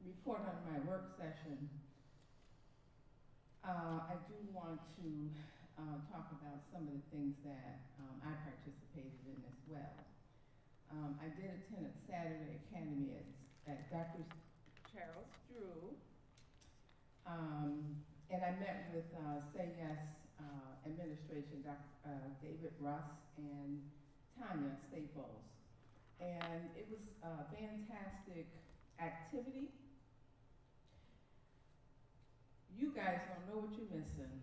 [SPEAKER 9] report on my work session, I do want to talk about some of the things that I participated in as well. I did attend a Saturday Academy at Dr. Charles Drew, and I met with Say Yes administration, Dr. David Russ and Tanya Staples. And it was a fantastic activity. You guys don't know what you're missing.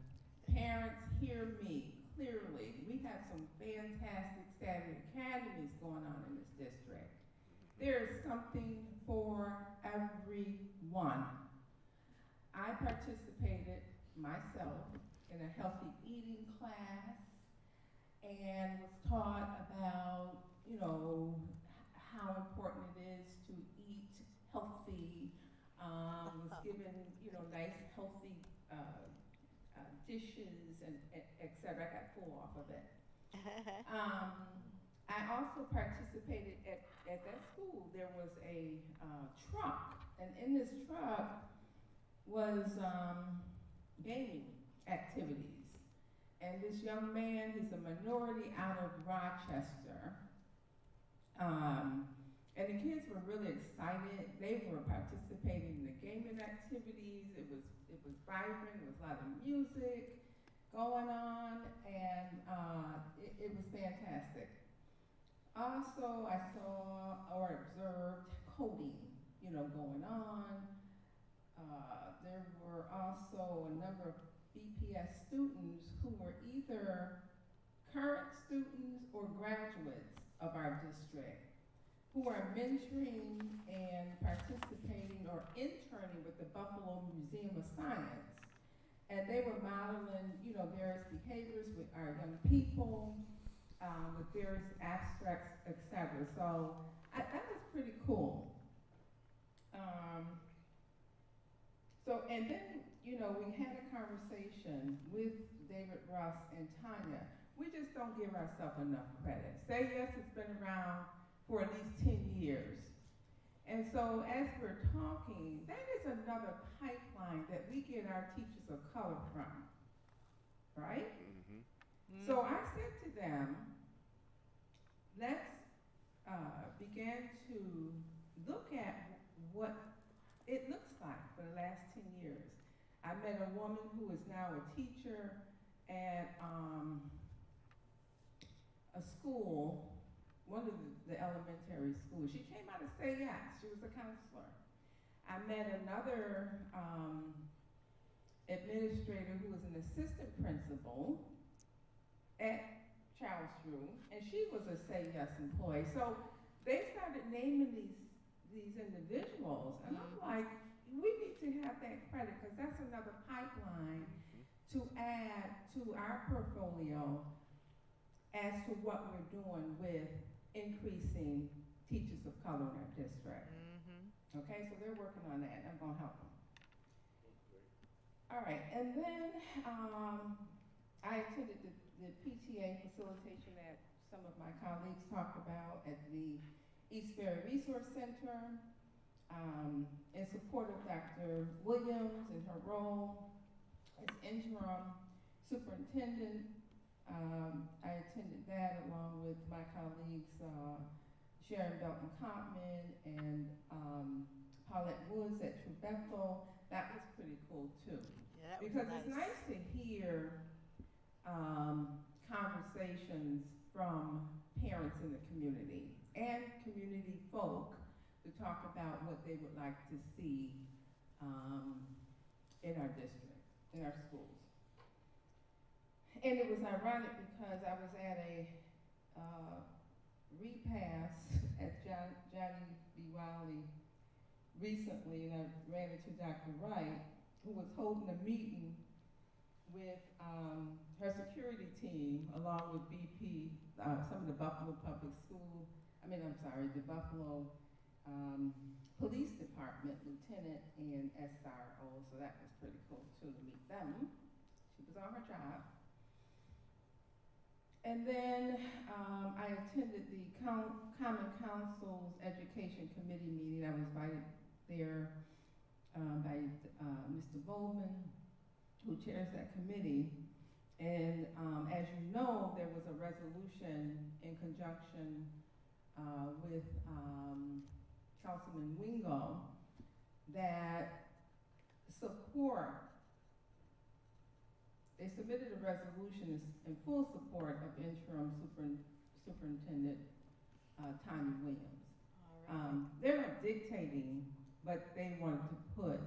[SPEAKER 9] Parents, hear me clearly. We have some fantastic Saturday academies going on in this district. There is something for everyone. I participated myself in a healthy eating class and was taught about, how important it is to eat healthy, was given, nice healthy dishes and et cetera. I got full off of it. I also participated at that school. There was a truck, and in this truck was gaming activities. And this young man, he's a minority out of Rochester. And the kids were really excited. They were participating in the gaming activities. It was vibrant. There was a lot of music going on, and it was fantastic. Also, I saw or observed coding, going on. There were also a number of BPS students who were either current students or graduates of our district, who are mentoring and participating or interning with the Buffalo Museum of Science. And they were modeling, you know, various behaviors with our young people, with various abstracts, etc. So that was pretty cool. And then, you know, we had a conversation with David Russ and Tanya. We just don't give ourselves enough credit. Say Yes has been around for at least 10 years. And so as we're talking, that is another pipeline that we get our teachers of color from, right? Mm-hmm. So I said to them, let's begin to look at what it looks like for the last 10 years. I met a woman who is now a teacher at a school, one of the elementary schools. She came out of Say Yes. She was a counselor. I met another administrator who was an assistant principal at Charles Drew, and she was a Say Yes employee. So they started naming these individuals, and I'm like, we need to have that credit, because that's another pipeline to add to our portfolio as to what we're doing with increasing teachers of color in our district. Mm-hmm. Okay, so they're working on that, and I'm going to help them. All right, and then I attended the PTA facilitation that some of my colleagues talked about at the Eastbury Resource Center, in support of Dr. Williams in her role as interim superintendent. I attended that along with my colleagues Sharon Belton Copman and Paulette Woods at True Bethel. That was pretty cool too. Yeah, because nice. It's nice to hear conversations from parents in the community and community folk to talk about what they would like to see in our district, in our schools. And it was ironic because I was at a repast at Johnny B. Wiley recently, and I ran into Dr. Wright, who was holding a meeting with her security team, along with BP, some of the Buffalo Public School, the Buffalo Police Department Lieutenant and SRO, so that was pretty cool too to meet them. She was on her job. And then I attended the Common Council's Education Committee meeting. I was invited there by Mr. Bowman, who chairs that committee. And as you know, there was a resolution in conjunction with Councilman Wingo that they submitted a resolution in full support of interim superintendent Tanya Williams. They're not dictating, but they wanted to put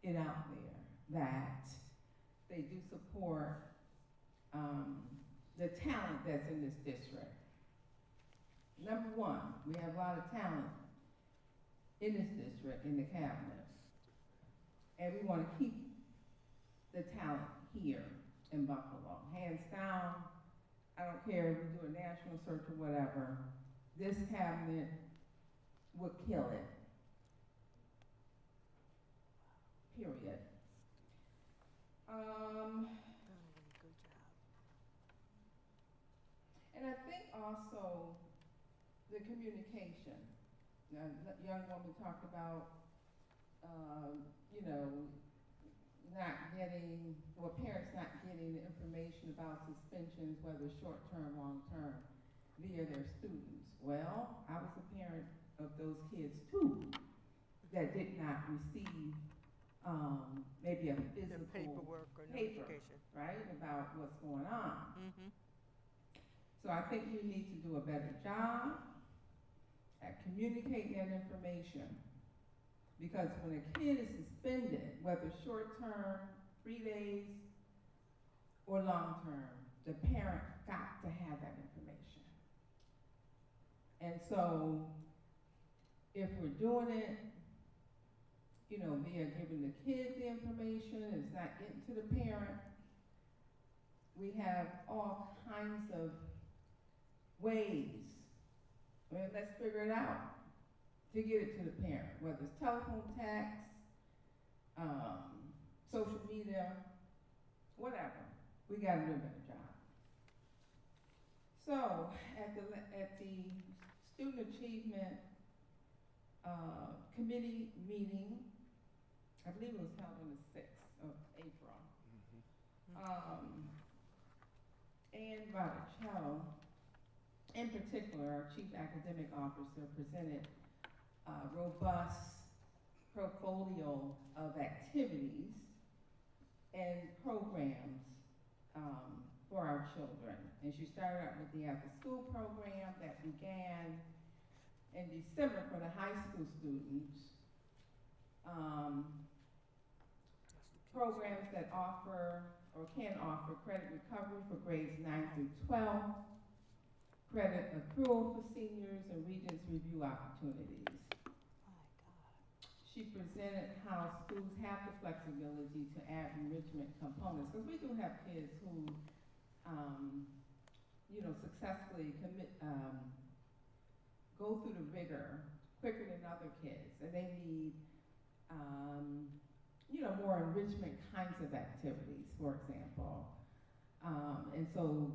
[SPEAKER 9] it out there that they do support the talent that's in this district. Number one, we have a lot of talent in this district, in the cabinet. And we want to keep the talent here in Buffalo. Hands down, I don't care if we do a national search or whatever, this cabinet would kill it. Period. And I think also the communication. Now, that young woman talked about, parents not getting the information about suspensions, whether short-term, long-term, via their students. Well, I was a parent of those kids too, that did not receive maybe a physical
[SPEAKER 10] paperwork or
[SPEAKER 9] paper,
[SPEAKER 10] notification,
[SPEAKER 9] right, about what's going on.
[SPEAKER 10] Mm-hmm.
[SPEAKER 9] So I think we need to do a better job at communicating that information. Because when a kid is suspended, whether short-term, 3 days, or long-term, the parent got to have that information. And so, if we're doing it you know, via giving the kid the information, it's not getting to the parent. We have all kinds of ways, well, let's figure it out, to get it to the parent, whether it's telephone, text, social media, whatever. We gotta do a better job. So, at the Student Achievement Committee meeting, I believe it was held on the 6th of April. Ann Botticello, in particular, our Chief Academic Officer, presented a robust portfolio of activities and programs for our children. And she started out with the after-school program that began in December for the high school students. Programs that offer or can offer credit recovery for grades 9 through 12, credit accrual for seniors, and Regents review opportunities. She presented how schools have the flexibility to add enrichment components, because we do have kids who, you know, successfully go through the rigor quicker than other kids, and they need, you know, more enrichment kinds of activities, for example. And so,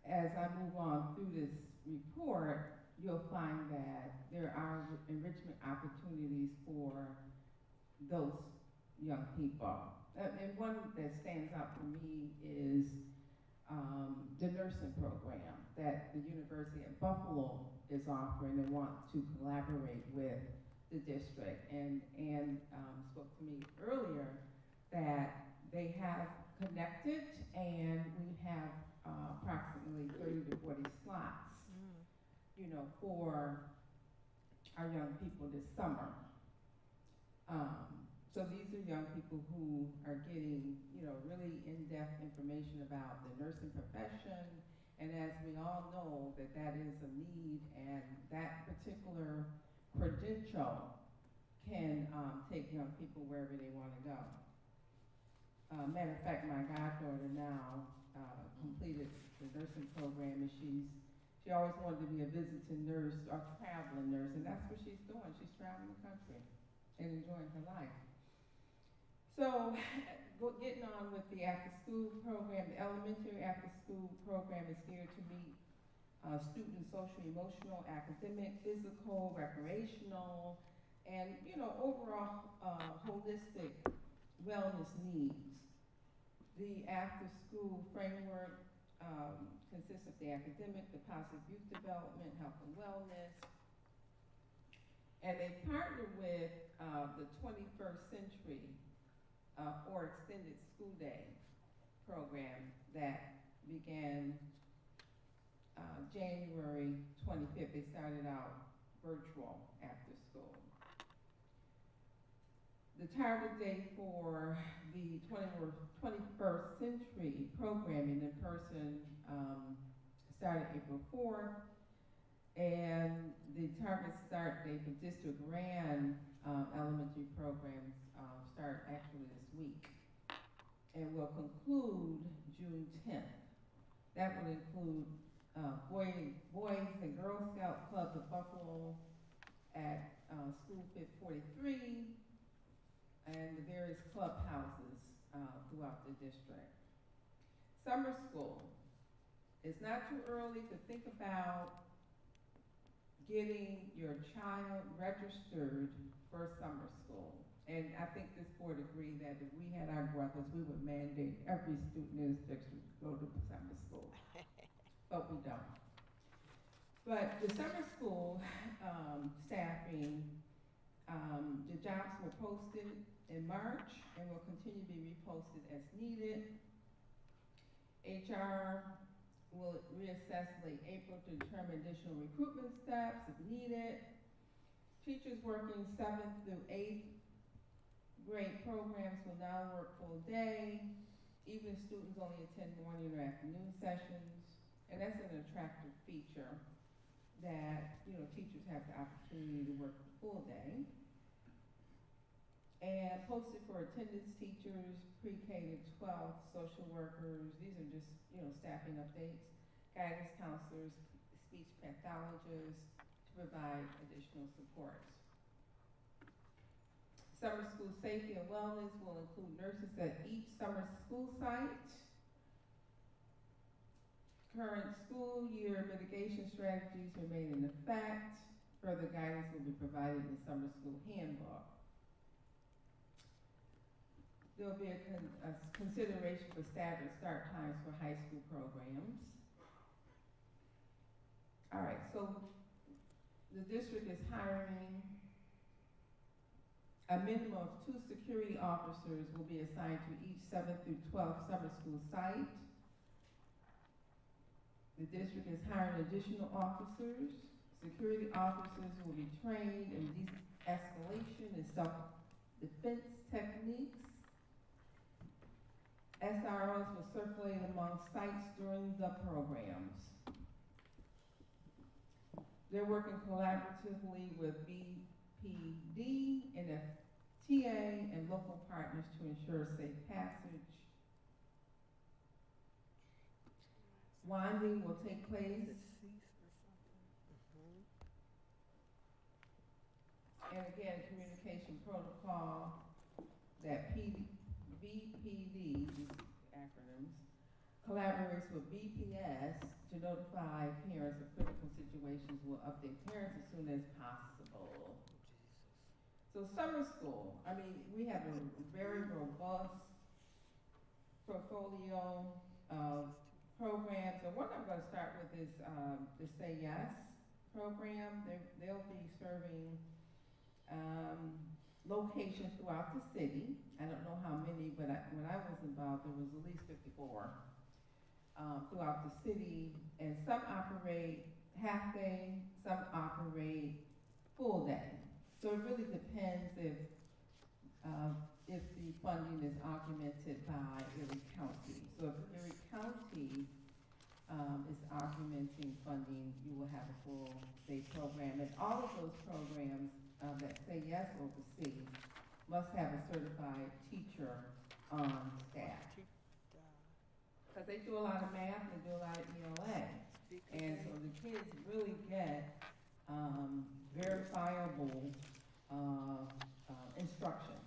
[SPEAKER 9] as I move on through this report, you'll find that there are enrichment opportunities for those young people. And one that stands out for me is the nursing program that the University of Buffalo is offering and wants to collaborate with the district. And spoke to me earlier that they have connected, and we have approximately 30 to 40 slots, you know, for our young people this summer. So these are young people who are getting, you know, really in-depth information about the nursing profession, and as we all know that that is a need, and that particular credential can take young people wherever they want to go. Matter of fact, my goddaughter now completed the nursing program, and she always wanted to be a visiting nurse or traveling nurse, and that's what she's doing. She's traveling the country and enjoying her life. So, getting on with the after-school program, the elementary after-school program is geared to meet student social, emotional, academic, physical, recreational, and, you know, overall holistic wellness needs. The after-school framework consists of the academic, the positive youth development, health and wellness, and they partner with the 21st Century or Extended School Day program that began January 25th. They started out virtual after school. The target date for the 21st Century programming in person started April 4th, and the target start date for district ran elementary programs start actually this week, and will conclude June 10th. That will include Boys and Girl Scout Clubs of Buffalo at School Fit 43, and the various clubhouses throughout the district. Summer school. It's not too early to think about getting your child registered for summer school. And I think this board agreed that if we had our brothers, we would mandate every student in this district to go to summer school. But we don't. But the summer school staffing, the jobs were posted in March and will continue to be reposted as needed. HR will reassess late April to determine additional recruitment steps if needed. Teachers working 7th through 8th grade programs will now work full day. Even students only attend morning or afternoon sessions. And that's an attractive feature that, you know, teachers have the opportunity to work the full day. And posted for attendance teachers, pre-K to 12, social workers, these are just, staffing updates, guidance counselors, speech pathologists to provide additional supports. Summer school safety and wellness will include nurses at each summer school site. Current school year mitigation strategies remain in effect. Further guidance will be provided in the summer school handbook. There will be a consideration for staggered start times for high school programs. All right, so the district is hiring a minimum of 2 security officers will be assigned to each 7th through 12th summer school site. The district is hiring additional officers. Security officers will be trained in de-escalation and self-defense techniques. SROs will circulate among sites during the programs. They're working collaboratively with BPD, NFTA, and local partners to ensure safe passage. Winding will take place. And again, communication protocol that BPD, these acronyms, collaborates with BPS to notify parents of critical situations, will update parents as soon as possible. So summer school, we have a very robust portfolio of programs, and what I'm going to start with is the Say Yes program. They'll be serving locations throughout the city. I don't know how many, but when I was involved, there was at least 54 throughout the city, and some operate half day, some operate full day. So it really depends if the funding is augmented by Erie County. So if Erie County is augmenting funding, you will have a full day program. And all of those programs that Say Yes oversee must have a certified teacher on staff. Because they do a lot of math and do a lot of ELA. And so the kids really get verifiable instruction,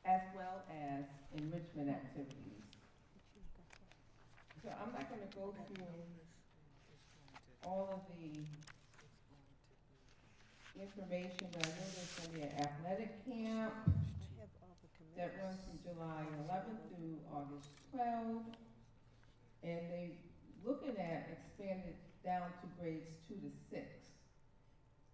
[SPEAKER 9] as well as enrichment activities. So I'm not going to go through all of the information, but I know there's going to be an athletic camp that runs from July 11th through August 12th. And they're looking at expanded down to grades 2 to 6,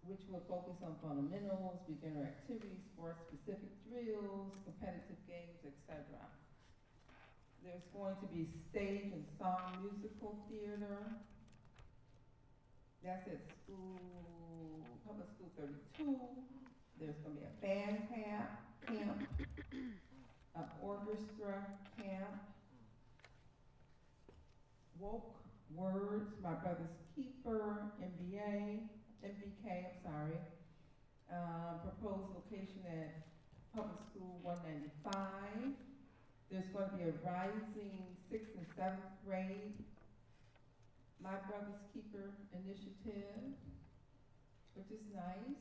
[SPEAKER 9] which will focus on fundamentals, beginner activities, sports-specific drills, competitive games, etc. There's going to be stage and song musical theater. That's at Public School 32. There's going to be a band camp, an orchestra camp, Woke Words, My Brother's Keeper, MBK, proposed location at Public School 195. There's going to be a rising 6th and 7th grade My Brother's Keeper initiative, which is nice.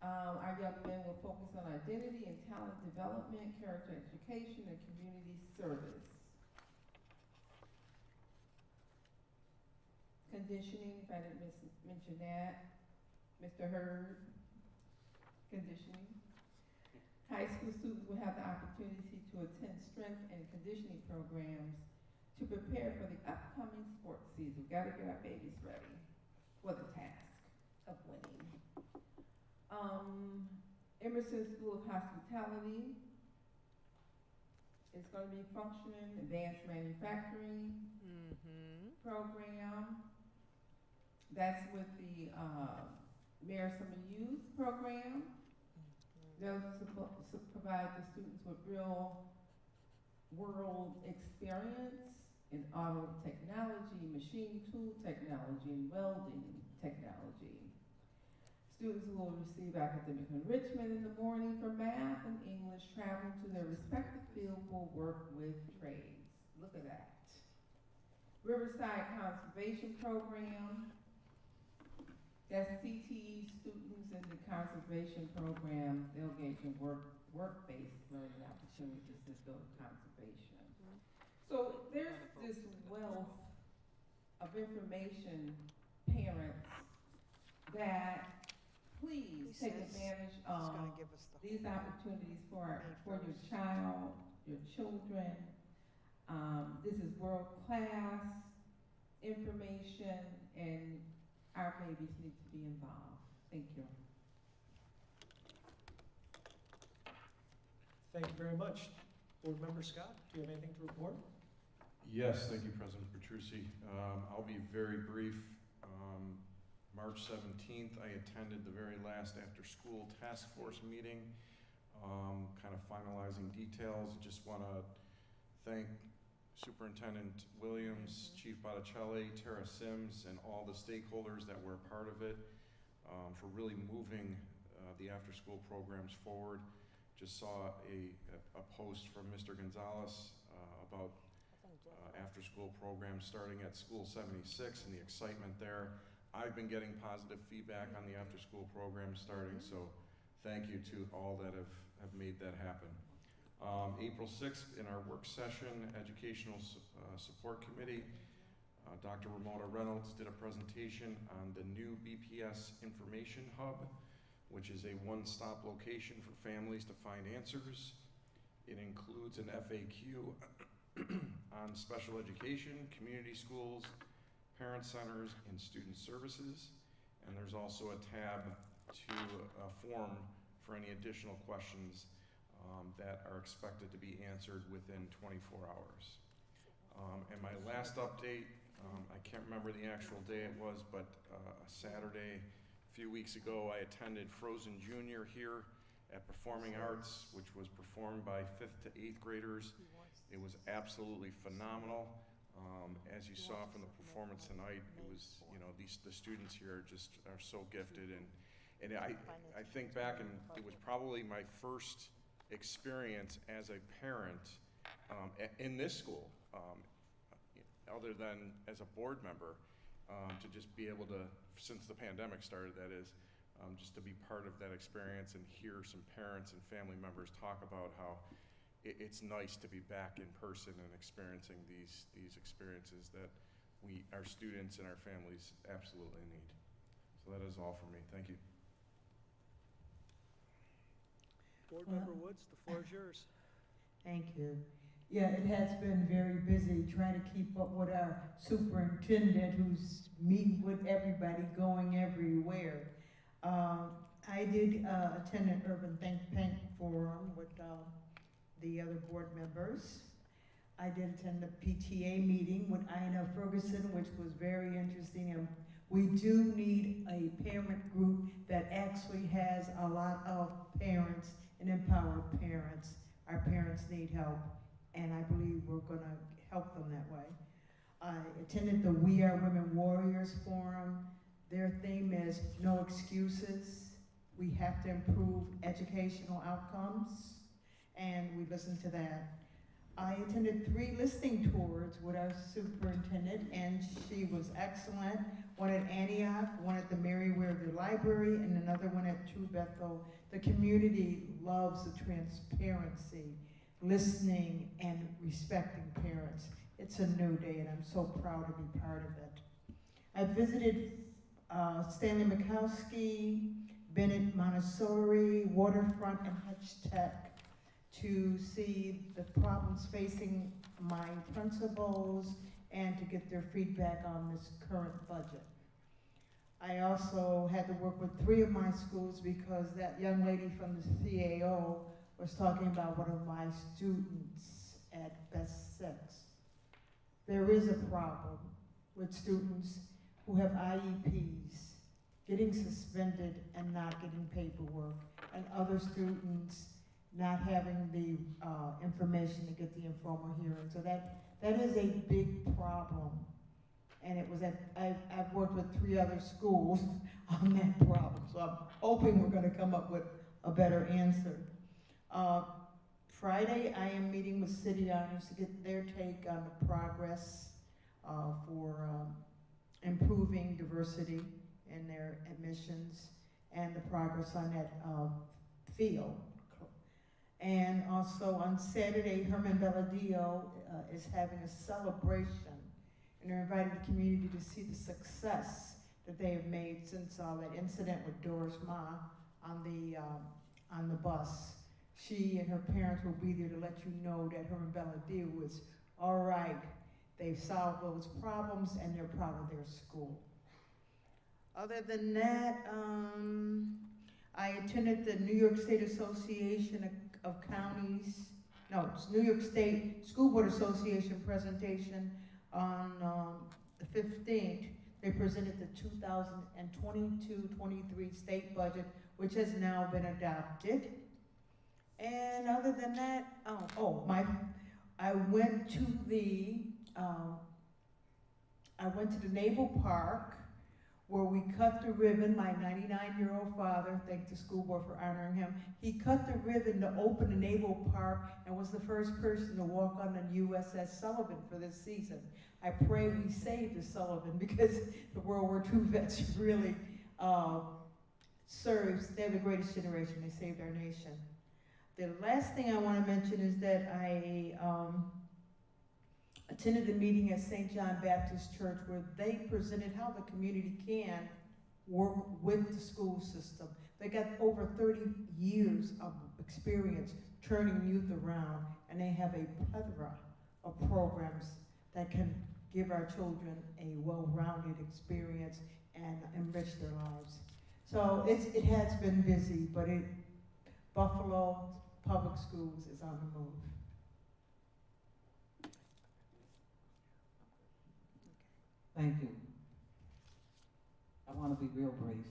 [SPEAKER 9] Our young men will focus on identity and talent development, character education, and community service. Conditioning, if I didn't mention that, Mr. Hurd, conditioning. High school students will have the opportunity to attend strength and conditioning programs to prepare for the upcoming sports season. We've got to get our babies ready for the task of winning. Emerson School of Hospitality is going to be functioning, advanced manufacturing program. That's with the Mayor Summer Youth program. They'll provide the students with real world experience in auto technology, machine tool technology, and welding technology. Students who will receive academic enrichment in the morning for math and English travel to their respective field will work with trades. Look at that. Riverside Conservation Program. That's CTE students in the conservation program. They'll engage in work-based learning opportunities that build conservation. So there's this wealth of information, parents, that please take advantage of these opportunities for your child, your children. This is world-class information, and our babies need to be involved. Thank you.
[SPEAKER 1] Thank you very much. Board Member Scott, do you have anything to report?
[SPEAKER 10] Yes, thank you, President Petrucci. I'll be very brief. March 17th, I attended the very last after-school task force meeting, kind of finalizing details. Just want to thank Superintendent Williams, Chief Botticelli, Tara Sims, and all the stakeholders that were a part of it for really moving the after-school programs forward. Just saw a post from Mr. Gonzalez about after-school programs starting at School 76 and the excitement there. I've been getting positive feedback on the after-school program starting, so thank you to all that have made that happen. April 6th, in our work session, Educational Support Committee, Dr. Ramona Reynolds did a presentation on the new BPS Information Hub, which is a one-stop location for families to find answers. It includes an FAQ on special education, community schools, parent centers, and student services. And there's also a tab to a form for any additional questions that are expected to be answered within 24 hours. And my last update, I can't remember the actual day it was, but a Saturday, a few weeks ago, I attended Frozen Junior here at Performing Arts, which was performed by 5th to 8th graders. It was absolutely phenomenal. As you saw from the performance tonight, it was, you know, the students here are so gifted, and I think back, and it was probably my first experience as a parent in this school, other than as a board member, to just be able to, since the pandemic started, that is, just to be part of that experience and hear some parents and family members talk about how it's nice to be back in person and experiencing these experiences that our students and our families absolutely need. So that is all for me. Thank you.
[SPEAKER 1] Board Member Woods, the floor is yours.
[SPEAKER 11] Thank you. Yeah, it has been very busy trying to keep up with our superintendent who's meeting with everybody, going everywhere. I did attend an urban think tank forum with the other board members. I did attend the PTA meeting with Ina Ferguson, which was very interesting. And we do need a parent group that actually has a lot of parents and empowered parents. Our parents need help, and I believe we're gonna help them that way. I attended the We Are Women Warriors Forum. Their theme is no excuses. We have to improve educational outcomes, and we listened to that. I attended 3 listening tours with our superintendent, and she was excellent. One at Antioch, one at the Meriwether Library, and another one at True Bethel. The community loves the transparency, listening, and respecting parents. It's a new day, and I'm so proud to be part of it. I visited Stanley Mikowski, Bennett Montessori, Waterfront, and Hutch Tech to see the problems facing my principals and to get their feedback on this current budget. I also had to work with 3 of my schools because that young lady from the CAO was talking about one of my students at Best 6. There is a problem with students who have IEPs getting suspended and not getting paperwork, and other students not having the information to get the informal hearing. So that is a big problem. and it was I've worked with 3 other schools on that problem, so I'm hoping we're gonna come up with a better answer. Friday, I am meeting with city owners to get their take on the progress for improving diversity in their admissions and the progress on that field. And also on Saturday, Herman Belladillo is having a celebration, and they're inviting the community to see the success that they have made since that incident with Doris Ma on the bus. She and her parents will be there to let you know that Herman Belladillo is all right. They've solved those problems and they're proud of their school. Other than that, I attended the New York State Association of Counties, no, it's New York State School Board Association presentation on the 15th. They presented the 2022-23 state budget, which has now been adopted. And other than that, I went to the Naval Park, where we cut the ribbon. My 99-year-old father, thank the school board for honoring him, he cut the ribbon to open the Naval Park and was the first person to walk on the USS Sullivan for this season. I pray we saved the Sullivan, because the World War II vets really serves, they're the greatest generation, they saved our nation. The last thing I want to mention is that I attended the meeting at St. John Baptist Church, where they presented how the community can work with the school system. They got over 30 years of experience turning youth around, and they have a plethora of programs that can give our children a well-rounded experience and enrich their lives. So it has been busy, but Buffalo Public Schools is on the move.
[SPEAKER 12] Thank you. I want to be real brief.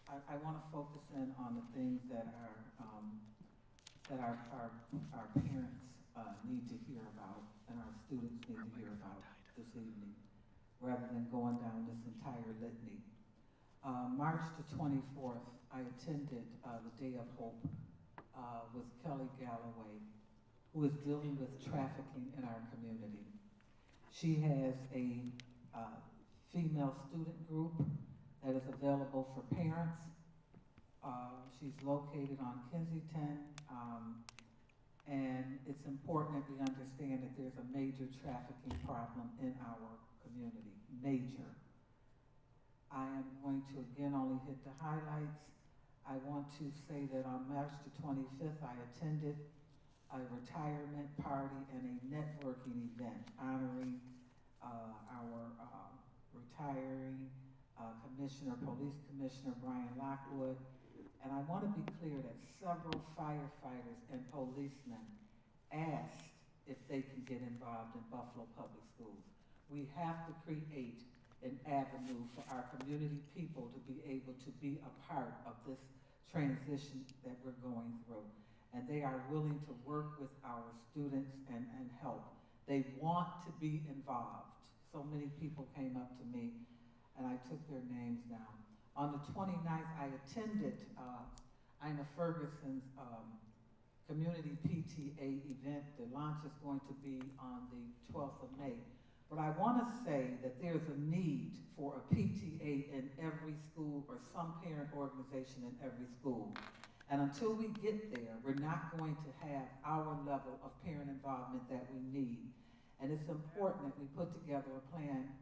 [SPEAKER 12] I want to focus in on the things that our parents need to hear about and our students need to hear about this evening, rather than going down this entire litany. March the 24th, I attended the Day of Hope with Kelly Galloway, who is dealing with trafficking in our community. She has a female student group that is available for parents. She's located on Kensington, and it's important that we understand that there's a major trafficking problem in our community, major. I am going to again only hit the highlights. I want to say that on March the 25th, I attended a retirement party and a networking event honoring our retiring Police Commissioner Brian Lockwood. And I want to be clear that several firefighters and policemen asked if they can get involved in Buffalo Public Schools. We have to create an avenue for our community people to be able to be a part of this transition that we're going through. And they are willing to work with our students and help. They want to be involved. So many people came up to me and I took their names down. On the 29th, I attended Ina Ferguson's community PTA event. The launch is going to be on the 12th of May. But I want to say that there's a need for a PTA in every school or some parent organization in every school. And until we get there, we're not going to have our level of parent involvement that we need. And it's important that we put together a plan,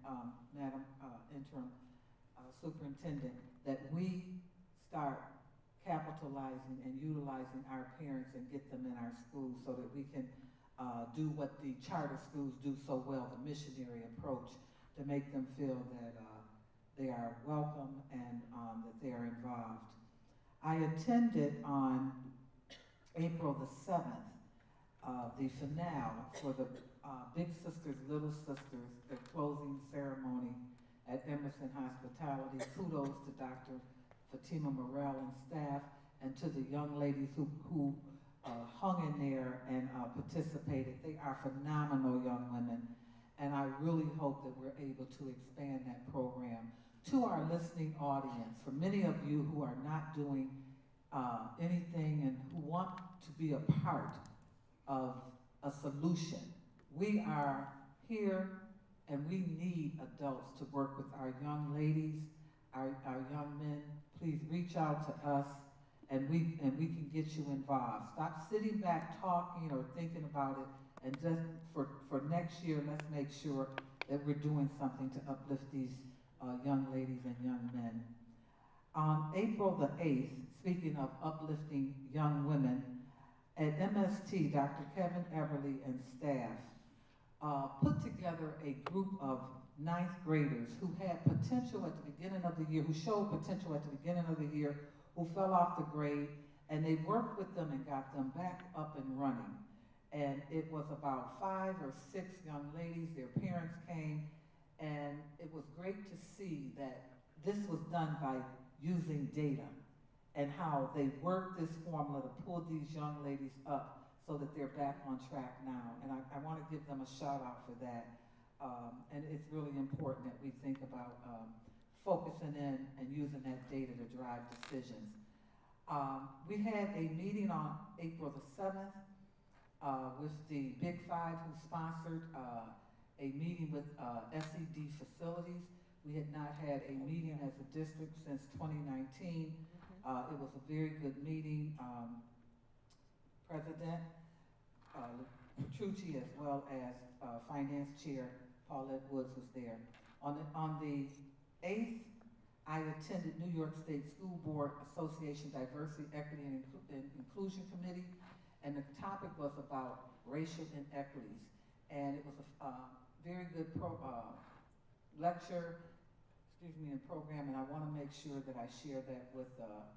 [SPEAKER 12] Madam Interim Superintendent, that we start capitalizing and utilizing our parents and get them in our schools so that we can do what the charter schools do so well, the missionary approach, to make them feel that they are welcome and that they are involved. I attended on April the 7th the finale for the Big Sisters, Little Sisters, their closing ceremony at Emerson Hospitality. Kudos to Dr. Fatima Morrell and staff, and to the young ladies who hung in there and participated. They are phenomenal young women, and I really hope that we're able to expand that program to our listening audience. For many of you who are not doing anything and who want to be a part of a solution, we are here and we need adults to work with our young ladies, our young men. Please reach out to us and we can get you involved. Stop sitting back talking or thinking about it, and just for next year, let's make sure that we're doing something to uplift these young ladies and young men. On April the 8th, speaking of uplifting young women, at MST, Dr. Kevin Everly and staff put together a group of 9th graders who had potential at the beginning of the year, who showed potential at the beginning of the year, who fell off the grade, and they worked with them and got them back up and running. And it was about 5 or 6 young ladies, their parents came, and it was great to see that this was done by using data and how they worked this formula to pull these young ladies up so that they're back on track now. And I want to give them a shout out for that. And it's really important that we think about focusing in and using that data to drive decisions. We had a meeting on April the 7th with the Big Five, who sponsored a meeting with SED facilities. We had not had a meeting as a district since 2019. It was a very good meeting. President Petrucci, as well as Finance Chair Paulette Woods, was there. On the 8th, I attended New York State School Board Association Diversity, Equity, and Inclusion Committee, and the topic was about racial inequities. And it was a very good lecture, and program, and I want to make sure that I share that with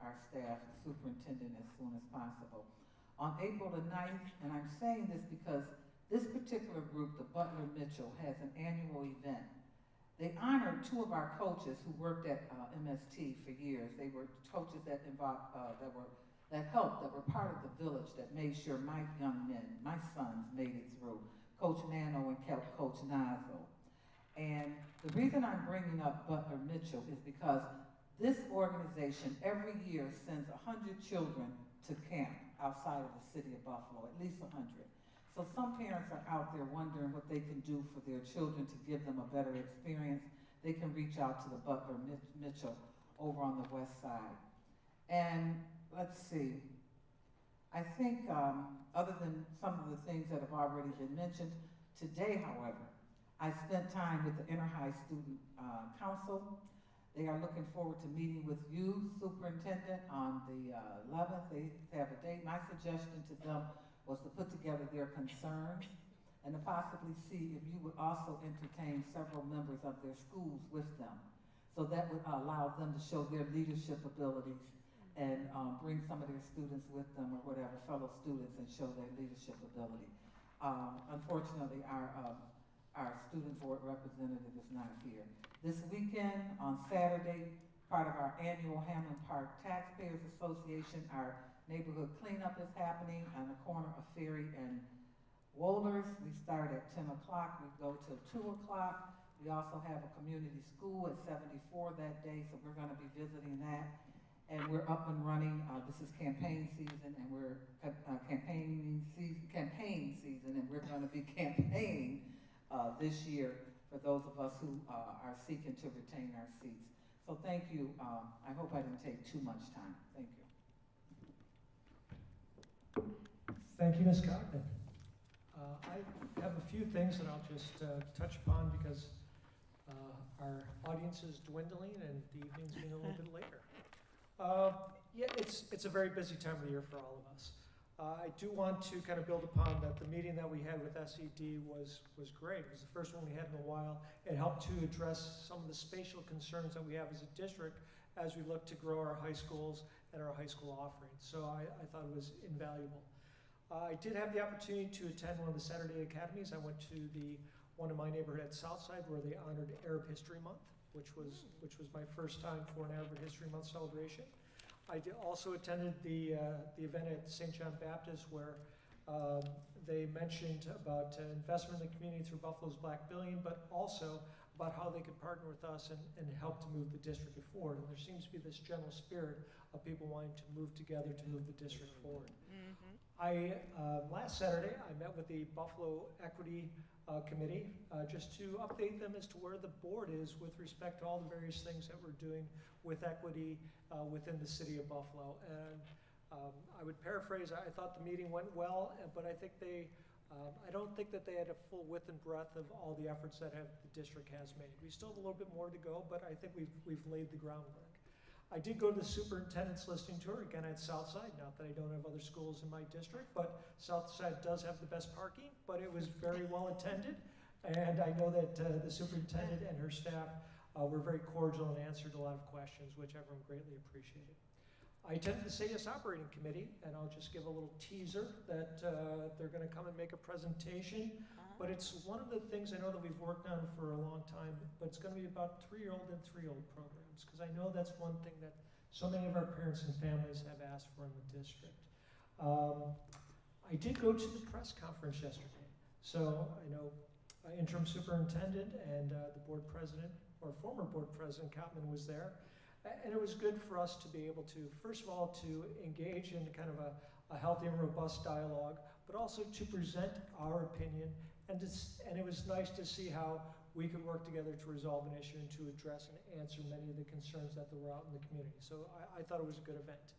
[SPEAKER 12] our staff, the superintendent, as soon as possible. On April the 9th, and I'm saying this because this particular group, the Butler Mitchell, has an annual event. They honored 2 of our coaches who worked at MST for years. They were coaches that helped, that were part of the village, that made sure my young men, my sons, made it through. Coach Nano and Coach Nazo. And the reason I'm bringing up Butler Mitchell is because this organization every year sends 100 children to camp outside of the city of Buffalo, at least 100. So some parents are out there wondering what they can do for their children to give them a better experience. They can reach out to the Butler Mitchell over on the west side. And let's see, I think other than some of the things that have already been mentioned, today, however, I spent time with the Inter-High Student Council. They are looking forward to meeting with you, Superintendent, on the 11th. They have a date. My suggestion to them was to put together their concerns and to possibly see if you would also entertain several members of their schools with them. So that would allow them to show their leadership abilities and bring some of their students with them, or whatever, fellow students, and show their leadership ability. Unfortunately, our student board representative is not here. This weekend, on Saturday, part of our annual Hammond Park Taxpayers Association, our neighborhood cleanup is happening on the corner of Ferry and Wohlers. We start at 10 o'clock, we go till 2 o'clock. We also have a community school at 74 that day, so we're gonna be visiting that. And we're up and running. This is campaign season, and we're campaign season, and we're gonna be campaigning this year for those of us who are seeking to retain our seats. So thank you. I hope I didn't take too much time. Thank you.
[SPEAKER 1] Thank you, Ms. Cochran. I have a few things that I'll just touch upon because our audience is dwindling and the evening's getting a little bit later. Yeah, it's a very busy time of the year for all of us. I do want to kind of build upon that. The meeting that we had with SED was great. It was the first one we had in a while. It helped to address some of the spatial concerns that we have as a district as we look to grow our high schools and our high school offerings. So I thought it was invaluable. I did have the opportunity to attend one of the Saturday academies. I went to one in my neighborhood at Southside where they honored Arab History Month, which was my first time for an Arab History Month celebration. Also attended the event at St. John Baptist where they mentioned about investment in the community through Buffalo's Black Billion, but also about how they could partner with us and help to move the district forward. And there seems to be this general spirit of people wanting to move together to move the district forward. Last Saturday, I met with the Buffalo Equity Committee just to update them as to where the board is with respect to all the various things that we're doing with equity within the city of Buffalo. And I would paraphrase, I thought the meeting went well, but I think I don't think that they had a full width and breadth of all the efforts that the district has made. We still have a little bit more to go, but I think we've laid the groundwork. I did go to the superintendent's listening tour, again at Southside, not that I don't have other schools in my district, but Southside does have the best parking, but it was very well attended. And I know that the superintendent and her staff were very cordial and answered a lot of questions, which everyone greatly appreciated. I attended the CAS Operating Committee, and I'll just give a little teaser that they're going to come and make a presentation. But it's one of the things I know that we've worked on for a long time, but it's going to be about 3-year-old and 3-year-old programs, because I know that's one thing that so many of our parents and families have asked for in the district. I did go to the press conference yesterday. So I know interim superintendent and the board president, or former board president, Kottman, was there. And it was good for us to be able to, first of all, to engage in kind of a healthy and robust dialogue, but also to present our opinion. And it was nice to see how we could work together to resolve an issue and to address and answer many of the concerns that were out in the community. So I thought it was a good event.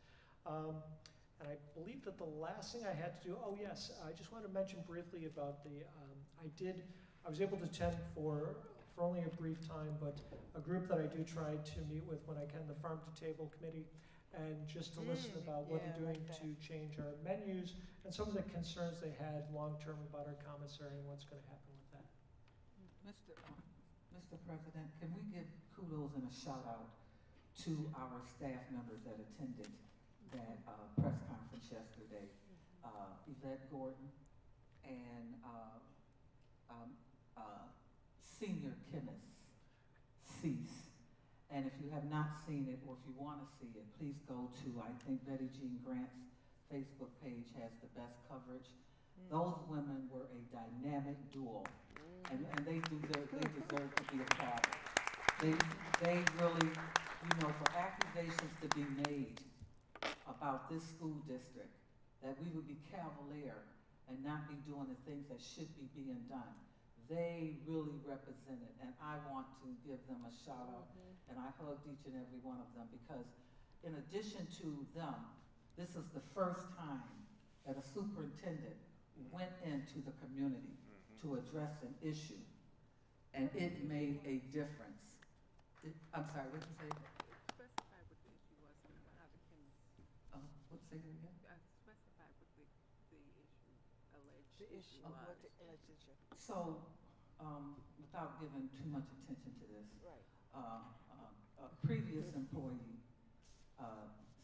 [SPEAKER 1] And I believe that the last thing I had to do, oh yes, I just want to mention briefly about I was able to attend for only a brief time, but a group that I do try to meet with when I can, the Farm to Table Committee, and just to listen about what they're doing to change our menus and some of the concerns they had long-term about our commissary and what's going to happen with that.
[SPEAKER 12] Mr. President, can we give kudos and a shout out to our staff members that attended that press conference yesterday? Yvette Gordon and senior chemist, Cease. And if you have not seen it, or if you want to see it, please go to, I think Betty Jean Grant's Facebook page has the best coverage. Those women were a dynamic duo, and they deserve to be applauded. They really, for accusations to be made about this school district, that we would be cavalier and not be doing the things that should be being done. They really represented, and I want to give them a shout out, and I hugged each and every one of them, because in addition to them, this is the first time that a superintendent went into the community to address an issue, and it made a difference. I'm sorry, what did you say?
[SPEAKER 9] Specify what the issue was and how the chemist.
[SPEAKER 12] Say that again?
[SPEAKER 9] Specify what the issue, alleged issue was.
[SPEAKER 12] So, without giving too much attention to this, a previous employee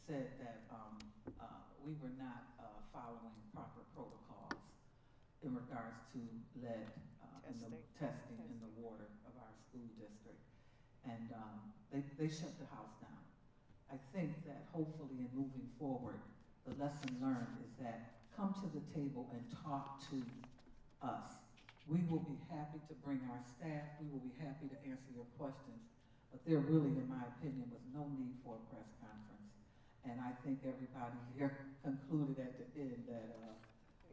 [SPEAKER 12] said that we were not following proper protocols in regards to lead and the testing in the water of our school district. And they shut the house down. I think that hopefully in moving forward, the lesson learned is that come to the table and talk to us. We will be happy to bring our staff. We will be happy to answer your questions. But there really, in my opinion, was no need for a press conference. And I think everybody here concluded at the end that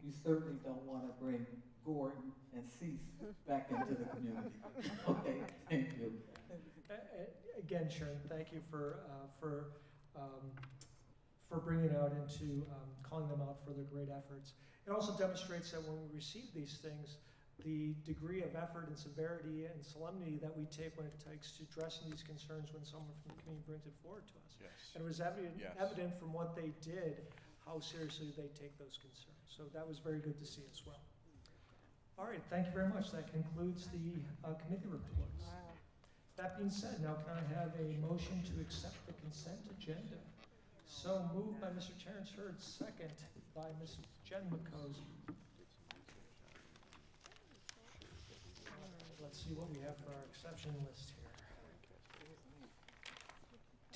[SPEAKER 12] you certainly don't want to bring Gordon and Cease back into the community. Okay, thank you.
[SPEAKER 1] Again, Sharon, thank you for bringing it out and calling them out for their great efforts. It also demonstrates that when we receive these things, the degree of effort and severity and solemnity that we take when it takes to addressing these concerns when someone from the community brings it forward to us.
[SPEAKER 10] Yes.
[SPEAKER 1] And it was evident from what they did how seriously they take those concerns. So that was very good to see as well. All right, thank you very much. That concludes the committee reports. Wow. That being said, now can I have a motion to accept the consent agenda? So moved by Mr. Terrence Hurd, second by Ms. Jen McCosey. Let's see what we have for our exception list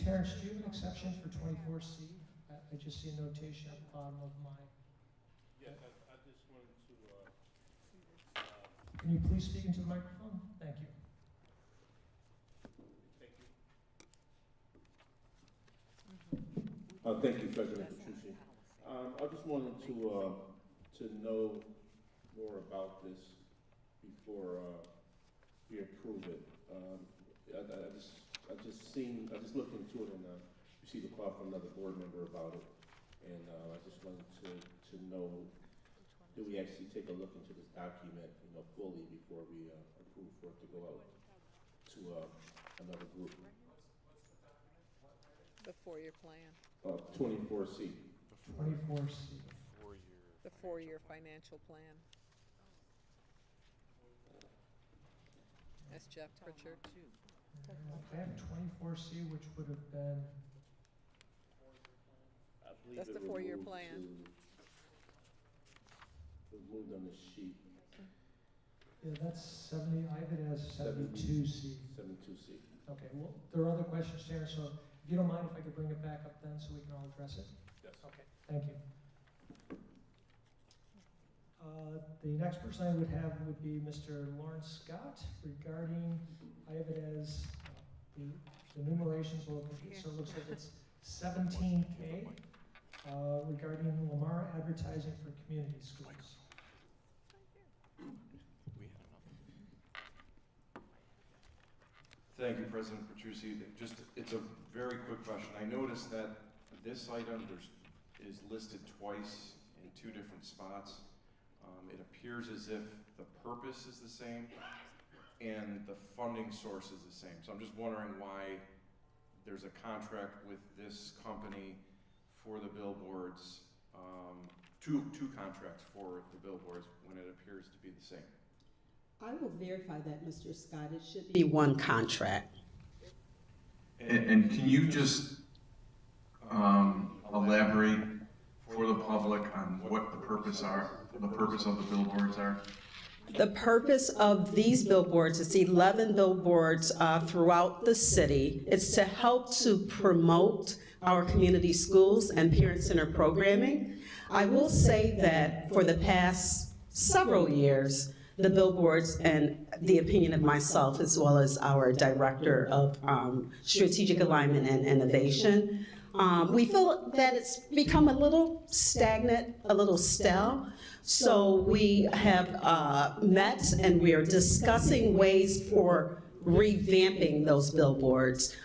[SPEAKER 1] here. Terrence, do you have an exception for 24C? I just see a notation at the bottom of my.
[SPEAKER 8] Yes, I just wanted to.
[SPEAKER 1] Can you please speak into the microphone? Thank you.
[SPEAKER 8] Thank you. Thank you, President Petrucci. I just wanted to know more about this before we approve it. I just looked into it and received a call from another board member about it, and I just wanted to know, do we actually take a look into this document, fully before we approve for it to go out to another group?
[SPEAKER 5] The 4-year plan.
[SPEAKER 8] 24C.
[SPEAKER 1] 24C.
[SPEAKER 5] The 4-year financial plan. That's Jeff Pritchard.
[SPEAKER 1] I have 24C, which would have been.
[SPEAKER 5] That's the 4-year plan.
[SPEAKER 8] It was moved on the sheet.
[SPEAKER 1] Yeah, that's 70, I have it as 72C.
[SPEAKER 8] 72C.
[SPEAKER 1] Okay, well, there are other questions, Terrence, so if you don't mind if I could bring it back up then so we can all address it?
[SPEAKER 8] Yes.
[SPEAKER 1] Okay, thank you. The next person I would have would be Mr. Lawrence Scott regarding, I have it as the numerations will complete, so it looks like it's 17K regarding Lamar advertising for community schools.
[SPEAKER 10] Thank you, President Petrucci. It's a very quick question. I noticed that this item is listed twice in 2 different spots. It appears as if the purpose is the same and the funding source is the same. So I'm just wondering why there's a contract with this company for the billboards, two contracts for the billboards when it appears to be the same.
[SPEAKER 13] I will verify that, Mr. Scott. It should be one contract.
[SPEAKER 10] And can you just elaborate for the public on what the purpose of the billboards are?
[SPEAKER 13] The purpose of these billboards is 11 billboards throughout the city. It's to help to promote our community schools and parent-centered programming. I will say that for the past several years, the billboards, and the opinion of myself as well as our Director of Strategic Alignment and Innovation, we feel that it's become a little stagnant, a little stale. So we have met and we are discussing ways for revamping those billboards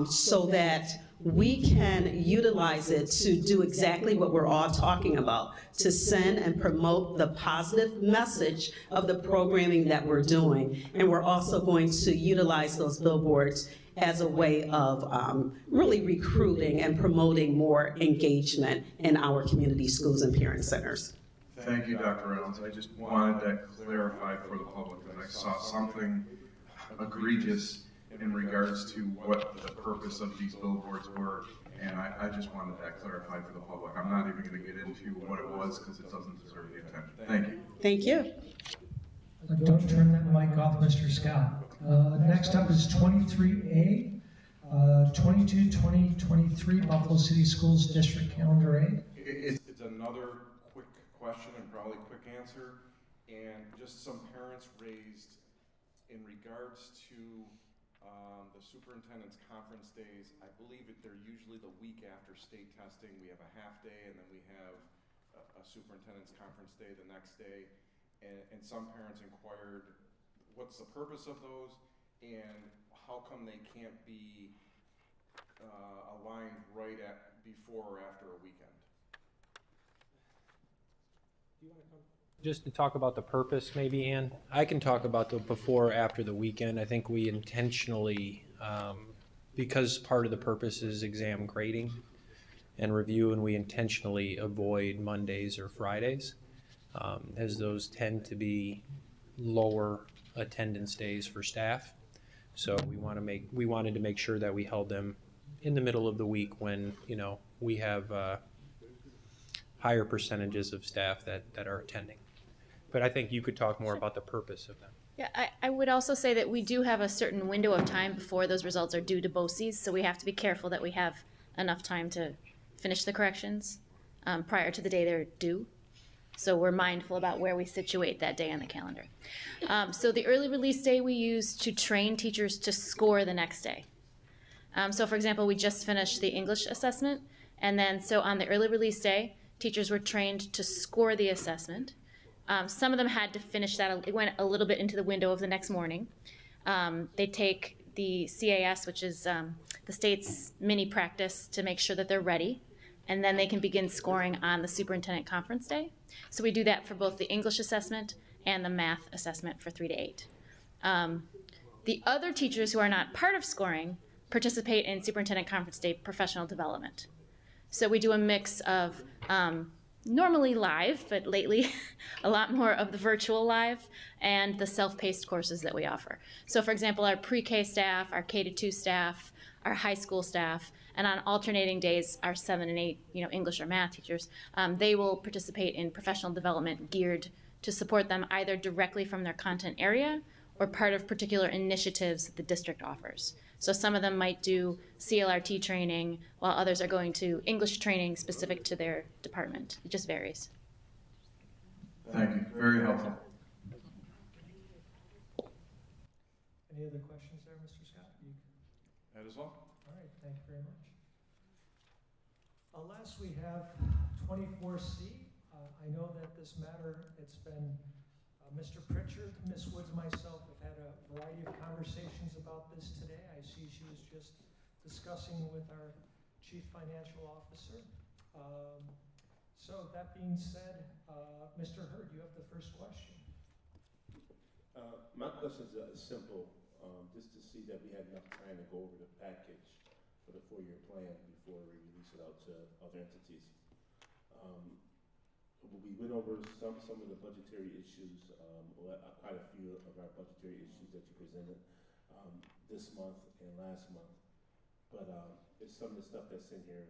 [SPEAKER 13] so that we can utilize it to do exactly what we're all talking about, to send and promote the positive message of the programming that we're doing. And we're also going to utilize those billboards as a way of really recruiting and promoting more engagement in our community schools and parent centers.
[SPEAKER 10] Thank you, Dr. Reynolds. I just wanted that clarified for the public that I saw something egregious in regards to what the purpose of these billboards were, and I just wanted that clarified for the public. I'm not even going to get into what it was because it doesn't deserve the attention. Thank you.
[SPEAKER 13] Thank you.
[SPEAKER 1] Don't turn that mic off, Mr. Scott. Next up is 23A, 22-2023 Buffalo City Schools District Calendar A.
[SPEAKER 10] It's another quick question and probably quick answer, and just some parents raised in regards to the superintendent's conference days. I believe they're usually the week after state testing. We have a half day and then we have a superintendent's conference day the next day. And some parents inquired, what's the purpose of those and how come they can't be aligned right at before or after a weekend?
[SPEAKER 3] Do you want to come? Just to talk about the purpose, maybe, Ann? I can talk about the before or after the weekend. I think we intentionally, because part of the purpose is exam grading and review, and we intentionally avoid Mondays or Fridays, as those tend to be lower attendance days for staff. So we wanted to make sure that we held them in the middle of the week when, we have higher percentages of staff that are attending. But I think you could talk more about the purpose of them.
[SPEAKER 14] Yeah, I would also say that we do have a certain window of time before those results are due to BOCES, so we have to be careful that we have enough time to finish the corrections prior to the day they're due. So we're mindful about where we situate that day on the calendar. So the early release day we use to train teachers to score the next day. So for example, we just finished the English assessment, and then so on the early release day, teachers were trained to score the assessment. Some of them had to finish that. It went a little bit into the window of the next morning. They take the CAS, which is the state's mini practice, to make sure that they're ready, and then they can begin scoring on the superintendent conference day. So we do that for both the English assessment and the math assessment for 3 to 8. The other teachers who are not part of scoring participate in superintendent conference day professional development. So we do a mix of normally live, but lately a lot more of the virtual live and the self-paced courses that we offer. So for example, our pre-K staff, our K-2 staff, our high school staff, and on alternating days, our 7 and 8, English or math teachers, they will participate in professional development geared to support them either directly from their content area or part of particular initiatives that the district offers. So some of them might do CLRT training, while others are going to English training specific to their department. It just varies.
[SPEAKER 10] Thank you. Very helpful.
[SPEAKER 1] Any other questions there, Mr. Scott?
[SPEAKER 10] That is all.
[SPEAKER 1] All right, thank you very much. Last, we have 24C. I know that this matter, it's been Mr. Pritchard, Ms. Woods, and myself have had a variety of conversations about this today. I see she was just discussing with our Chief Financial Officer. So that being said, Mr. Hurd, you have the first question.
[SPEAKER 8] My question is simple, just to see that we had enough time to go over the package for the 4-year plan before we release it out to other entities. We went over some of the budgetary issues, quite a few of our budgetary issues that you presented this month and last month. But it's some of the stuff that's in here.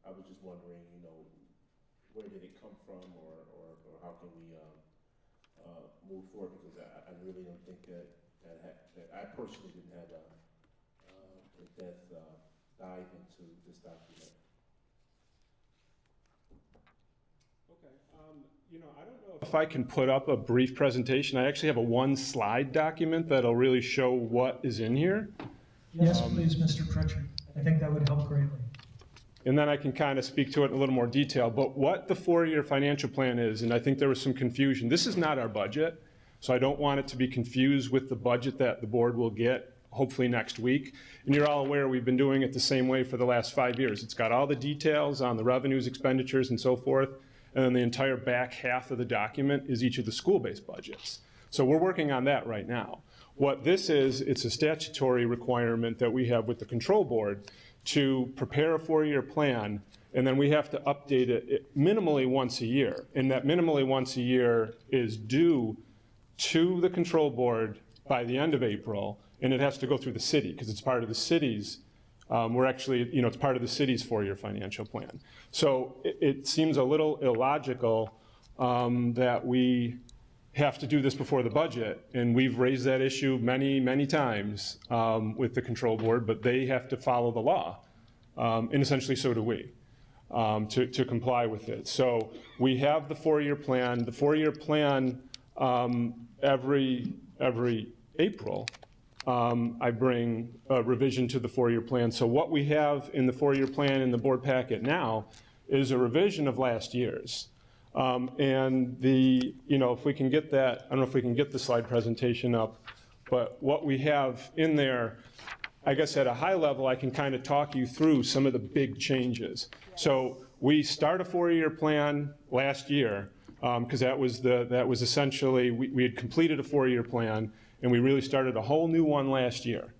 [SPEAKER 8] I was just wondering, where did it come from, or how can we move forward? Because I really don't think that I personally didn't have a in-depth dive into this document.
[SPEAKER 10] I don't know if I can put up a brief presentation. I actually have a 1-slide document that'll really show what is in here.
[SPEAKER 1] Yes, please, Mr. Pritchard. I think that would help greatly.
[SPEAKER 10] And then I can kind of speak to it in a little more detail. But what the 4-year financial plan is, and I think there was some confusion, this is not our budget, so I don't want it to be confused with the budget that the board will get hopefully next week. And you're all aware we've been doing it the same way for the last 5 years. It's got all the details on the revenues, expenditures, and so forth. And then the entire back half of the document is each of the school-based budgets. So we're working on that right now. What this is, it's a statutory requirement that we have with the control board to prepare a 4-year plan, and then we have to update it minimally once a year. And that minimally once a year is due to the control board by the end of April, and it has to go through the city because it's part of the city's it's part of the city's 4-year financial plan. So it seems a little illogical that we have to do this before the budget, and we've raised that issue many, many times with the control board, but they have to follow the law, and essentially so do we, to comply with it. So we have the 4-year plan. The 4-year plan every April. I bring a revision to the 4-year plan. So what we have in the 4-year plan in the board packet now is a revision of last year's. And if we can get that, I don't know if we can get the slide presentation up, but what we have in there, I guess at a high level, I can kind of talk you through some of the big changes. So we start a 4-year plan last year, because that was essentially, we had completed a 4-year plan, and we really started a whole new one last year.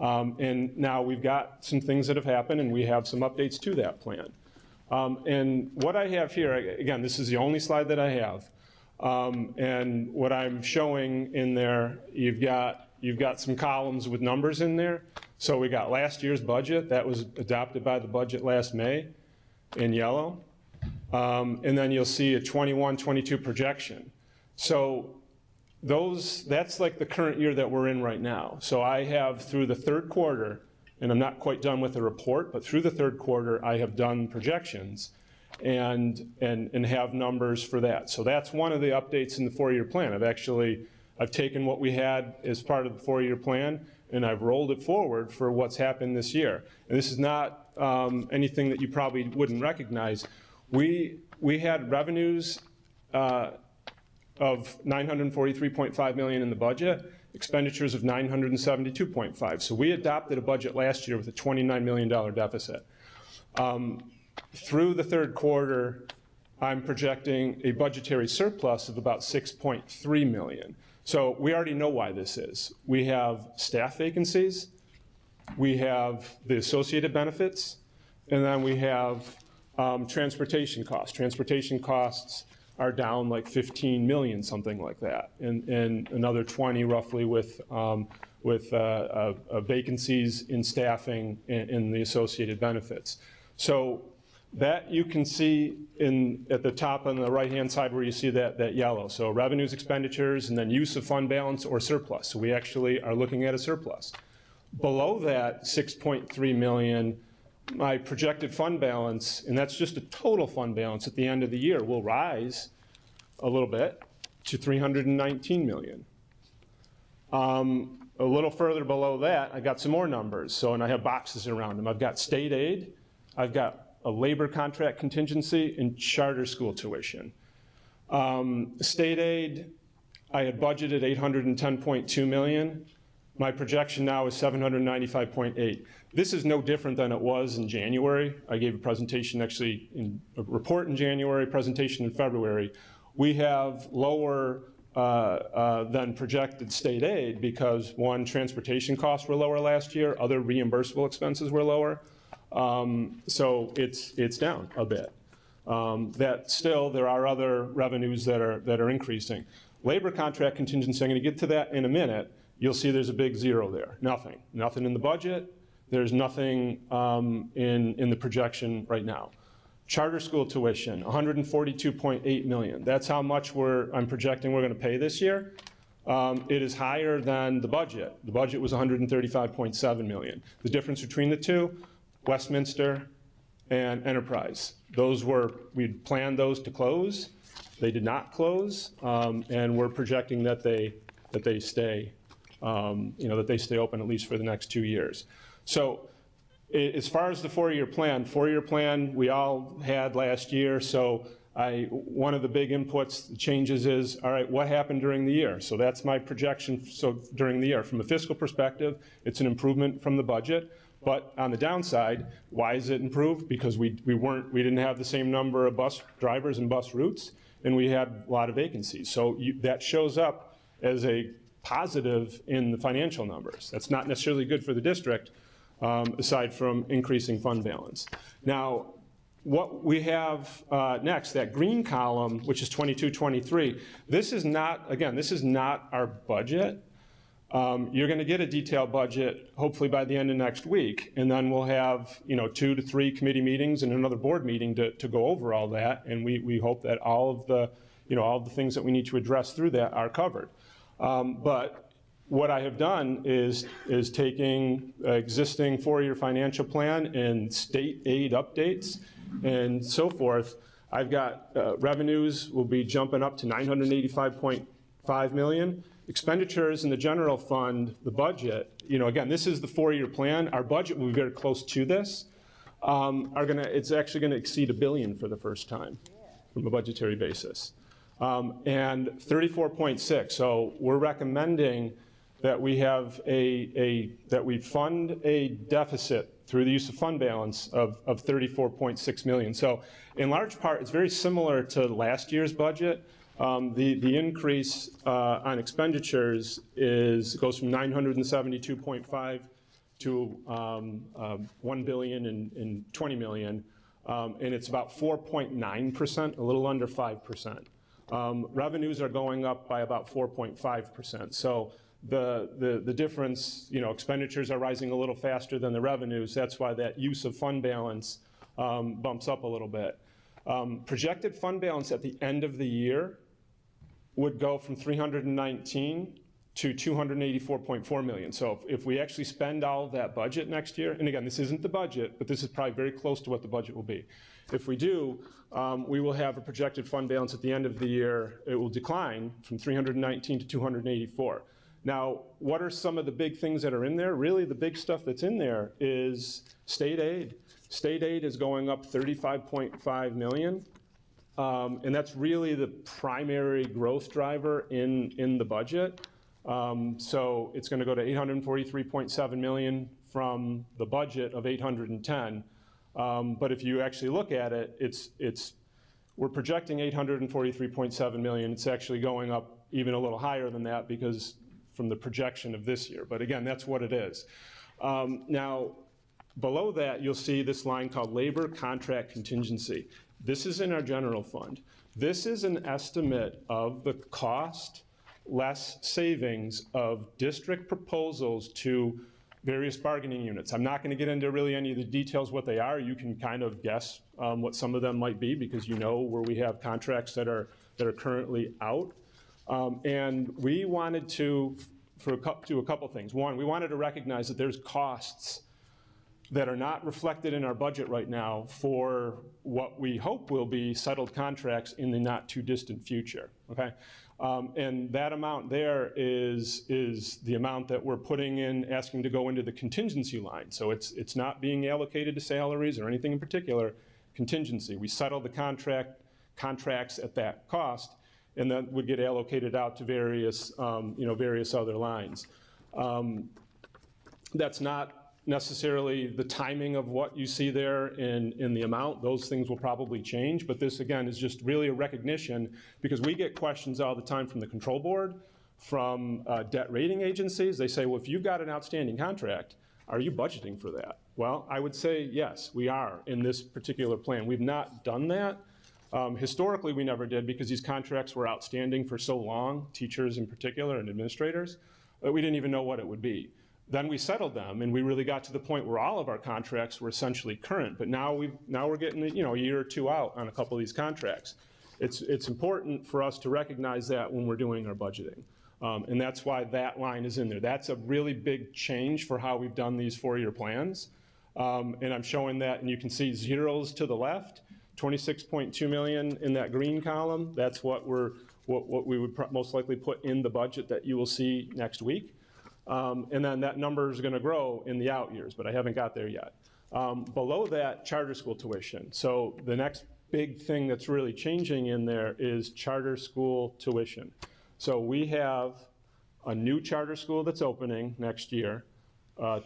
[SPEAKER 10] And now we've got some things that have happened, and we have some updates to that plan. And what I have here, again, this is the only slide that I have. And what I'm showing in there, you've got some columns with numbers in there. So we got last year's budget. That was adopted by the budget last May in yellow. And then you'll see a 21-22 projection. So
[SPEAKER 15] that's like the current year that we're in right now. So I have through the third quarter, and I'm not quite done with the report, but through the third quarter, I have done projections and have numbers for that. So that's one of the updates in the 4-year plan. I've taken what we had as part of the 4-year plan, and I've rolled it forward for what's happened this year. And this is not anything that you probably wouldn't recognize. We had revenues of $943.5 million in the budget, expenditures of $972.5. So we adopted a budget last year with a $29 million deficit. Through the third quarter, I'm projecting a budgetary surplus of about $6.3 million. So we already know why this is. We have staff vacancies, we have the associated benefits, and then we have transportation costs. Transportation costs are down like 15 million, something like that, and another 20 roughly with vacancies in staffing in the associated benefits. So that you can see at the top on the right-hand side where you see that yellow. So revenues, expenditures, and then use of fund balance or surplus. So we actually are looking at a surplus. Below that 6.3 million, my projected fund balance, and that's just a total fund balance at the end of the year, will rise a little bit to 319 million. A little further below that, I got some more numbers. So, and I have boxes around them. I've got state aid, I've got a labor contract contingency, and charter school tuition. State aid, I had budgeted $810.2 million. My projection now is $795.8. This is no different than it was in January. I gave a presentation, actually, a report in January, presentation in February. We have lower than projected state aid because, one, transportation costs were lower last year, other reimbursable expenses were lower. So it's down a bit. That still, there are other revenues that are increasing. Labor contract contingency, I'm going to get to that in a minute. You'll see there's a big zero there. Nothing in the budget. There's nothing in the projection right now. Charter school tuition, $142.8 million. That's how much I'm projecting we're going to pay this year. It is higher than the budget. The budget was $135.7 million. The difference between the two, Westminster and Enterprise. We planned those to close. They did not close, and we're projecting that they stay, that they stay open at least for the next 2 years. So, as far as the 4-year plan, we all had last year. So, one of the big inputs, changes is, all right, what happened during the year? So that's my projection. So during the year, from a fiscal perspective, it's an improvement from the budget. But on the downside, why is it improved? Because we didn't have the same number of bus drivers and bus routes, and we had a lot of vacancies. So that shows up as a positive in the financial numbers. That's not necessarily good for the district, aside from increasing fund balance. Now, what we have next, that green column, which is 22-23, this is not our budget. You're going to get a detailed budget hopefully by the end of next week, and then we'll have 2 to 3 committee meetings and another board meeting to go over all that, and we hope that all of the things that we need to address through that are covered. But what I have done is taking existing 4-year financial plan and state aid updates and so forth. I've got revenues will be jumping up to $985.5 million. Expenditures in the general fund, the budget, again, this is the 4-year plan. Our budget will be very close to this. It's actually going to exceed $1 billion for the first time from a budgetary basis. And 34.6. So we're recommending that we have that we fund a deficit through the use of fund balance of $34.6 million. So in large part, it's very similar to last year's budget. The increase on expenditures goes from 972.5 to 1 billion and 20 million, and it's about 4.9%, a little under 5%. Revenues are going up by about 4.5%. So the difference, expenditures are rising a little faster than the revenues. That's why that use of fund balance bumps up a little bit. Projected fund balance at the end of the year would go from 319 to 284.4 million. So if we actually spend all of that budget next year, and again, this isn't the budget, but this is probably very close to what the budget will be. If we do, we will have a projected fund balance at the end of the year. It will decline from 319 to 284. Now, what are some of the big things that are in there? Really, the big stuff that's in there is state aid. State aid is going up 35.5 million. And that's really the primary growth driver in the budget. So it's going to go to 843.7 million from the budget of 810. But if you actually look at it, we're projecting 843.7 million. It's actually going up even a little higher than that because from the projection of this year. But again, that's what it is. Now, below that, you'll see this line called labor contract contingency. This is in our general fund. This is an estimate of the cost less savings of district proposals to various bargaining units. I'm not going to get into really any of the details what they are. You can kind of guess what some of them might be because you know where we have contracts that are currently out. And we wanted to do a couple things. One, we wanted to recognize that there's costs that are not reflected in our budget right now for what we hope will be settled contracts in the not too distant future, okay? And that amount there is the amount that we're putting in, asking to go into the contingency line. So it's not being allocated to salaries or anything in particular, contingency. We settle the contracts at that cost, and that would get allocated out to various other lines. That's not necessarily the timing of what you see there in the amount. Those things will probably change, but this again is just really a recognition because we get questions all the time from the control board, from debt rating agencies. They say, well, if you've got an outstanding contract, are you budgeting for that? Well, I would say yes, we are in this particular plan. We've not done that. Historically, we never did because these contracts were outstanding for so long, teachers in particular and administrators, that we didn't even know what it would be. Then we settled them, and we really got to the point where all of our contracts were essentially current. But now we're getting a year or two out on a couple of these contracts. It's important for us to recognize that when we're doing our budgeting, and that's why that line is in there. That's a really big change for how we've done these 4-year plans, and I'm showing that, and you can see zeros to the left, 26.2 million in that green column. That's what we would most likely put in the budget that you will see next week. And then that number is going to grow in the out years, but I haven't got there yet. Below that, charter school tuition. So the next big thing that's really changing in there is charter school tuition. So we have a new charter school that's opening next year.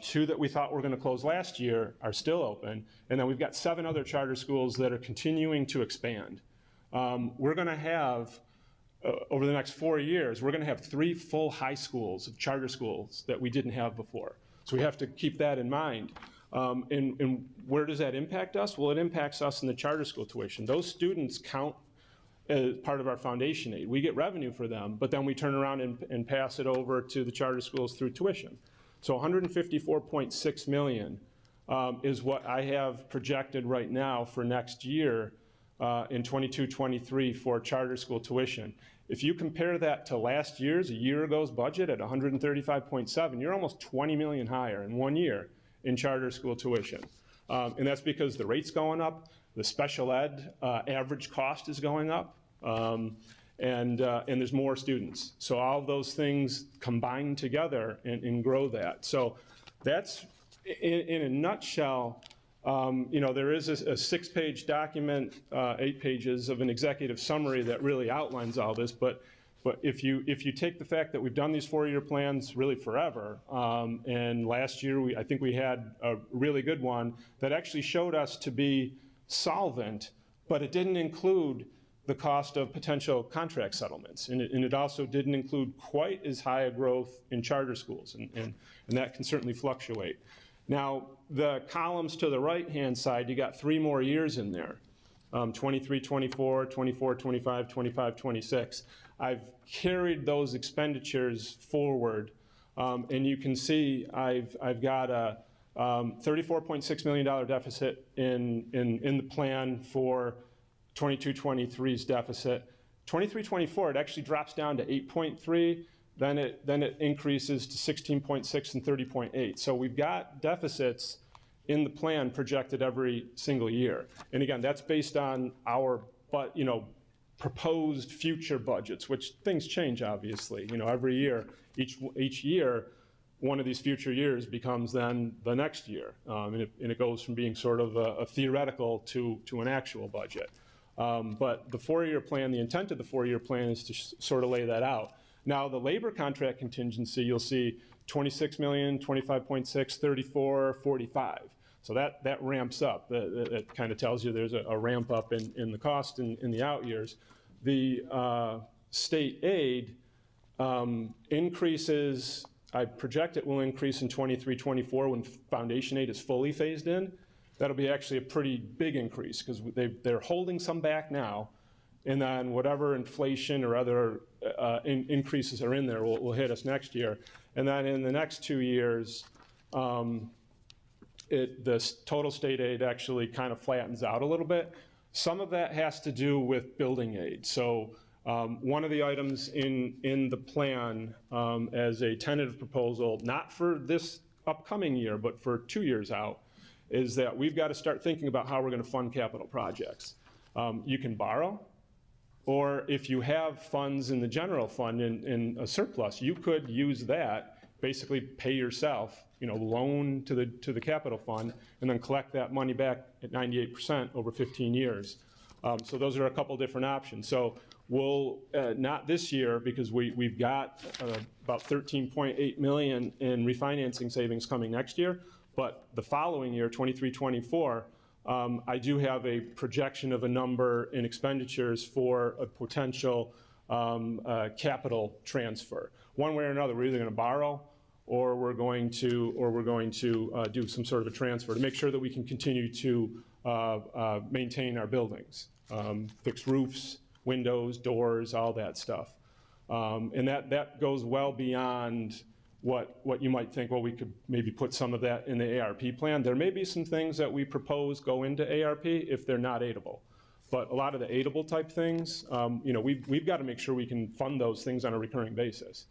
[SPEAKER 15] 2 that we thought were going to close last year are still open. And then we've got 7 other charter schools that are continuing to expand. We're going to have over the next 4 years, we're going to have 3 full high schools of charter schools that we didn't have before. So we have to keep that in mind. And where does that impact us? Well, it impacts us in the charter school tuition. Those students count as part of our foundation aid. We get revenue for them, but then we turn around and pass it over to the charter schools through tuition. So 154.6 million is what I have projected right now for next year in 22-23 for charter school tuition. If you compare that to last year's, a year ago's budget at 135.7, you're almost 20 million higher in 1 year in charter school tuition. And that's because the rate's going up, the special ed average cost is going up, and there's more students. So all of those things combine together and grow that. So that's, in a nutshell, there is a 6-page document, 8 pages of an executive summary that really outlines all this. But if you take the fact that we've done these 4-year plans really forever, and last year I think we had a really good one that actually showed us to be solvent, but it didn't include the cost of potential contract settlements, and it also didn't include quite as high a growth in charter schools, and that can certainly fluctuate. Now, the columns to the right-hand side, you got 3 more years in there, 23, 24, 24, 25, 25, 26. I've carried those expenditures forward, and you can see I've got a $34.6 million deficit in the plan for 22-23's deficit. 23-24, it actually drops down to 8.3, then it increases to 16.6 and 30.8. So we've got deficits in the plan projected every single year. And again, that's based on our, proposed future budgets, which things change, obviously. Every year, each year, one of these future years becomes then the next year. And it goes from being sort of a theoretical to an actual budget. But the 4-year plan, the intent of the 4-year plan is to sort of lay that out. Now, the labor contract contingency, you'll see 26 million, 25.6, 34, 45. So that ramps up. That kind of tells you there's a ramp up in the cost in the out years. The state aid increases, I project it will increase in 23-24 when foundation aid is fully phased in. That'll be actually a pretty big increase because they're holding some back now, and then whatever inflation or other increases are in there will hit us next year. And then in the next 2 years, the total state aid actually kind of flattens out a little bit. Some of that has to do with building aid. So one of the items in the plan as a tentative proposal, not for this upcoming year, but for 2 years out, is that we've got to start thinking about how we're going to fund capital projects. You can borrow, or if you have funds in the general fund in a surplus, you could use that, basically pay yourself, loan to the capital fund, and then collect that money back at 98% over 15 years. So those are a couple different options. So we'll, not this year, because we've got about 13.8 million in refinancing savings coming next year, but the following year, 23-24, I do have a projection of a number in expenditures for a potential capital transfer. One way or another, we're either going to borrow or we're going to do some sort of a transfer to make sure that we can continue to maintain our buildings, fix roofs, windows, doors, all that stuff. And that goes well beyond what you might think, well, we could maybe put some of that in the ARP plan. There may be some things that we propose go into ARP if they're not aidable. But a lot of the aidable type things, we've got to make sure we can fund those things on a recurring basis.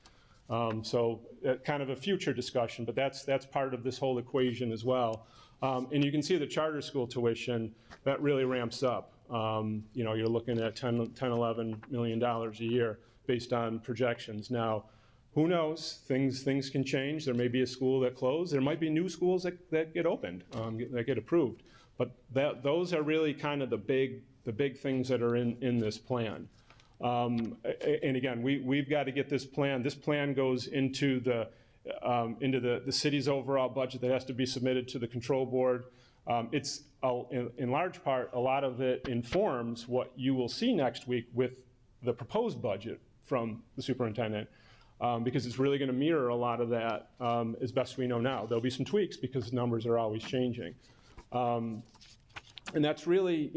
[SPEAKER 15] So kind of a future discussion, but that's part of this whole equation as well. And you can see the charter school tuition, that really ramps up. You're looking at $11 million a year based on projections. Now, who knows? Things can change. There may be a school that closed. There might be new schools that get opened, that get approved. But those are really kind of the big things that are in this plan. And again, we've got to get this plan. This plan goes into the city's overall budget that has to be submitted to the control board. It's in large part, a lot of it informs what you will see next week with the proposed budget from the superintendent. Because it's really going to mirror a lot of that as best we know now. There'll be some tweaks because numbers are always changing. And that's really,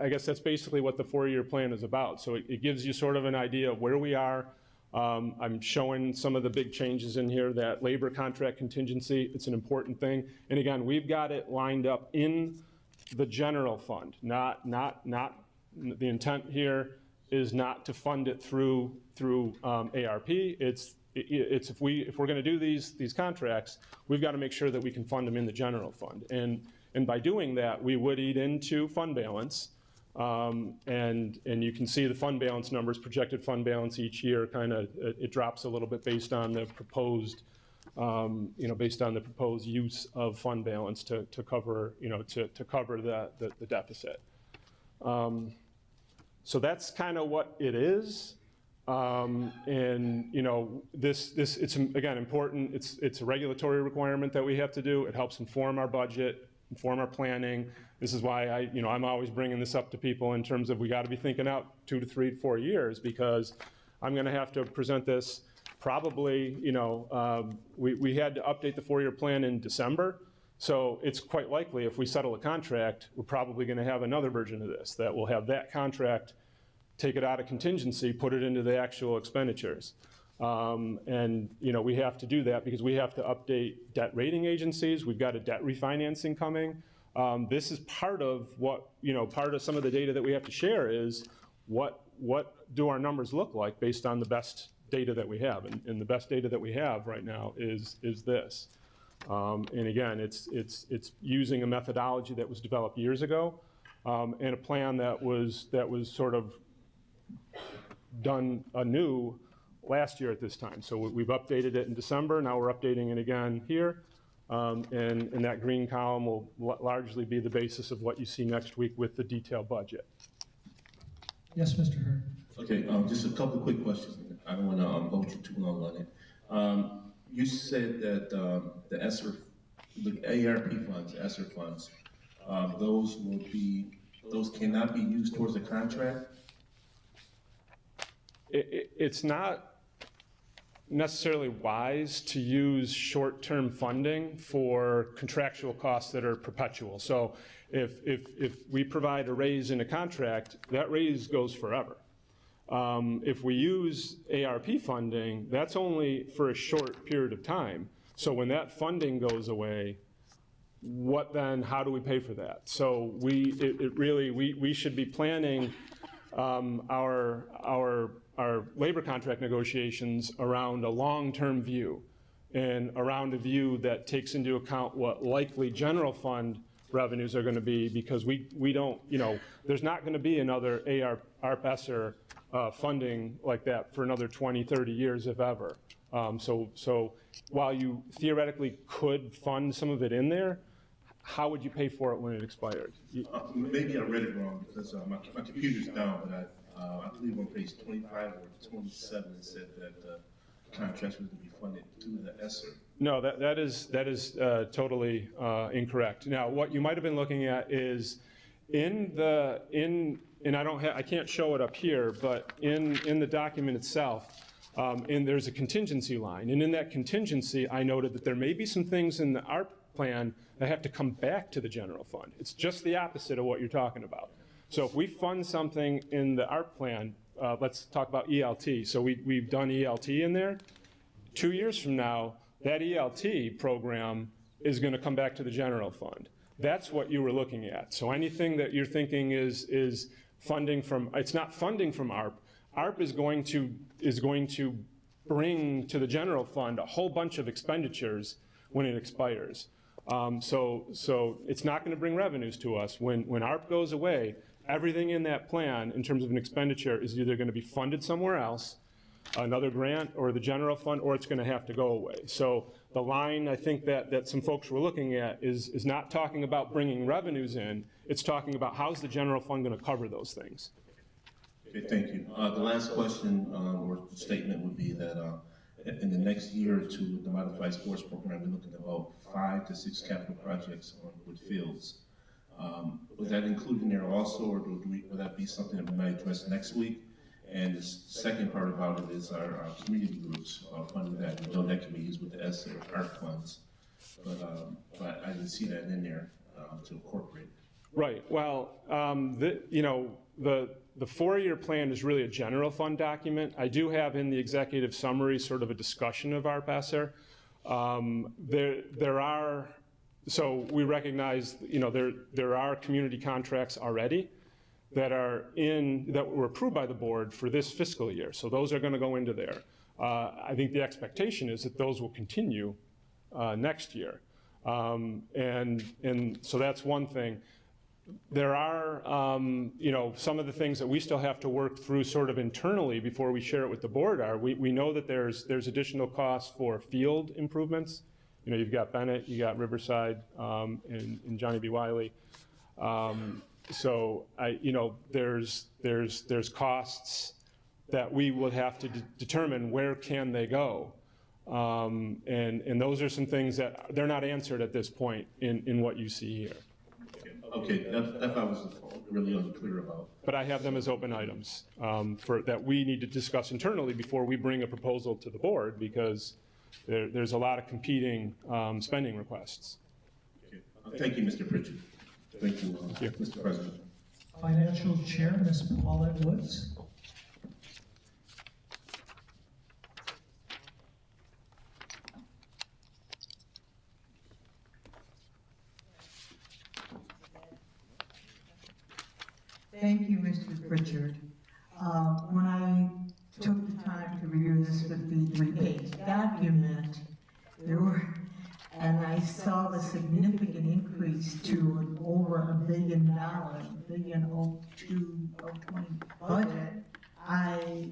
[SPEAKER 15] I guess that's basically what the 4-year plan is about. So it gives you sort of an idea of where we are. I'm showing some of the big changes in here, that labor contract contingency. It's an important thing. And again, we've got it lined up in the general fund, not the intent here is not to fund it through ARP. It's if we're going to do these contracts, we've got to make sure that we can fund them in the general fund. And by doing that, we would eat into fund balance. And you can see the fund balance numbers, projected fund balance each year. Kind of it drops a little bit based on the proposed, use of fund balance to cover the deficit. So that's kind of what it is. And it's again important. It's a regulatory requirement that we have to do. It helps inform our budget, inform our planning. This is why I'm always bringing this up to people in terms of we got to be thinking out 2 to 3 to 4 years, because I'm going to have to present this probably. We had to update the 4-year plan in December. So it's quite likely if we settle a contract, we're probably going to have another version of this that will have that contract, take it out of contingency, put it into the actual expenditures. And we have to do that because we have to update debt rating agencies. We've got a debt refinancing coming. This is part of what, part of some of the data that we have to share is what what do our numbers look like based on the best data that we have? And the best data that we have right now is this. And again, it's using a methodology that was developed years ago, and a plan that was sort of done anew last year at this time. So we've updated it in December. Now we're updating it again here. And that green column will largely be the basis of what you see next week with the detailed budget.
[SPEAKER 1] Yes, Mr. Hurd.
[SPEAKER 8] Okay, just a couple of quick questions. I don't want to hold you too long on it. You said that the ESSER, the ARP funds, ESSER funds, those cannot be used towards a contract?
[SPEAKER 15] It's not necessarily wise to use short-term funding for contractual costs that are perpetual. So if we provide a raise in a contract, that raise goes forever. If we use ARP funding, that's only for a short period of time. So when that funding goes away, what then, how do we pay for that? So we should be planning our labor contract negotiations around a long-term view and around a view that takes into account what likely general fund revenues are going to be, because we don't, there's not going to be another ARP ESSER funding like that for another 20, 30 years, if ever. So while you theoretically could fund some of it in there, how would you pay for it when it expired?
[SPEAKER 8] Maybe I read it wrong because my computer's down, but I believe on page 25 or 27 it said that contracts were to be funded through the ESSER.
[SPEAKER 15] No, that is totally incorrect. Now, what you might have been looking at is and I can't show it up here, but in the document itself, and there's a contingency line, and in that contingency, I noted that there may be some things in the ARP plan that have to come back to the general fund. It's just the opposite of what you're talking about. So if we fund something in the ARP plan, let's talk about ELT. So we've done ELT in there. 2 years from now, that ELT program is going to come back to the general fund. That's what you were looking at. So anything that you're thinking is funding from, it's not funding from ARP. ARP is going to bring to the general fund a whole bunch of expenditures when it expires. So it's not going to bring revenues to us. When ARP goes away, everything in that plan in terms of an expenditure is either going to be funded somewhere else, another grant, or the general fund, or it's going to have to go away. So the line I think that some folks were looking at is not talking about bringing revenues in, it's talking about how's the general fund going to cover those things.
[SPEAKER 8] Okay, thank you. The last question or statement would be that in the next year or two with the modified sports program, we're looking at about 5 to 6 capital projects with fields. Was that included in there also, or would that be something that we might address next week? And the second part about it is our community groups funding that. We know that can be used with the ESSER ARP funds, but I didn't see that in there to incorporate.
[SPEAKER 15] Right. Well, the 4-year plan is really a general fund document. I do have in the executive summary sort of a discussion of ARP ESSER. So we recognize, there are community contracts already that were approved by the board for this fiscal year. So those are going to go into there. I think the expectation is that those will continue next year. And so that's one thing. There are, some of the things that we still have to work through sort of internally before we share it with the board are, we know that there's additional costs for field improvements. You've got Bennett, you got Riverside, and Johnny B. Wiley. So there's costs that we will have to determine where can they go. And those are some things that they're not answered at this point in what you see here.
[SPEAKER 8] Okay, that I was really unclear about.
[SPEAKER 15] But I have them as open items that we need to discuss internally before we bring a proposal to the board, because there's a lot of competing spending requests.
[SPEAKER 8] Okay. Thank you, Mr. Pritchard. Thank you, Mr. President.
[SPEAKER 1] Financial Chair, Ms. Paulette Woods.
[SPEAKER 11] Thank you, Mr. Pritchard. When I took the time to review this 53-page document, and I saw the significant increase to over $1 billion, $1.02 billion budget, I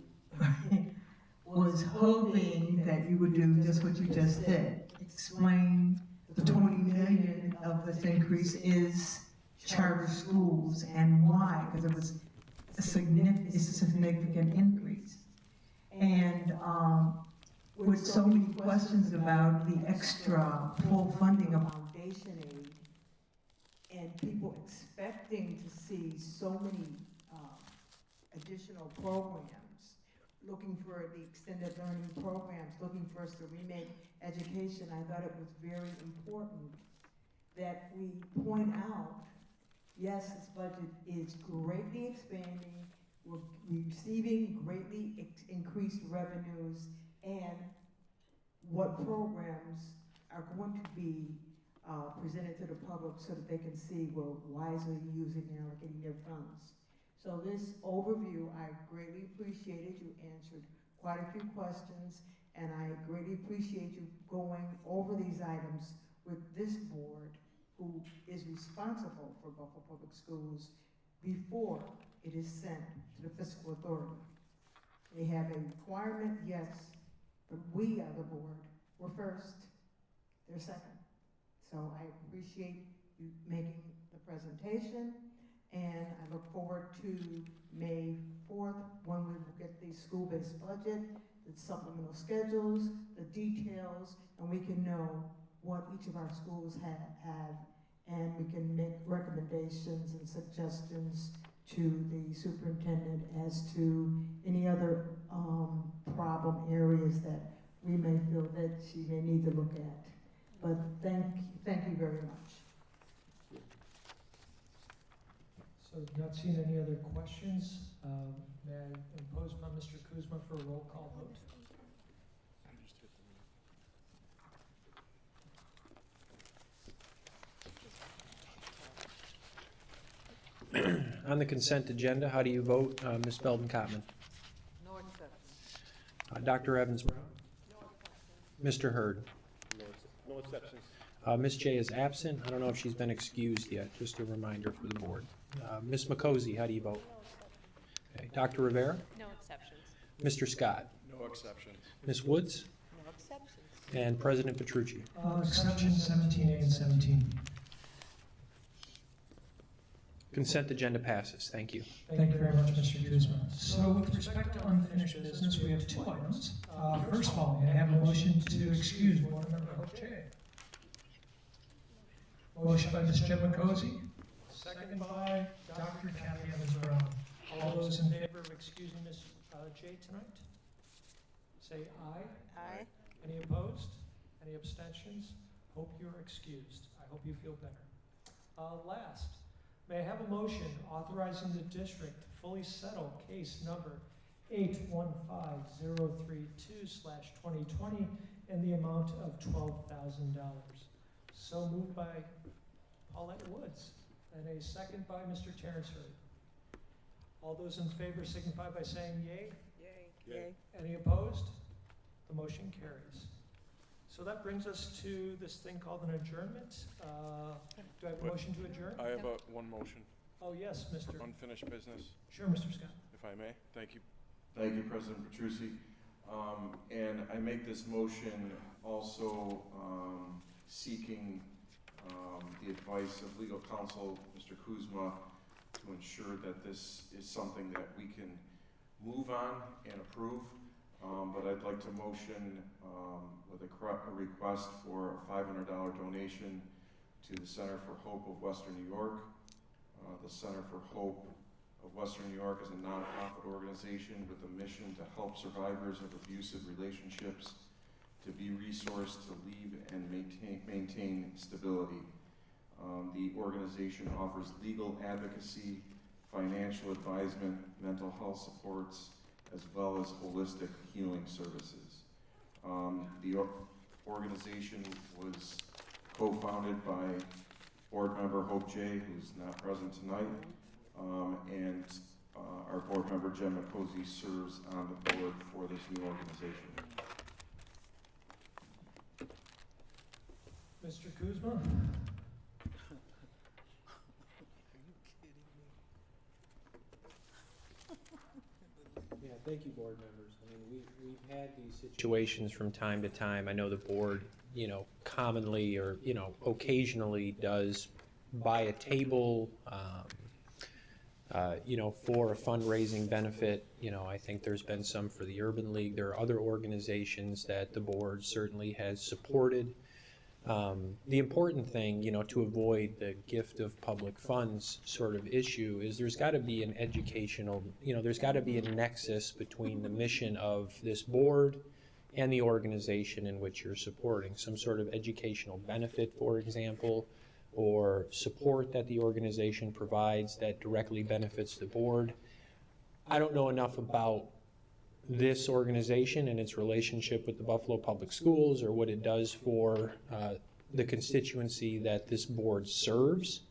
[SPEAKER 11] was hoping that you would do just what you just did. Explain the 20 million of this increase is charter schools and why, because it was a significant increase. And with so many questions about the extra full funding of foundation aid and people expecting to see so many additional programs, looking for the extended learning programs, looking for us to remake education, I thought it was very important that we point out, yes, this budget is greatly expanding, we're receiving greatly increased revenues, and what programs are going to be presented to the public so that they can see, well, wisely using and allocating their funds. So this overview, I greatly appreciated. You answered quite a few questions, and I greatly appreciate you going over these items with this board, who is responsible for Buffalo Public Schools, before it is sent to the fiscal authority. They have a requirement, yes, but we are the board. We're first, they're second. So I appreciate you making the presentation, and I look forward to May 4th, when we will get the school-based budget, the supplemental schedules, the details, and we can know what each of our schools have, and we can make recommendations and suggestions to the superintendent as to any other problem areas that we may feel that she may need to look at. But thank you very much.
[SPEAKER 1] So not seeing any other questions, may I impose upon Mr. Kuzma for a roll call vote?
[SPEAKER 3] On the consent agenda, how do you vote, Ms. Belden-Cottman?
[SPEAKER 5] No exceptions.
[SPEAKER 3] Dr. Evans-Brown? Mr. Hurd?
[SPEAKER 15] No exceptions.
[SPEAKER 3] Ms. J is absent. I don't know if she's been excused yet, just a reminder for the board. Ms. McCosey, how do you vote? Okay. Dr. Rivera?
[SPEAKER 7] No exceptions.
[SPEAKER 3] Mr. Scott?
[SPEAKER 10] No exceptions.
[SPEAKER 3] Ms. Woods?
[SPEAKER 7] No exceptions.
[SPEAKER 3] And President Petrucci?
[SPEAKER 1] Exceptions 17A and 17.
[SPEAKER 3] Consent agenda passes. Thank you.
[SPEAKER 1] Thank you very much, Mr. Kuzma. So with respect to unfinished business, we have two items. First of all, may I have a motion to excuse Board Member Hope J? Motion by Ms. Jim McCosey, second by Dr. Kathy Evans-Brown. All those in favor of excusing Ms. J tonight? Say aye.
[SPEAKER 6] Aye.
[SPEAKER 1] Any opposed? Any abstentions? Hope you're excused. I hope you feel better. Last, may I have a motion authorizing the district to fully settle case number 815032/2020 in the amount of $12,000. So moved by Paulette Woods, and a second by Mr. Terrence Hurd. All those in favor signify by saying yay.
[SPEAKER 6] Yay. Yay.
[SPEAKER 1] Any opposed? The motion carries. So that brings us to this thing called an adjournment. Do I have a motion to adjourn?
[SPEAKER 10] I have one motion.
[SPEAKER 1] Oh, yes, Mr.
[SPEAKER 10] Unfinished business.
[SPEAKER 1] Sure, Mr. Scott.
[SPEAKER 10] If I may. Thank you. Thank you, President Petrucci. And I make this motion also seeking the advice of legal counsel, Mr. Kuzma, to ensure that this is something that we can move on and approve. But I'd like to motion with a request for a $500 donation to the Center for Hope of Western New York. The Center for Hope of Western New York is a nonprofit organization with a mission to help survivors of abusive relationships to be resourced to leave and maintain stability. The organization offers legal advocacy, financial advisement, mental health supports, as well as holistic healing services. The organization was co-founded by Board Member Hope J, who's not present tonight, and our board member, Jen McCosey, serves on the board for this new organization.
[SPEAKER 1] Mr. Kuzma?
[SPEAKER 3] Yeah, thank you, board members. I mean, we've had these situations from time to time. I know the board, commonly or, occasionally does buy a table, for a fundraising benefit. I think there's been some for the Urban League. There are other organizations that the board certainly has supported. The important thing, to avoid the gift of public funds sort of issue is there's got to be an educational, there's got to be a nexus between the mission of this board and the organization in which you're supporting. Some sort of educational benefit, for example, or support that the organization provides that directly benefits the board. I don't know enough about this organization and its relationship with the Buffalo Public Schools or what it does for the constituency that this board serves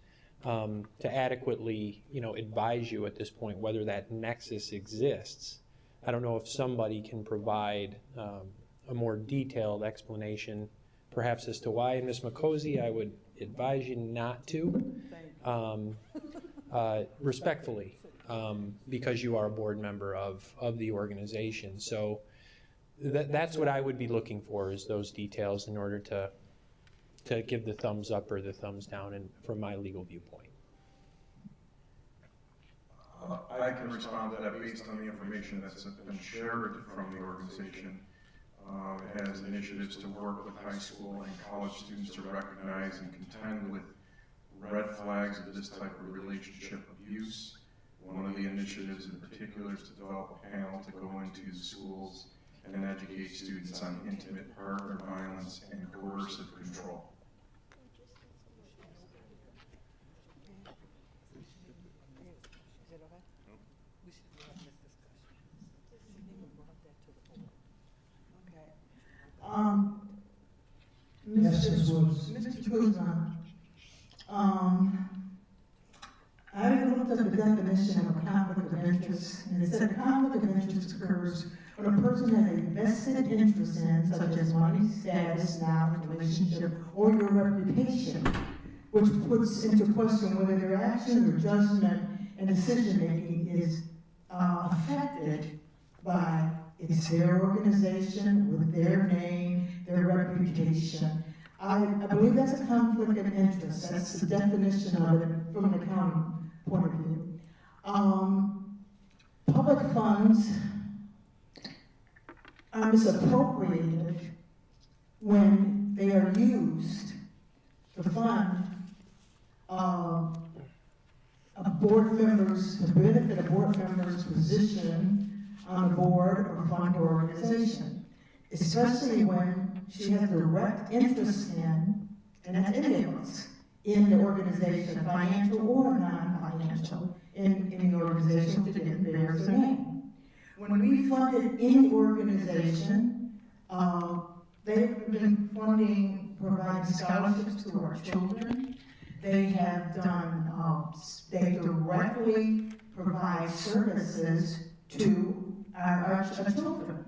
[SPEAKER 3] to adequately, advise you at this point whether that nexus exists. I don't know if somebody can provide a more detailed explanation perhaps as to why. And Ms. McCosey, I would advise you not to, respectfully. Because you are a board member of the organization. So that's what I would be looking for, is those details in order to give the thumbs up or the thumbs down from my legal viewpoint.
[SPEAKER 10] I can respond to that based on the information that's been shared from the organization. It has initiatives to work with high school and college students to recognize and contend with red flags of this type of relationship abuse. One of the initiatives in particular is to develop a panel to go into the schools and educate students on intimate partner violence and coercive control.
[SPEAKER 11] Mr. Kuzma, I looked up the definition of a conflict of interest, and it said a conflict of interest occurs when a person has a vested interest in, such as money, status, knowledge, relationship, or your reputation, which puts into question whether their actions or judgment and decision-making is affected by it's their organization, with their name, their reputation. I believe that's a conflict of interest. That's the definition of it from an accounting point of view. Public funds are misappropriated when they are used to fund a board member's, to benefit a board member's position on a board or fund or organization, especially when she has direct interest in, and that's any of us, in the organization, financial or non-financial, in the organization, which again bears her name. When we funded any organization, they've been providing scholarships to our children. They have done, they directly provide services to our children.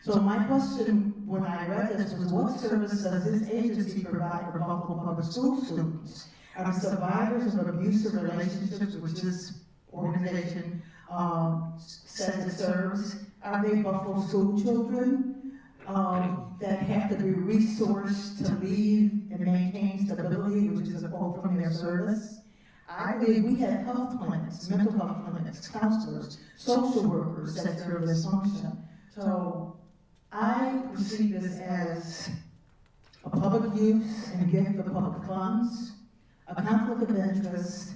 [SPEAKER 11] So my question when I read this was, what service does this agency provide for Buffalo Public School students? Are the survivors of abusive relationships, which this organization says it serves, are they Buffalo school children that have to be resourced to lead and maintain stability, which is a quote from their service? I believe we have health clinics, mental health clinics, counselors, social workers that serve this function. So I perceive this as a public use and gift of public funds, a conflict of interest,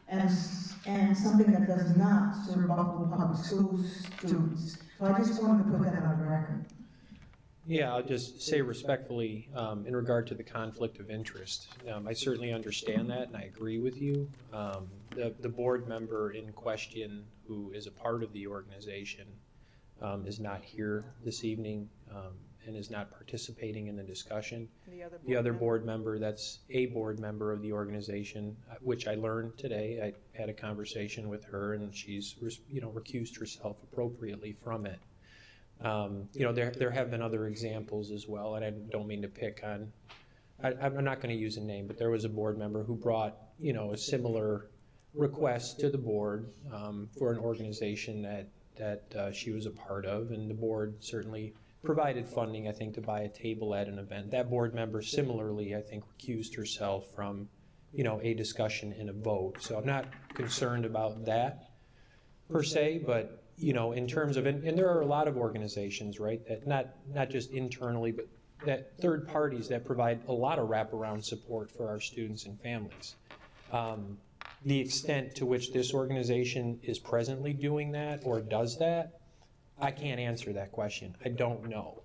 [SPEAKER 11] and something that does not serve Buffalo Public Schools students. So I just wanted to put that on the record.
[SPEAKER 3] Yeah, I'll just say respectfully, in regard to the conflict of interest, I certainly understand that and I agree with you. The board member in question who is a part of the organization is not here this evening, and is not participating in the discussion. The other board member that's a board member of the organization, which I learned today, I had a conversation with her, and she's recused herself appropriately from it. There have been other examples as well, and I don't mean to pick on, I'm not going to use a name, but there was a board member who brought, a similar request to the board for an organization that she was a part of, and the board certainly provided funding, I think, to buy a table at an event. That board member similarly, I think, recused herself from, a discussion and a vote. So I'm not concerned about that per se, but, in terms of, and there are a lot of organizations, right, that not just internally, but that third parties that provide a lot of wraparound support for our students and families. The extent to which this organization is presently doing that or does that, I can't answer that question. I don't know.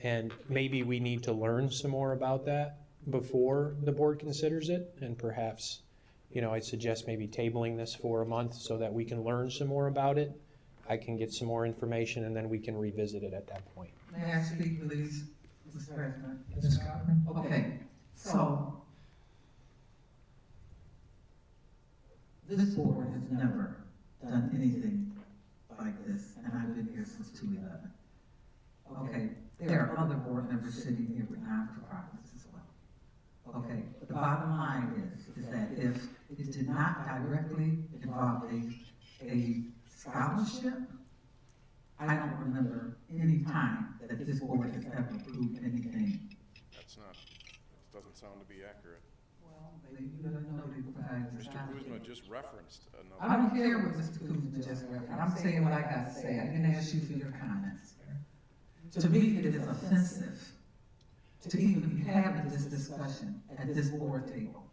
[SPEAKER 3] And maybe we need to learn some more about that before the board considers it, and perhaps, I'd suggest maybe tabling this for a month so that we can learn some more about it. I can get some more information, and then we can revisit it at that point.
[SPEAKER 12] May I speak, please, Mr. President?
[SPEAKER 1] Ms. Cochran?
[SPEAKER 12] Okay, so this board has never done anything like this, and I've been here since 2011. Okay, there are other board members sitting here with non-for-profits as well. Okay, the bottom line is that if it did not directly involve a scholarship, I don't remember any time that this board has ever approved anything.
[SPEAKER 10] That doesn't sound to be accurate.
[SPEAKER 12] Well, maybe you don't know they provide the
[SPEAKER 10] Mr. Kuzma just referenced another.
[SPEAKER 12] I don't care what Mr. Kuzma just referenced. I'm saying what I got to say. I didn't ask you for your comments. To me, it is offensive to even be having this discussion at this board table.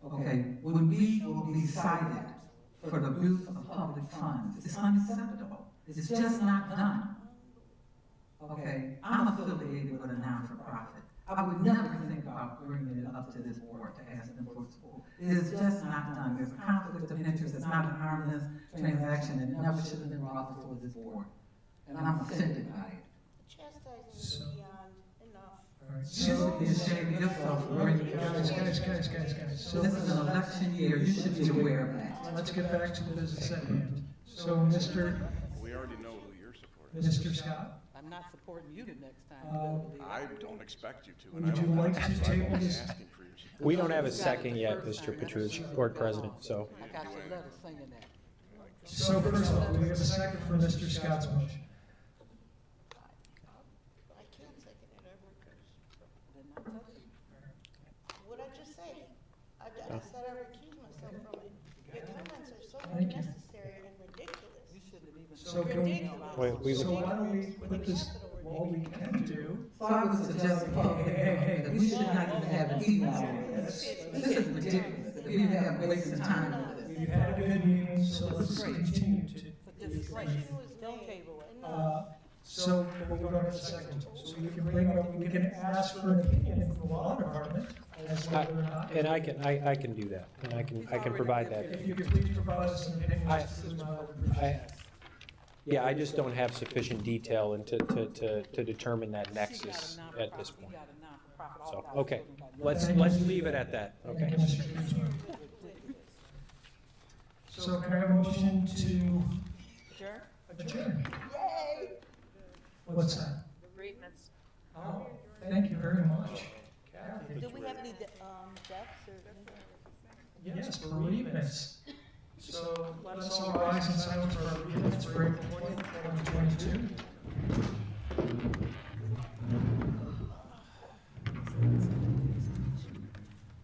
[SPEAKER 12] Okay, when we will be cited for the abuse of public funds, it's unacceptable. It's just not done. Okay, I'm affiliated with a non-for-profit. I would never think about bringing it up to this board to ask them for support. It is just not done. There's a conflict of interest. It's not a harmless transaction, and it never should have been brought before this board. And I'm offended by it.
[SPEAKER 6] Chastising is beyond enough.
[SPEAKER 1] So,
[SPEAKER 12] You should shame yourself for bringing it up.
[SPEAKER 1] guys. So
[SPEAKER 12] This is an election year. You should be aware of that.
[SPEAKER 1] let's get back to the business at hand. So,
[SPEAKER 10] We already know who you're supporting.
[SPEAKER 1] Mr. Scott?
[SPEAKER 17] I'm not supporting you the next time.
[SPEAKER 10] I don't expect you to.
[SPEAKER 1] Would you like to table this?
[SPEAKER 3] We don't have a second yet, Mr. Petrucci, board president, so.
[SPEAKER 17] I got your letter saying that.
[SPEAKER 1] So first of all, we have a second for Mr. Scott's motion.
[SPEAKER 6] I can't second it ever because what I just say, I said I recuse myself from it. Your comments are so unnecessary and ridiculous.
[SPEAKER 1] So can we, so why don't we put this, what we can do?
[SPEAKER 12] So I would suggest that we should not even have an email on this. This is ridiculous. We have wasted time on this.
[SPEAKER 1] We've had a good meeting, so let's continue to. So we don't have a second, so we can bring up, we can ask for an opinion from the law department as to whether or not.
[SPEAKER 3] And I can do that, and I can provide that.
[SPEAKER 1] If you could please provide us an opinion.
[SPEAKER 3] Yeah, I just don't have sufficient detail and to determine that nexus at this point. So, okay, let's leave it at that, okay?
[SPEAKER 1] So can I have a motion to adjourn?
[SPEAKER 6] Yay!
[SPEAKER 1] What's that?
[SPEAKER 7] Bereavements.
[SPEAKER 1] Oh, thank you very much.
[SPEAKER 6] Do we have any deaths or?
[SPEAKER 1] Yes, bereavements. So let us all rise in silence for our bereavements for April 20th, 2022.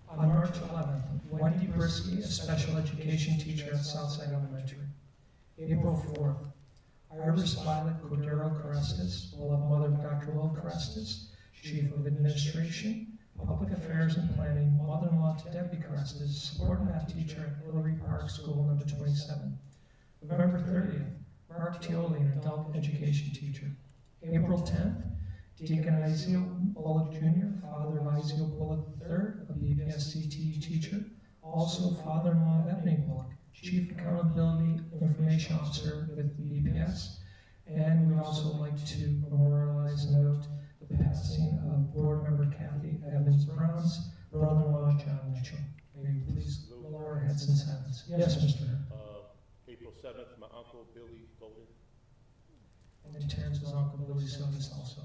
[SPEAKER 1] On March 11th, Wendy Brisky, a special education teacher at Southside Elementary. April 4th, Iris Violet Cordero Carestas, beloved mother of Dr. Will Carestas, Chief of Administration, Public Affairs and Planning, mother-in-law to Debbie Carestas, support math teacher at Hillary Park School number 27. November 30th, Mark Tioli, an adult education teacher. April 10th, Deacon Izio Bullock Jr., father of Izio Bullock III, a BPSCT teacher, also father-in-law of Ebony Bullock, Chief Accountability Information Officer with the BPS. And we'd also like to memorialize and note the passing of Board Member Kathy Evans Brown's brother-in-law, John Mitchell. May you please lower our heads in silence. Yes, Mr. Hurd.
[SPEAKER 18] April 7th, my uncle Billy Golden.
[SPEAKER 1] And Terrence's uncle Billy Solis also.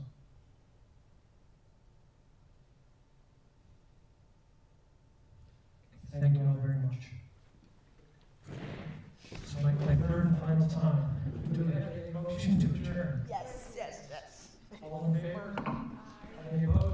[SPEAKER 1] Thank you all very much. So my third and final time. Do we have a motion to adjourn?
[SPEAKER 6] Yes, yes, yes.
[SPEAKER 1] All in favor? Any opposed?